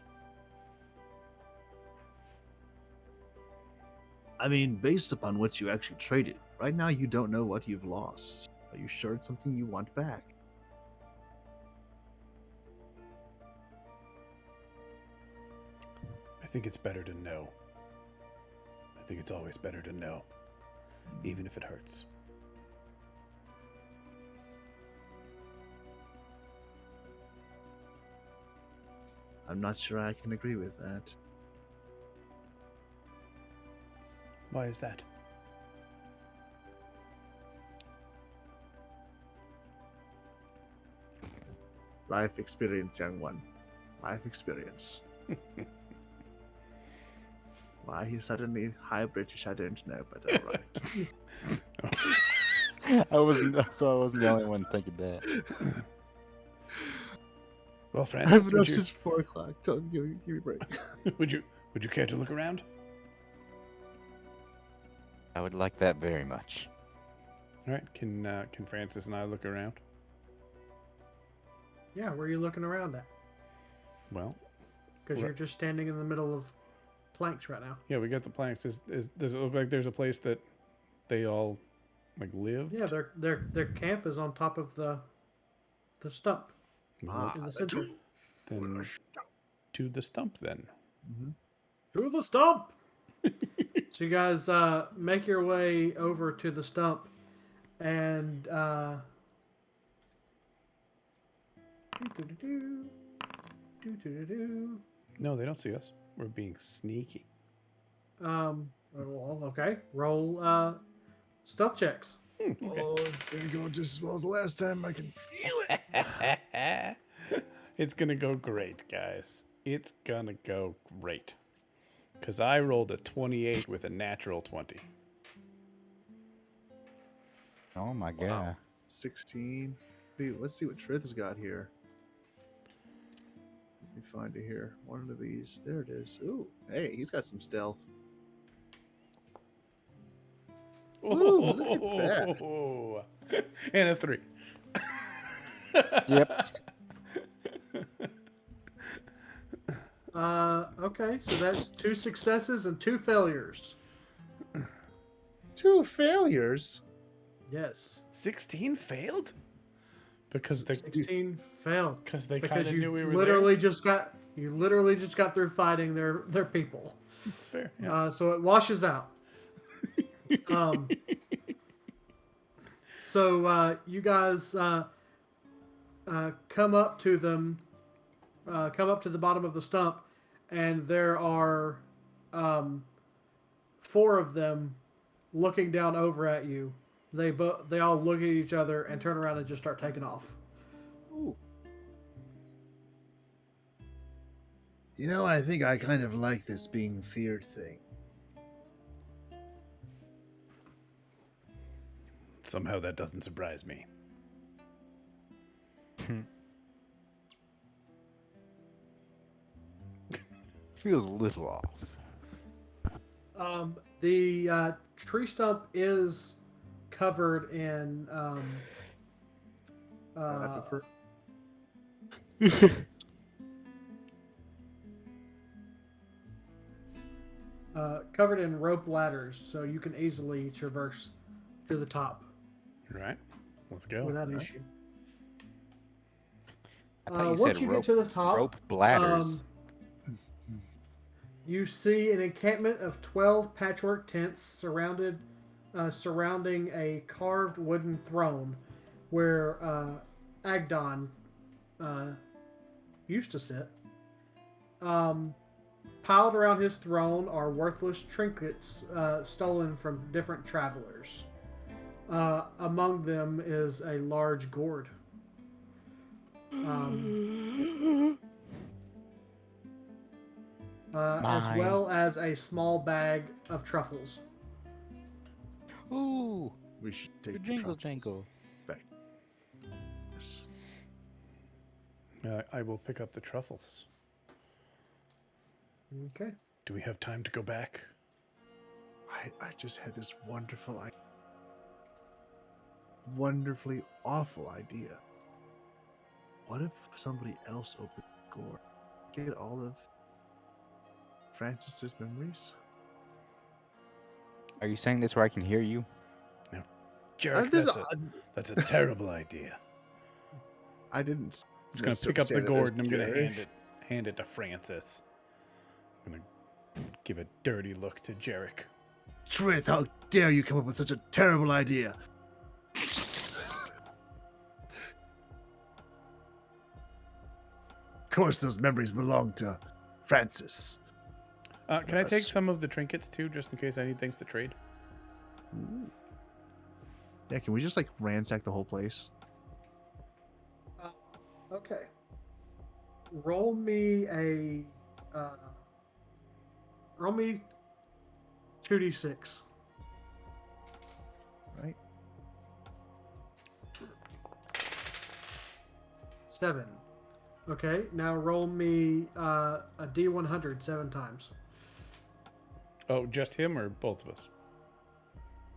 I mean, based upon what you actually traded, right now you don't know what you've lost. Are you sure it's something you want back? I think it's better to know. I think it's always better to know, even if it hurts. I'm not sure I can agree with that. Why is that? Life experience, young one. Life experience. Why he's suddenly high British, I don't know, but alright. I wasn't the only one thinking that. Well, I've Francis, been up would you, since 4 o'clock. Don't give me a break. would you care to look around? I would like that very much. All right, can Francis and I look around? Yeah, where are you looking around at? Well, Because you're just standing in the middle of planks right now. yeah, we got the planks. Does it look like there's a place that they all like live? Yeah, their camp is on top of the stump Well, in the center. then to the stump then. To the stump. So you guys make your way over to the stump, and No, they don't see us. We're being sneaky. well, okay. Roll stealth checks. Oh, it's gonna go just as well as the last time. I can feel it. It's gonna go great, guys. It's gonna go great. Because I rolled a 28 with a natural 20. Oh my god. Wow. 16. Let's see what Trith has got here. Let me find it here. One of these. There it is. Ooh, hey, he's got some stealth. Ooh, look at that. And a 3. Yep. Okay, so that's 2 successes and 2 failures. 2 failures? Yes. 16 failed? Because they 16 failed. because they kind Because of you knew we were literally there. just got through fighting their people. It's fair. Yeah. So it washes out. So you guys come up to them, come up to the bottom of the stump, and there are 4 of them looking down over at you. They all look at each other and turn around and just start taking off. Ooh. You know, I think I kind of like this being feared thing. Somehow that doesn't surprise me. Feels a little off. The tree stump is covered in covered in rope ladders, so you can easily traverse to the top Right. Let's go. without issue. I thought you Once said you rope, get to the top, rope bladders. you see an encampment of 12 patchwork tents surrounding a carved wooden throne where Agdon used to sit. Piled around his throne are worthless trinkets stolen from different travelers. Among them is a large gourd. As well as a small bag of truffles. Ooh, We should take the jingle truffles jangle. back. Yes. I will pick up the truffles. Okay. Do we have time to go back? I just had this wonderfully awful idea. What if somebody else opened the gourd? Get all of Francis's memories? Are you saying this where I can hear you? Jerek, that's a terrible idea. I didn't. I'm just going to pick up the gourd and I'm going to hand it to Francis. I'm going to give a dirty look to Jerek. Trith, how dare you come up with such a terrible idea? Of course, those memories belong to Francis. Can I take some of the trinkets too, just in case I need things to trade? Yeah, can we just ransack the whole place? Okay. Roll me 2d6. Right. 7. Okay, now roll me a d100 7 times. Oh, just him or both of us?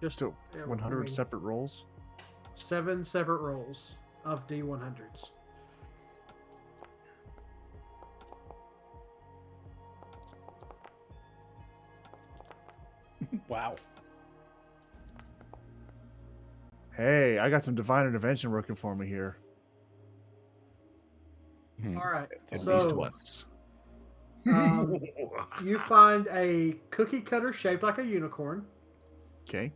Just So yeah, 100 separate rolls. 7 separate rolls of d100s. Wow. Hey, I got some divine intervention working for me here. All right, At so least once. you find a cookie cutter shaped like a unicorn. Okay.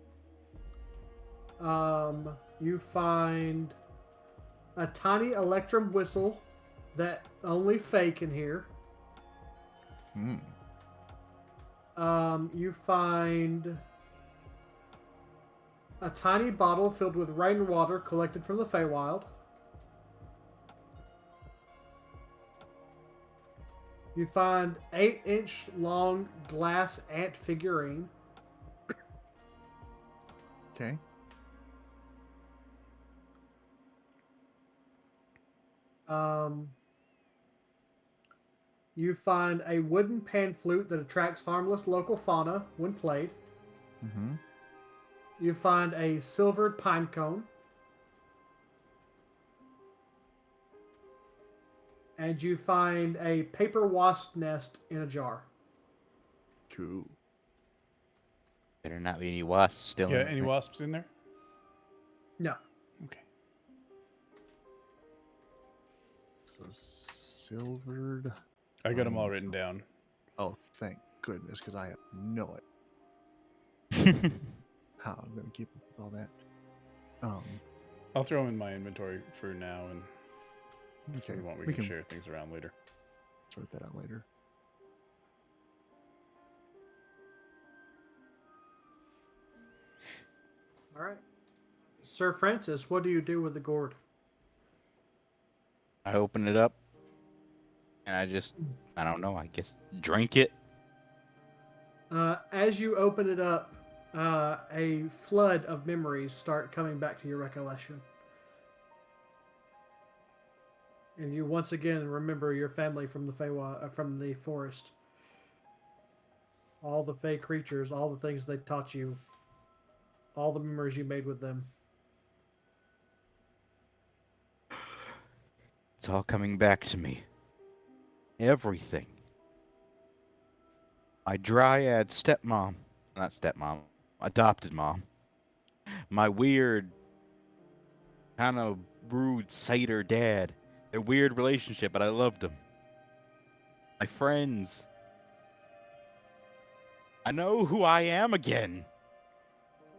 You find a tiny electrum whistle that only Faye can hear. Hmm. You find a tiny bottle filled with rainwater collected from the Feywild. You find 8-inch long glass ant figurine. Okay. Um, you find a wooden pan flute that attracts harmless local fauna when played. Mm-hmm. You find a silvered pine cone. And you find a paper wasp nest in a jar. Cool. Better not be any wasps still. Yeah, in any it. wasps in there? No. Okay. So silvered. I got them all Pine written cone. down. Oh, thank goodness, because I have no idea how I'm going to keep up with all that. I'll throw them in my inventory for now, and if Okay, we want, we we can can share things around later. sort that out later. All right. Sir Francis, what do you do with the gourd? I open it up, and I don't know, I guess drink it. As you open it up, a flood of memories start coming back to your recollection. And you once again remember your family from from the forest. All the fey creatures, all the things they taught you, all the memories you made with them. It's all coming back to me. Everything. My dryad not stepmom, adopted mom. My weird, kind of rude satyr dad. Their weird relationship, but I loved them. My friends. I know who I am again.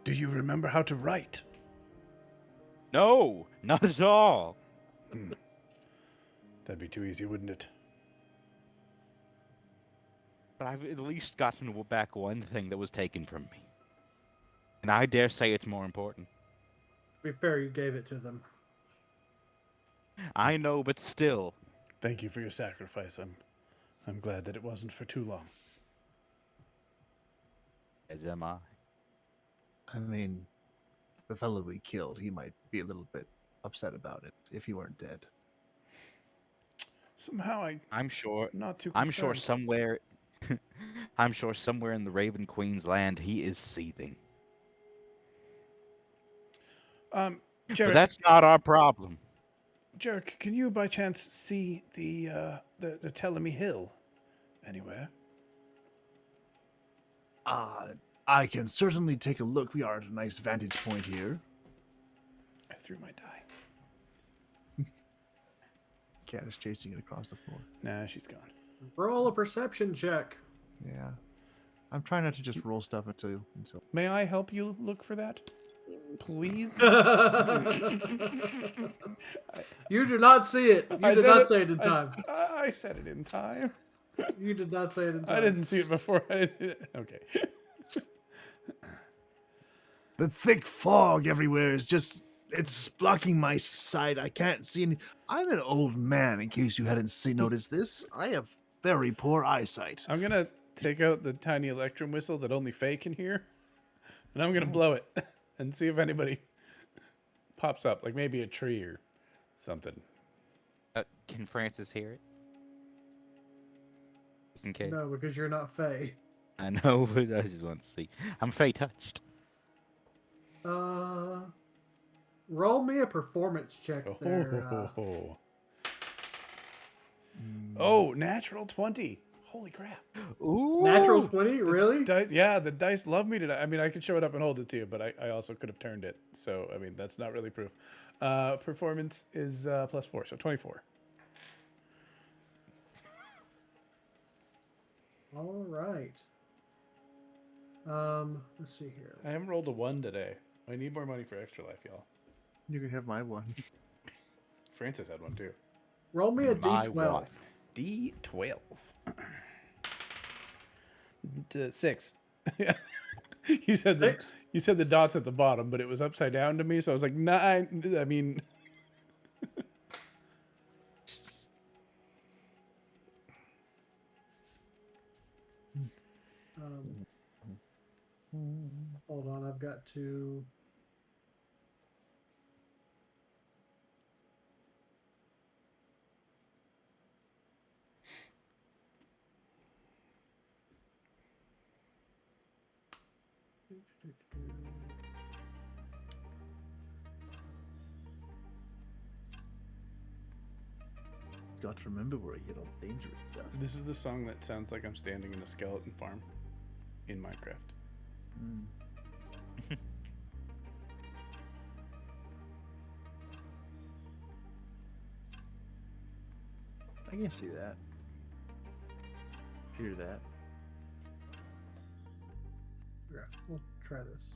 Do you remember how to write? No, not at all. That'd be too easy, wouldn't it? But I've at least gotten back one thing that was taken from me. And I dare say it's more important. To be fair, you gave it to them. I know, but still. Thank you for your sacrifice. I'm glad that it wasn't for too long. As am I. I mean, the fellow we killed, he might be a little bit upset about it if he weren't dead. Somehow I'm sure. not too I'm sure concerned. somewhere. I'm sure somewhere in the Raven Queen's land he is seething. But Jerek, that's not our problem. Jerek, can you by chance see the Telemy Hill anywhere? I can certainly take a look. We are at a nice vantage point here. I threw my die. Cat is chasing it across the floor. Nah, she's gone. Roll a perception check. Yeah. I'm trying not to just roll stuff until May I help you look for that? Please? You do not see it. You did not say it in time. I said it in time. You did not say it in time. I didn't see it before. Okay. the thick fog everywhere is just it's blocking my sight. I can't see any. I'm an old man, in case you hadn't noticed this. I have very poor eyesight. I'm gonna take out the tiny electrum whistle that only Faye can hear, and I'm gonna blow it and see if anybody pops up, like maybe a tree or something. Can Francis hear it? Just in case. No, because you're not fey. I know, but I just want to see. I'm Fey touched. Roll me a performance check there. Oh, natural 20. Holy crap. Ooh. Natural 20? Really? Yeah, the dice love me today. I mean, I could show it up and hold it to you, but I also could have turned it. So, I mean, that's not really proof. Performance is +4, so 24. All right. Let's see here. I haven't rolled a 1 today. I need more money for Extra Life, y'all. You can have my one. Francis had one too. Roll me a My D12. what? D12. 6. you said the dots at the bottom, but it was upside down to me, so I was like 9. I mean, Hold on, I've got to. Got to remember where you get all dangerous stuff. This is the song that sounds like I'm standing in a skeleton farm in Minecraft. I can see that. Hear that. Yeah, we'll try this.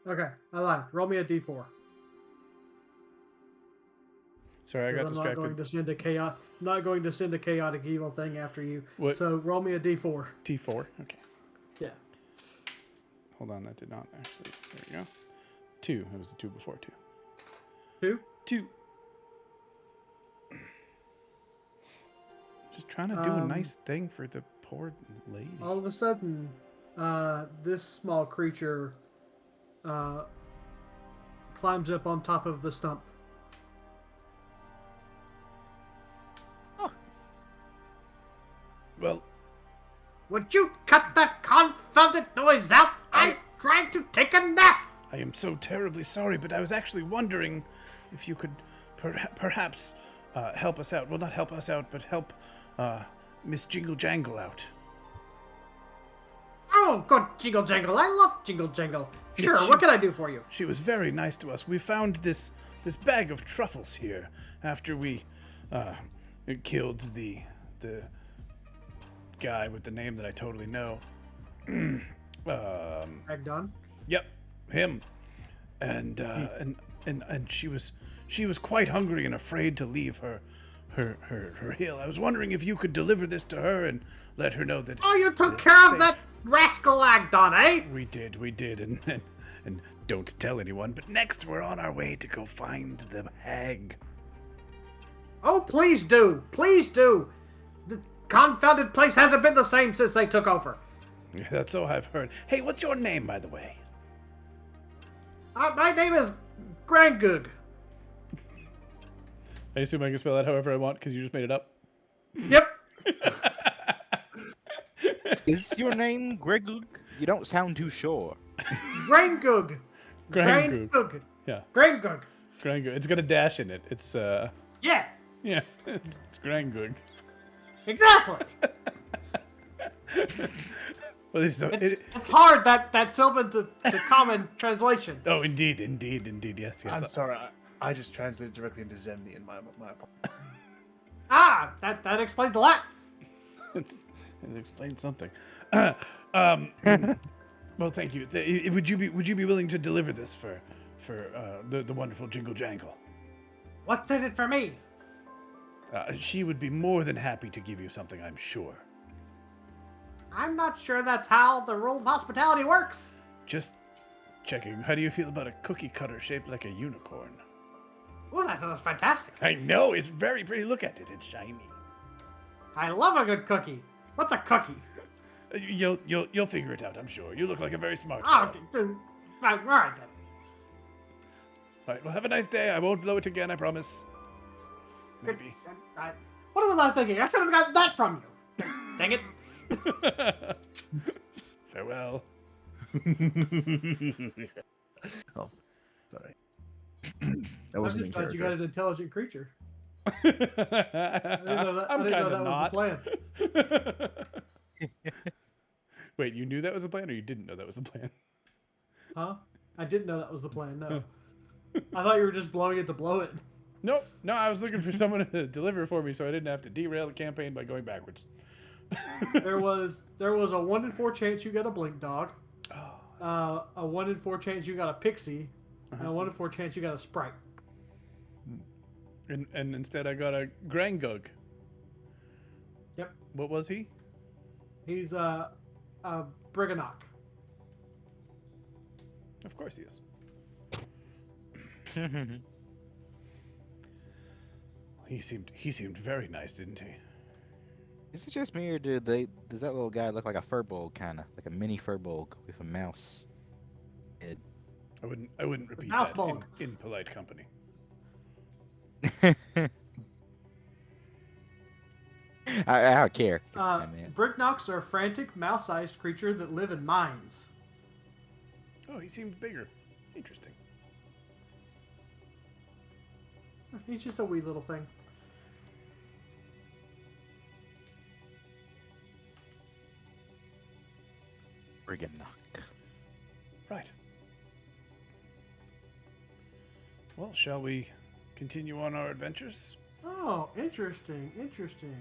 Okay, I lied. Roll me a d4. Sorry, I got I'm distracted. not going to send a chaotic evil thing after you. What? So roll me a d4. T4. Okay. Yeah. Hold on, that did not actually. There we go. 2. It was the 2 before 2. 2. 2. Just trying to do a nice thing for the poor lady. All of a sudden, this small creature climbs up on top of the stump. Well, Would you cut that confounded noise out? I'm trying to take a nap. I am so terribly sorry, but I was actually wondering if you could perhaps help us out. Well, not help us out, but help Miss Jingle Jangle out. Oh, good Jingle Jangle. I love Jingle Jangle. Sure, Yes, what can I do for you? She was very nice to us. We found this bag of truffles here after we killed the guy with the name that I totally know. Agdon? Yep, him. And she was quite hungry and afraid to leave her hill. I was wondering if you could deliver this to her and let her know that. Oh, you took it's care of safe. that rascal Agdon, eh? We did, and don't tell anyone. But next, we're on our way to go find the hag. Oh, please do. Please do. The confounded place hasn't been the same since they took over. Yeah, that's all I've heard. Hey, what's your name, by the way? My name is Grangug. I assume I can spell that however I want because you just made it up. Yep. Is your name Gregug? You don't sound too sure. Grangug. Grangug. Yeah, Grangug. Grangug. It's got a dash in it. It's Yeah, yeah, it's Grangug. exactly. Well, so It's hard, that Sylvan to common translation. oh, indeed, yes. I'm sorry. I just translated directly into Zemnian. My apologies. Ah, that explains a lot. It explains something. Well, thank you. Would you be willing to deliver this for the wonderful Jingle Jangle? What's in it for me? She would be more than happy to give you something, I'm sure. I'm not sure that's how the rule of hospitality works. Just checking. How do you feel about a cookie cutter shaped like a unicorn? Ooh, that sounds fantastic. I know, it's very pretty. Look at it, it's shiny. I love a good cookie. What's a cookie? You'll figure it out, I'm sure. You look like a very smart Oh, fellow. all right then. All right, well, have a nice day. I won't blow it again, I promise. Maybe. What was I thinking? I should have gotten that from you. Dang it. Farewell. Oh, sorry. That wasn't I in just thought you got character. an intelligent creature. I'm I didn't know that was the plan. Wait, you knew that was the plan, or you didn't know that was the plan? Huh? I didn't know that was the plan, no. I thought you were just blowing it to blow it. Nope. No, I was looking for someone to deliver for me, so I didn't have to derail the campaign by going backwards. There was a 1 in 4 chance you got a blink dog. Oh. A 1 in 4 chance you got a pixie. And a 1 in 4 chance you got a sprite. And instead I got a Grangug. Yep. What was he? He's a Briganock. Of course he is. He seemed very nice, didn't he? Is it just me, or does that little guy look like a furbolg, kind of like a mini furbolg with a mouse head? I wouldn't repeat mouse that ball. in polite company. Out of character. Brignocks are a frantic, mouse-sized creature that live in mines. Oh, he seemed bigger. Interesting. He's just a wee little thing. Friggin' knock. Right. Well, shall we continue on our adventures? Oh, interesting, interesting.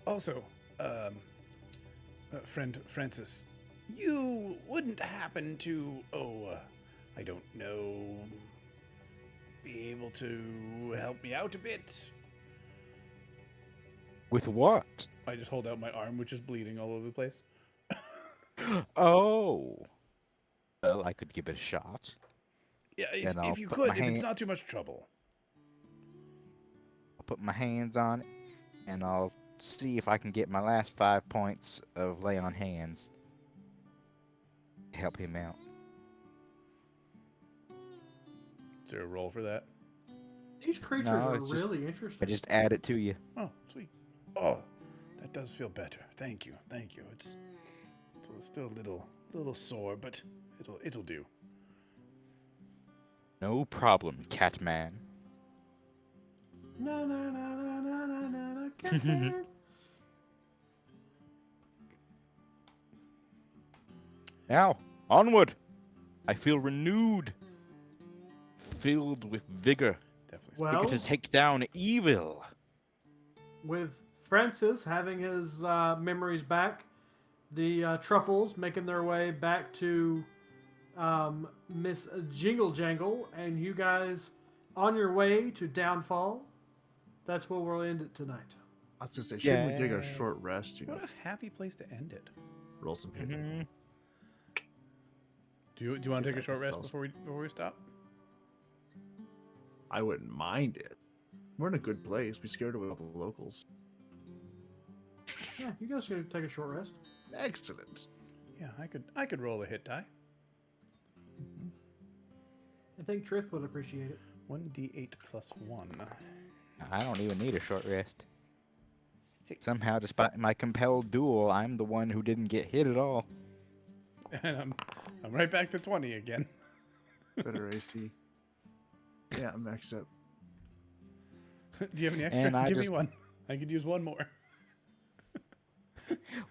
Also, friend Francis, you wouldn't happen to, I don't know, be able to help me out a bit? With what? I just hold out my arm, which is bleeding all over the place. Oh. Well, I could give it a shot. Yeah, Then I'll if you put could, my if it's hand- not too much trouble. I'll put my hands on it, and I'll see if I can get my last 5 points of lay on hands to help him out. Is there a roll for that? These creatures No, are it's just- really I interesting. just add it to you. Oh, sweet. Oh, that does feel better. Thank you, thank you. It's still a little sore, but it'll do. No problem, Catman. No, no, no, no, no, no, no, no, Captain. Now, onward! I feel renewed, filled with vigor, Definitely. Well, to take down evil. with Francis having his memories back, the Truffles making their way back to Miss Jingle Jangle, and you guys on your way to Downfall. That's where we'll end it tonight. I was gonna say, shouldn't we take a Yeah. short rest? You know, What a happy place to end it. roll some hit. Mhm. Do you want to take a short rest Else. before we stop? I wouldn't mind it. We're in a good place. We scared away all the locals. Yeah, you guys can take a short rest. Excellent. Yeah, I could roll a hit die. I think Trith would appreciate it. 1d8 plus 1. I don't even need a short rest. 6. Somehow, despite my compelled duel, I'm the one who didn't get hit at all. And I'm right back to 20 again. Better AC. Yeah, I'm maxed up. Do you have any extra? And I Give me just- one. I could use one more.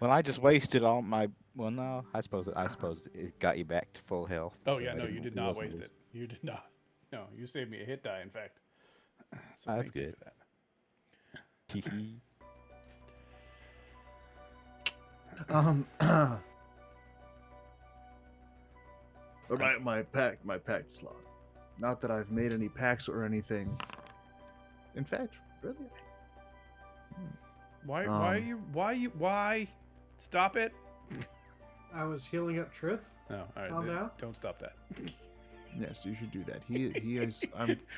Well, I just wasted all my. Well, no, I suppose it got you back to full health. Oh so yeah, I no, didn't- you did it not wasn't waste waste. it. You did not. No, you saved me a hit die, in fact. So That's thank you good. for that. Hee-hee. My pact slot. Not that I've made any packs or anything. In fact, really, Why? Stop it. I was healing up Trith. No, all right. Calm then down. Don't stop that. yes, you should do that. He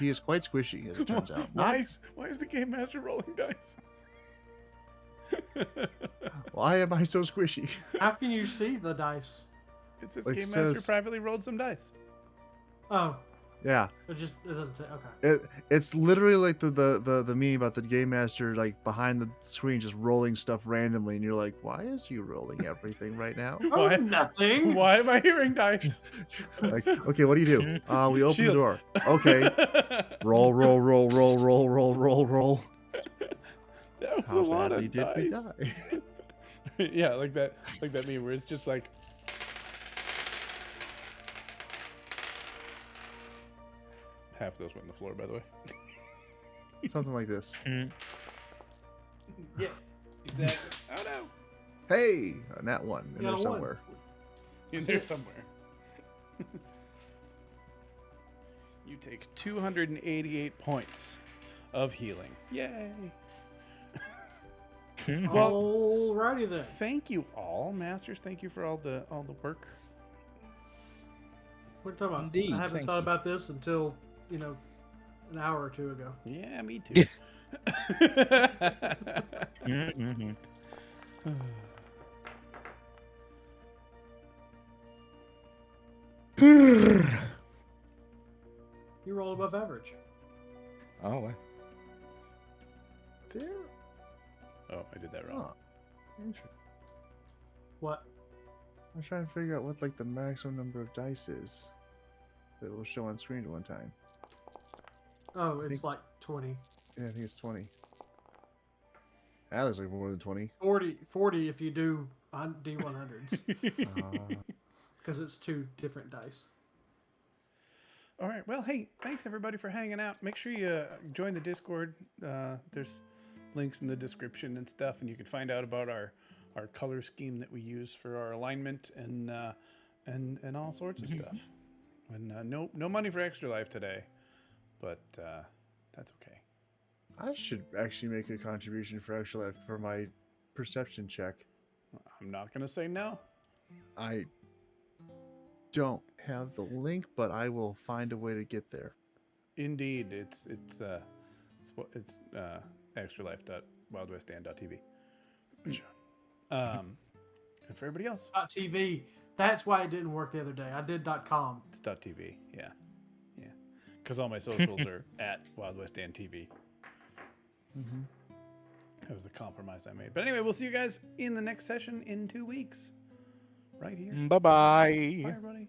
is quite squishy as it turns out. Not, Why is the game master rolling dice? why am I so squishy? How can you see the dice? It says Like game it master says- privately rolled some dice. Oh, Yeah, it doesn't say. Okay. it's literally like the meme about the game master like behind the screen just rolling stuff randomly, and you're like, why is you rolling everything right now? Oh, Why- nothing. Why am I hearing dice? Like, okay, what do you do? We open Shield. the door. Okay, roll, roll, roll, roll, roll, roll, roll, roll. That was How a lot badly of did we dice. die? Yeah, like that meme where it's just like half those went on the floor, by the way. Something like this. Yes, exactly. Oh no, Hey, nat one in You got there a one. somewhere. in there somewhere. You take 288 points of healing. Yay! Well, Alrighty then. thank you all, masters. Thank you for all the work. What are you talking about? Indeed, I haven't thank thought you. about this until, an hour or two ago. Yeah, me too. Mhm. You roll above average. Oh, well. There. Oh, I did that wrong. Huh. Interesting. What? I'm trying to figure out what like the maximum number of dice is. that will show on screen at one time. Oh, it's think- like 20. Yeah, I think it's 20. That looks like more than 20. 40 if you do D100s. Uh, Because it's 2 different dice. All right. Well, hey, thanks everybody for hanging out. Make sure you join the Discord. There's links in the description and stuff, and you can find out about our color scheme that we use for our alignment and all sorts of stuff. And no money for Extra Life today, but that's okay. I should actually make a contribution for Extra Life for my perception check. I'm not gonna say no. I don't have the link, but I will find a way to get there. Indeed, it's extralife.wildwestdan.tv. And for everybody else, .tv. That's why it didn't work the other day. I did .com. it's .tv. Yeah. Because all my socials are at WildWestDan TV. Mm-hmm. That was the compromise I made. But anyway, we'll see you guys in the next session in 2 weeks. Right here. Bye-bye. Bye, everybody.